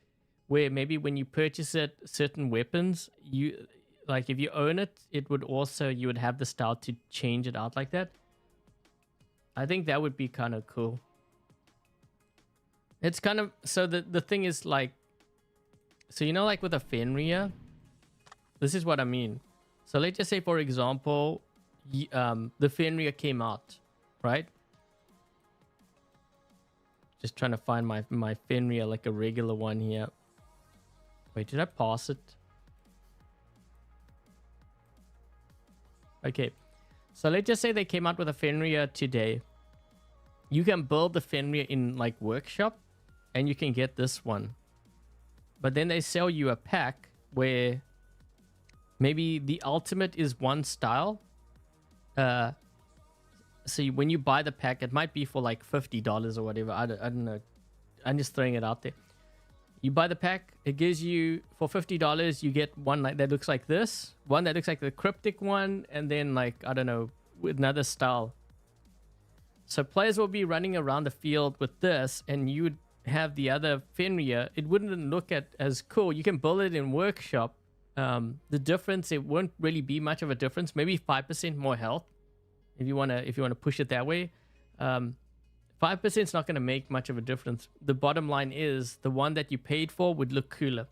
where maybe when you purchase it, certain weapons, you like if you own it, it would also, you would have the style to change it out like that. I think that would be kind of cool. It's kind of, so the thing is like, so you know, like with a Fenrir, this is what I mean. So let's just say, for example, the Fenrir came out, right? Just trying to find my Fenrir, like a regular one here. Wait, did I pass it? Okay. So let's just say they came out with a Fenrir today. You can build the Fenrir in like workshop and you can get this one. But then they sell you a pack where maybe the ultimate is one style. So when you buy the pack, it might be for like $50 or whatever. I don't know. I'm just throwing it out there. You buy the pack, it gives you, for $50, you get one like that looks like this, one that looks like the cryptic one, and then like, I don't know, with another style. So players will be running around the field with this, and you would have the other Fenrir. It wouldn't look as cool. You can build it in workshop. The difference, it won't really be much of a difference. Maybe 5% more health. If you wanna push it that way, 5% is not gonna make much of a difference. The bottom line is the one that you paid for would look cooler.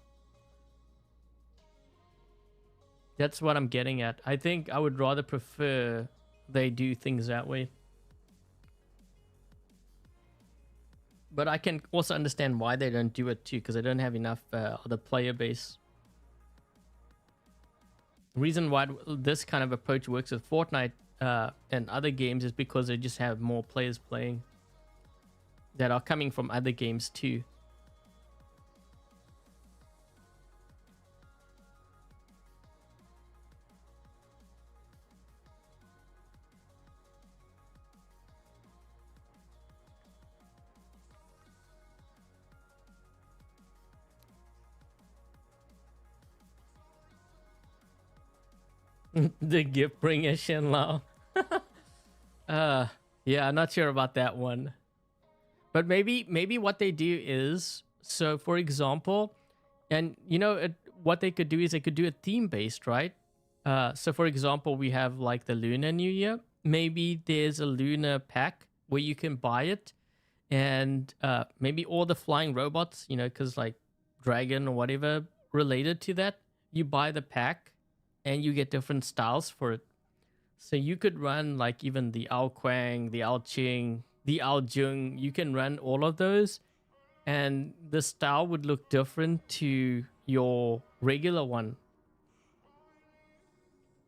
That's what I'm getting at. I think I would rather prefer they do things that way. But I can also understand why they don't do it too, because they don't have enough other player base. The reason why this kind of approach works with Fortnite and other games is because they just have more players playing that are coming from other games too. The gift bringer Shenlou. Yeah, I'm not sure about that one. But maybe what they do is, so for example, and you know what they could do is they could do it theme based, right? So for example, we have like the Lunar New Year. Maybe there's a Lunar pack where you can buy it, and maybe all the flying robots, you know, because like Dragon or whatever related to that, you buy the pack and you get different styles for it. So you could run like even the Ao Quang, the Ao Ching, the Ao Jung. You can run all of those, and the style would look different to your regular one.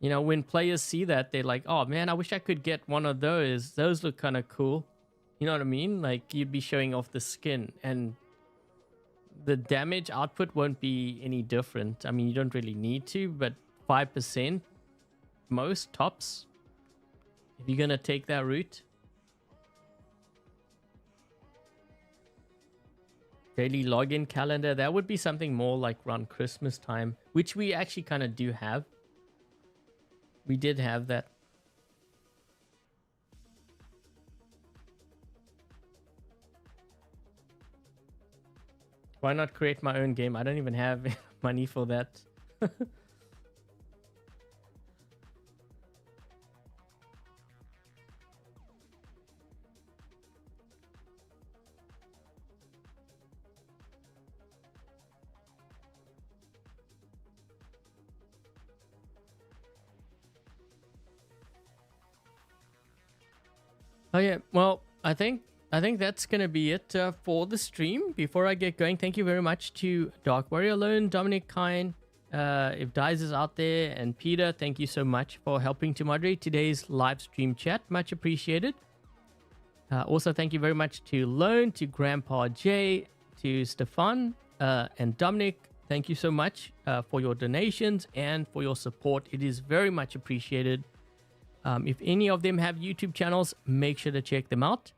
You know, when players see that, they're like, oh man, I wish I could get one of those. Those look kind of cool. You know what I mean? Like you'd be showing off the skin, and the damage output won't be any different. I mean, you don't really need to, but 5% most tops if you're gonna take that route. Daily login calendar, that would be something more like around Christmas time, which we actually kind of do have. We did have that. Why not create my own game? I don't even have money for that. Oh yeah, well, I think that's gonna be it for the stream. Before I get going, thank you very much to Dark Warrior Alone, Dominic Kine, if Dies is out there, and Peter. Thank you so much for helping to moderate today's live stream chat. Much appreciated. Also, thank you very much to Lone, to Grandpa J, to Stefan, and Dominic. Thank you so much for your donations and for your support. It is very much appreciated. If any of them have YouTube channels, make sure to check them out.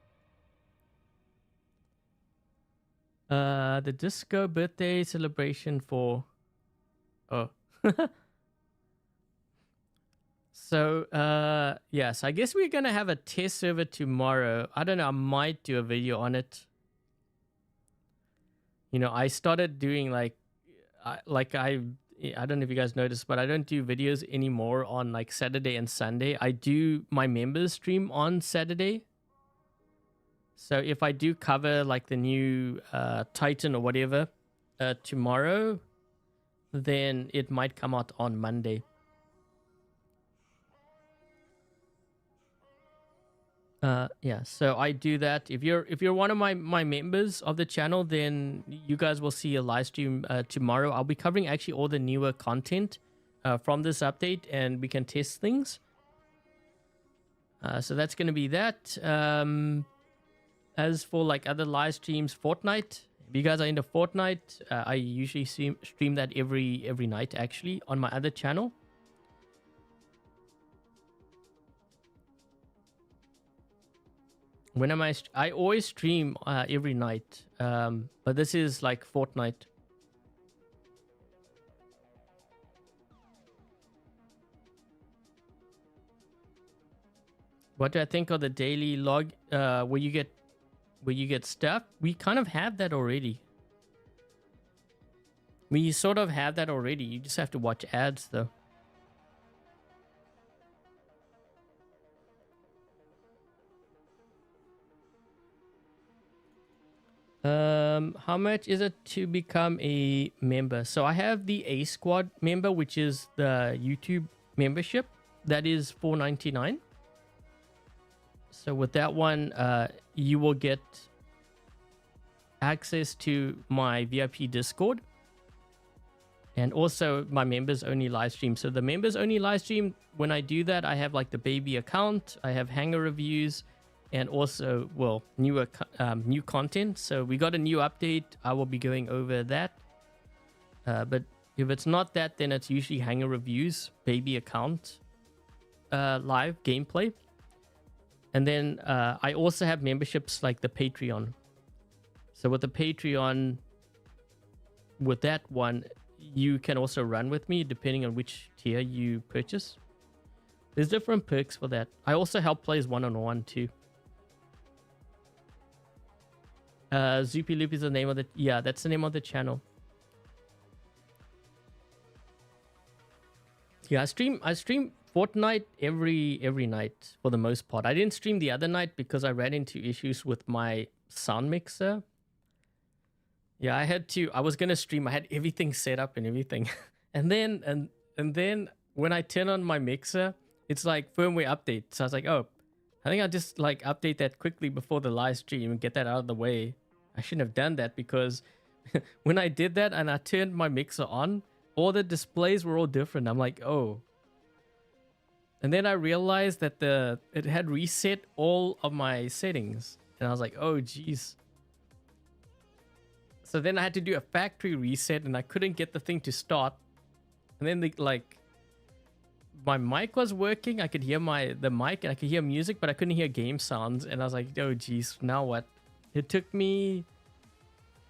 The disco birthday celebration for... Oh. So, yes, I guess we're going to have a test server tomorrow. I don't know, I might do a video on it. You know, I started doing I don't know if you guys noticed, but I don't do videos anymore on like Saturday and Sunday. I do my members stream on Saturday. So if I do cover like the new Titan or whatever tomorrow, then it might come out on Monday. Yeah, so I do that. If you're one of my members of the channel, then you guys will see a live stream tomorrow. I'll be covering actually all the newer content from this update, and we can test things. So that's going to be that. As for like other live streams, Fortnite. If you guys are into Fortnite, I usually stream that every night actually on my other channel. When am I always stream every night, but this is like Fortnite. What do I think of the daily log where you get stuff? We kind of have that already. We sort of have that already. You just have to watch ads though. How much is it to become a member? So I have the A Squad member, which is the YouTube membership. That is $4.99. So with that one, you will get access to my VIP Discord and also my members only live stream. So the members only live stream, when I do that, I have like the baby account, I have hanger reviews, and also, well, new content. So we got a new update. I will be going over that. But if it's not that, then it's usually hanger reviews, baby account, live gameplay. And then I also have memberships like the Patreon. So with the Patreon, with that one, you can also run with me depending on which tier you purchase. There's different perks for that. I also help players one-on-one too. Zoopy Loop is the name of the... Yeah, that's the name of the channel. Yeah, I stream Fortnite every night for the most part. I didn't stream the other night because I ran into issues with my sound mixer. Yeah, I was gonna stream. I had everything set up and everything. and then when I turn on my mixer, it's like firmware update. So I was like, oh, I think I'll just like update that quickly before the live stream and get that out of the way. I shouldn't have done that because when I did that and I turned my mixer on, all the displays were all different. I'm like, oh. And then I realized that it had reset all of my settings. And I was like, oh, geez. So then I had to do a factory reset and I couldn't get the thing to start. And then my mic was working. I could hear the mic and I could hear music, but I couldn't hear game sounds. And I was like, oh, geez, now what? It took me...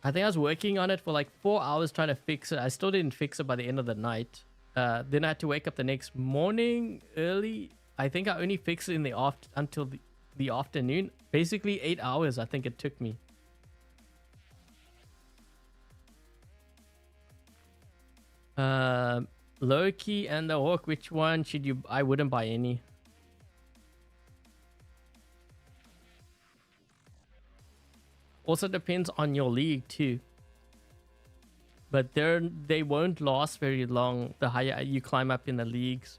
I think I was working on it for like 4 hours trying to fix it. I still didn't fix it by the end of the night. Then I had to wake up the next morning early. I think I only fixed it in until the afternoon. Basically 8 hours I think it took me. Loki and the Hawk, which one should you... I wouldn't buy any. Also depends on your league too. But they won't last very long the higher you climb up in the leagues.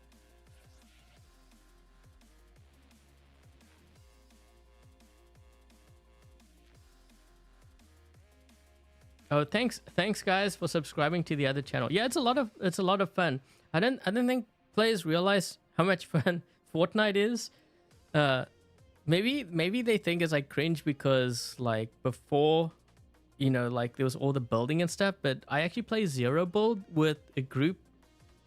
Oh, thanks guys for subscribing to the other channel. Yeah, it's a lot of fun. I don't think players realize how much fun Fortnite is. Maybe they think it's like cringe because like before, you know, like there was all the building and stuff, but I actually play zero build with a group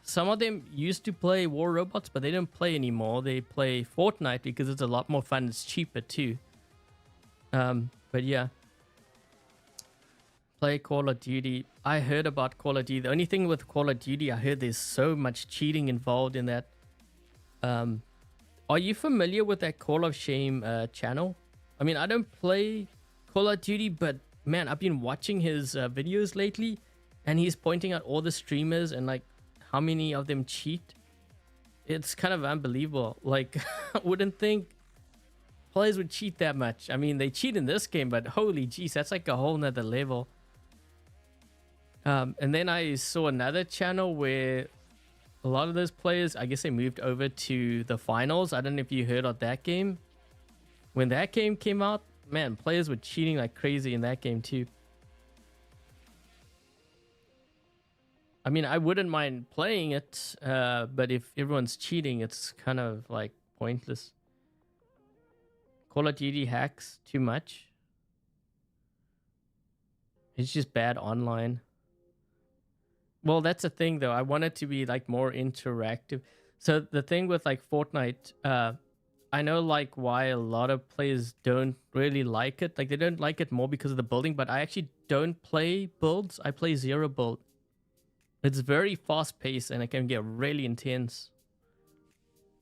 some of them used to play War Robots, but they don't play anymore. They play Fortnite because it's a lot more fun. It's cheaper too. But yeah. Play Call of Duty. I heard about Call of Duty. The only thing with Call of Duty, I heard there's so much cheating involved in that. Are you familiar with that Call of Shame channel? I mean, I don't play Call of Duty, but man, I've been watching his videos lately, and he's pointing out all the streamers and like how many of them cheat. It's kind of unbelievable. Like, I wouldn't think players would cheat that much. I mean, they cheat in this game, but holy jeez, that's like a whole nother level. And then I saw another channel where a lot of those players, I guess they moved over to the finals. I don't know if you heard of that game. When that game came out, man, players were cheating like crazy in that game too. I mean, I wouldn't mind playing it, but if everyone's cheating, it's kind of like pointless. Call of Duty hacks too much. It's just bad online. Well, that's the thing though. I want it to be like more interactive. So the thing with like Fortnite, I know like why a lot of players don't really like it. Like they don't like it more because of the building, but I actually don't play builds. I play zero build. It's very fast paced and it can get really intense.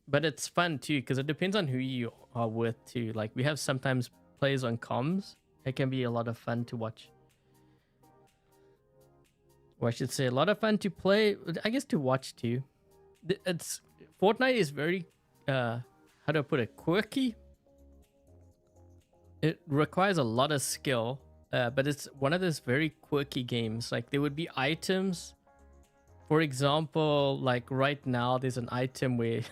But it's fun too because it depends on who you are with too. Like we have sometimes players on comms. It can be a lot of fun to watch. Or I should say a lot of fun to play. I guess to watch too. It's Fortnite is very how do I put it, quirky. It requires a lot of skill, but it's one of those very quirky games. Like there would be items, for example, like right now there's an item where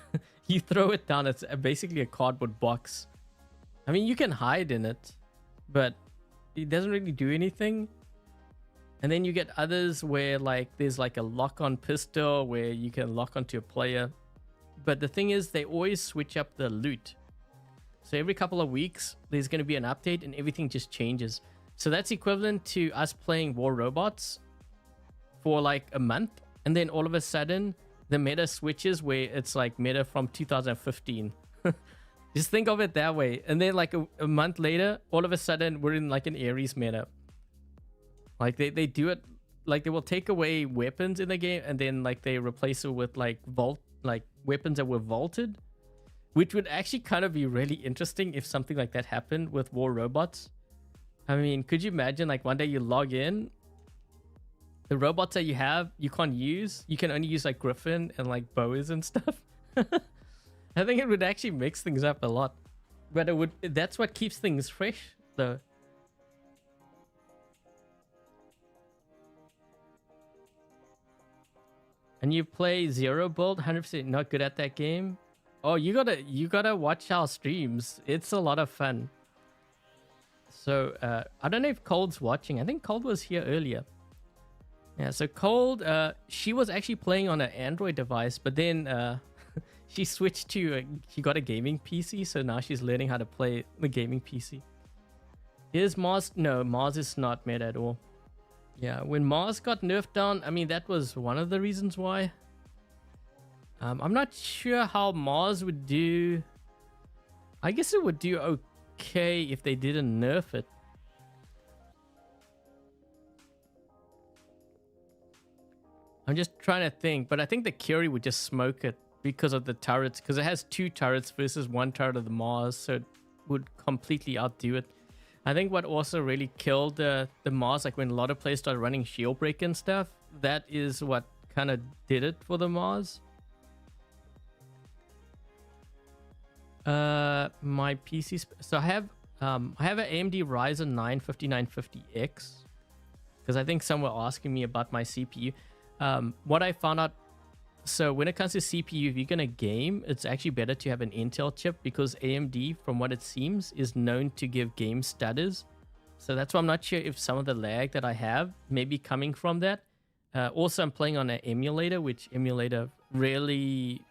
you throw it down, it's basically a cardboard box. I mean, you can hide in it, but it doesn't really do anything. And then you get others where like there's like a lock-on pistol where you can lock onto a player. But the thing is, they always switch up the loot. So every couple of weeks, there's going to be an update and everything just changes. So that's equivalent to us playing War Robots for like a month. And then all of a sudden, the meta switches where it's like meta from 2015. Just think of it that way. And then like a month later, all of a sudden, we're in like an Ares meta. Like they do it, like they will take away weapons in the game and then like they replace it with like weapons that were vaulted, which would actually kind of be really interesting if something like that happened with War Robots. I mean, could you imagine like one day you log in, the robots that you have, you can't use, you can only use like Griffin and like bows and stuff. I think it would actually mix things up a lot, but it would, that's what keeps things fresh though. And you play zero build, 100% not good at that game. Oh, you gotta watch our streams. It's a lot of fun. So I don't know if Cold's watching. I think Cold was here earlier. Yeah, so Cold, she was actually playing on an Android device, but then she switched to she got a gaming PC, so now she's learning how to play the gaming PC. Is Mars? No, Mars is not meta at all. Yeah, when Mars got nerfed down, I mean, that was one of the reasons why. I'm not sure how Mars would do. I guess it would do okay if they didn't nerf it. I'm just trying to think, but I think the Curie would just smoke it because of the turrets, because it has 2 turrets versus 1 turret of the Mars, so it would completely outdo it. I think what also really killed the Mars, like when a lot of players started running shield break and stuff, that is what kind of did it for the Mars. My PC, so I have an AMD Ryzen 9 5950X, because I think some were asking me about my CPU. What I found out, so when it comes to CPU, if you're gonna game, it's actually better to have an Intel chip, because AMD, from what it seems, is known to give game stutters. So that's why I'm not sure if some of the lag that I have may be coming from that. Also, I'm playing on an emulator, which emulator really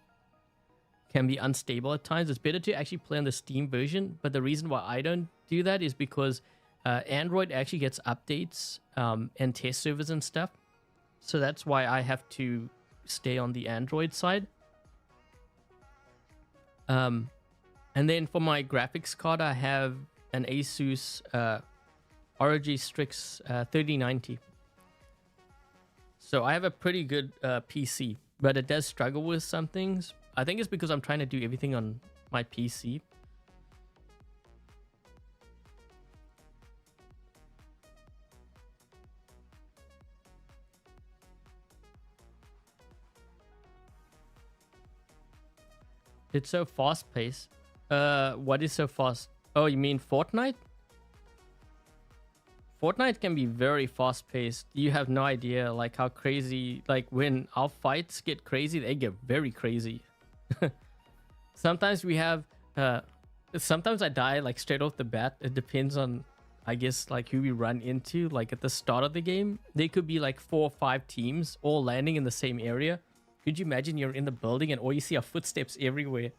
can be unstable at times. It's better to actually play on the Steam version, but the reason why I don't do that is because Android actually gets updates and test servers and stuff. So that's why I have to stay on the Android side. And then for my graphics card, I have an Asus ROG Strix 3090. So I have a pretty good PC, but it does struggle with some things. I think it's because I'm trying to do everything on my PC. It's so fast paced. What is so fast? Oh, you mean Fortnite? Fortnite can be very fast paced. You have no idea like how crazy, like when our fights get crazy, they get very crazy. Sometimes we have, sometimes I die like straight off the bat. It depends on, I guess, like who we run into. Like at the start of the game, there could be like 4 or 5 teams all landing in the same area. Could you imagine you're in the building and all you see are footsteps everywhere?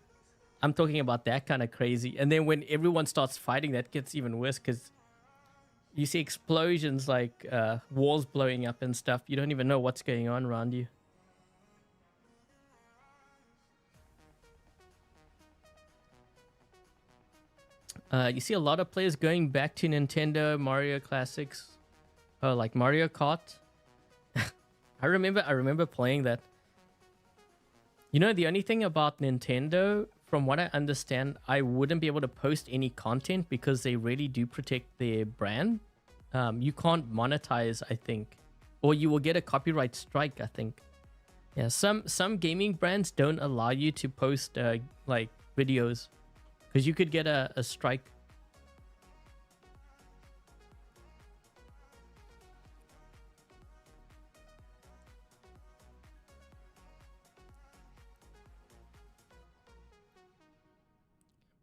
I'm talking about that kind of crazy. And then when everyone starts fighting, that gets even worse because you see explosions like walls blowing up and stuff. You don't even know what's going on around you. You see a lot of players going back to Nintendo Mario classics. Oh, like Mario Kart. I remember playing that. You know, the only thing about Nintendo, from what I understand, I wouldn't be able to post any content because they really do protect their brand. You can't monetize, I think. Or you will get a copyright strike, I think. Yeah, some gaming brands don't allow you to post like videos because you could get a strike.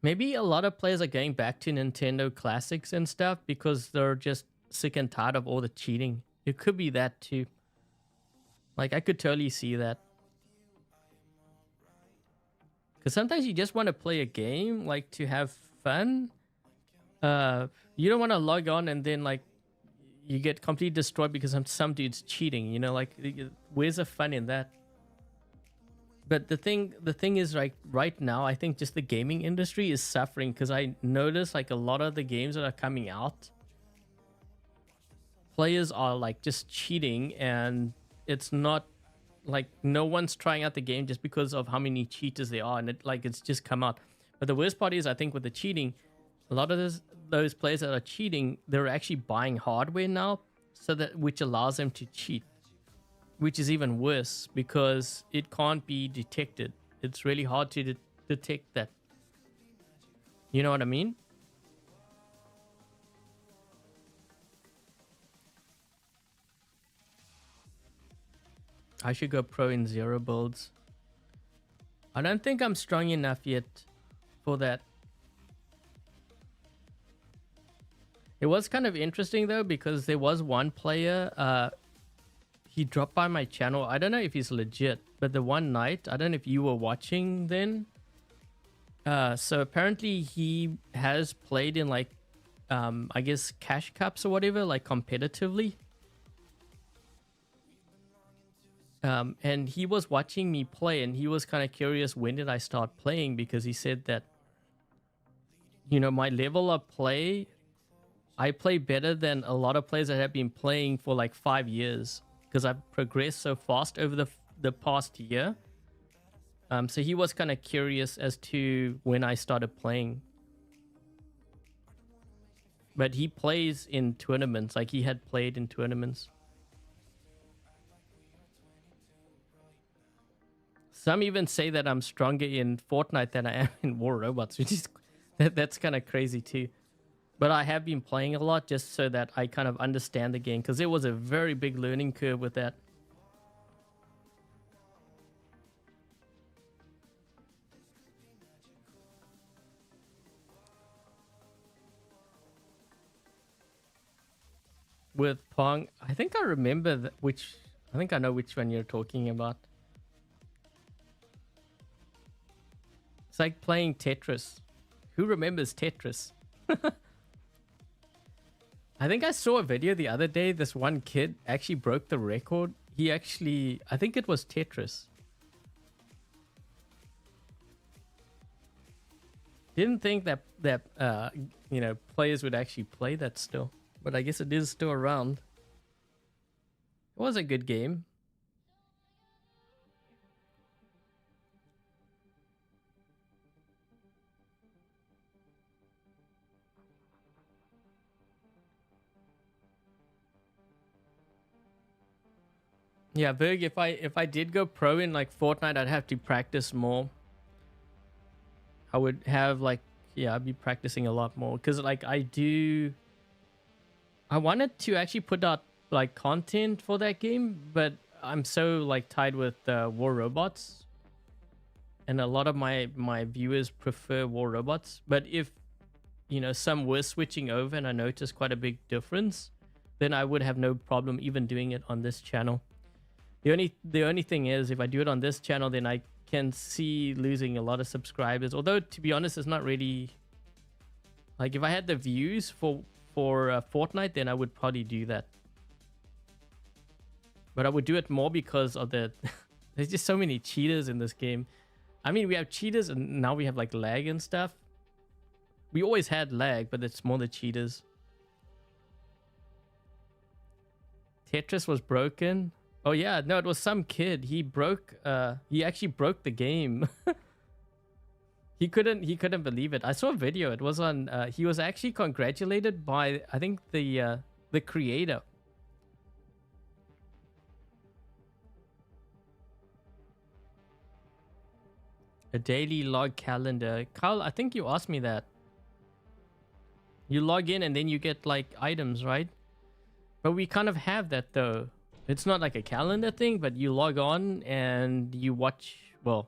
Maybe a lot of players are going back to Nintendo classics and stuff because they're just sick and tired of all the cheating. It could be that too. Like I could totally see that. Because sometimes you just want to play a game, like to have fun. You don't want to log on and then like you get completely destroyed because some dude's cheating. You know, like where's the fun in that? But the thing is, like right now, I think just the gaming industry is suffering because I notice like a lot of the games that are coming out, players are like just cheating, and it's not like no one's trying out the game just because of how many cheaters there are, and it's just come out. But the worst part is, I think with the cheating, a lot of those players that are cheating, they're actually buying hardware now, so that which allows them to cheat. Which is even worse because it can't be detected. It's really hard to detect that. You know what I mean? I should go pro in 0 builds. I don't think I'm strong enough yet for that. It was kind of interesting though because there was one player, he dropped by my channel. I don't know if he's legit, but the one night, I don't know if you were watching then. So apparently he has played in like, I guess cash cups or whatever, like competitively. And he was watching me play and he was kind of curious when did I start playing, because he said that, you know, my level of play, I play better than a lot of players that have been playing for like 5 years. Because I've progressed so fast over the past year. So he was kind of curious as to when I started playing. But he plays in tournaments, like he had played in tournaments. Some even say that I'm stronger in Fortnite than I am in War Robots, which is that's kind of crazy too. But I have been playing a lot just so that I kind of understand the game, because there was a very big learning curve with that. With Pong, I think I remember I think I know which one you're talking about. It's like playing Tetris. Who remembers Tetris? I think I saw a video the other day. This one kid actually broke the record he actually, I think it was Tetris. Didn't think that you know, players would actually play that still, but I guess it is still around. It was a good game. Yeah, Berg, if I did go pro in like Fortnite, I'd have to practice more. I would have like, yeah, I'd be practicing a lot more because like I wanted to actually put out like content for that game, but I'm so like tied with War Robots, and a lot of my viewers prefer War Robots. But if, you know, some were switching over and I noticed quite a big difference, then I would have no problem even doing it on this channel. The only thing is, if I do it on this channel, then I can see losing a lot of subscribers. Although, to be honest, it's not really like, if I had the views for Fortnite, then I would probably do that. But I would do it more because of the there's just so many cheaters in this game. I mean, we have cheaters and now we have like lag and stuff. We always had lag, but it's more the cheaters. Tetris was broken. Oh yeah, no, it was some kid. He actually broke the game. He couldn't believe it. I saw a video. It was on he was actually congratulated by, I think, the creator. A daily log calendar. Carl, I think you asked me that. You log in and then you get like items, right? But we kind of have that though. It's not like a calendar thing, but you log on and you watch, well,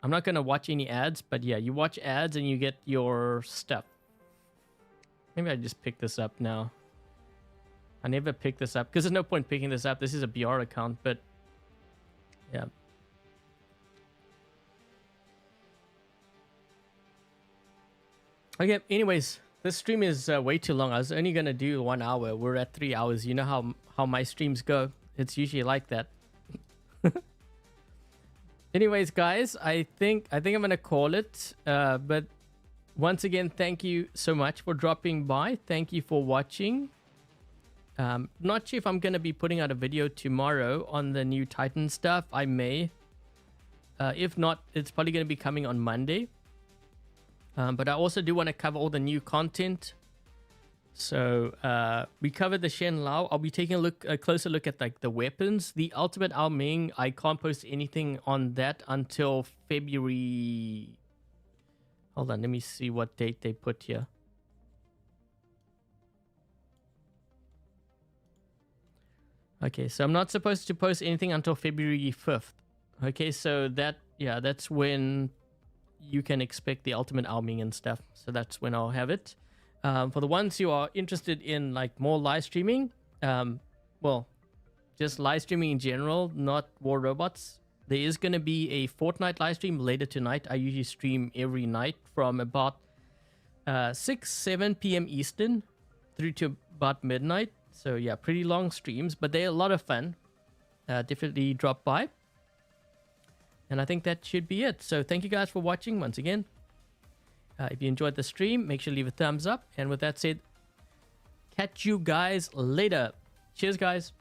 I'm not going to watch any ads, but yeah, you watch ads and you get your stuff. Maybe I just pick this up now. I never pick this up because there's no point picking this up. This is a BR account, but yeah. Okay, anyways, this stream is way too long. I was only going to do 1 hour. We're at 3 hours. You know how my streams go. It's usually like that. Anyways, guys, I think I'm going to call it. But once again, thank you so much for dropping by. Thank you for watching. Not sure if I'm going to be putting out a video tomorrow on the new Titan stuff. I may. If not, it's probably going to be coming on Monday. But I also do want to cover all the new content. So we covered the Shenlou. I'll be taking a closer look at like the weapons. The Ultimate Ao Ming, I can't post anything on that until February. Hold on, let me see what date they put here. Okay, so I'm not supposed to post anything until February 5th. Okay, so that's when you can expect the Ultimate Ao Ming and stuff. So that's when I'll have it. For the ones who are interested in like more live streaming, well, just live streaming in general, not War Robots, there is going to be a Fortnite live stream later tonight. I usually stream every night from about 6-7 p.m. Eastern through to about midnight. So yeah, pretty long streams, but they're a lot of fun. Definitely drop by. And I think that should be it. So thank you guys for watching once again. If you enjoyed the stream, make sure to leave a thumbs up. And with that said, catch you guys later. Cheers, guys.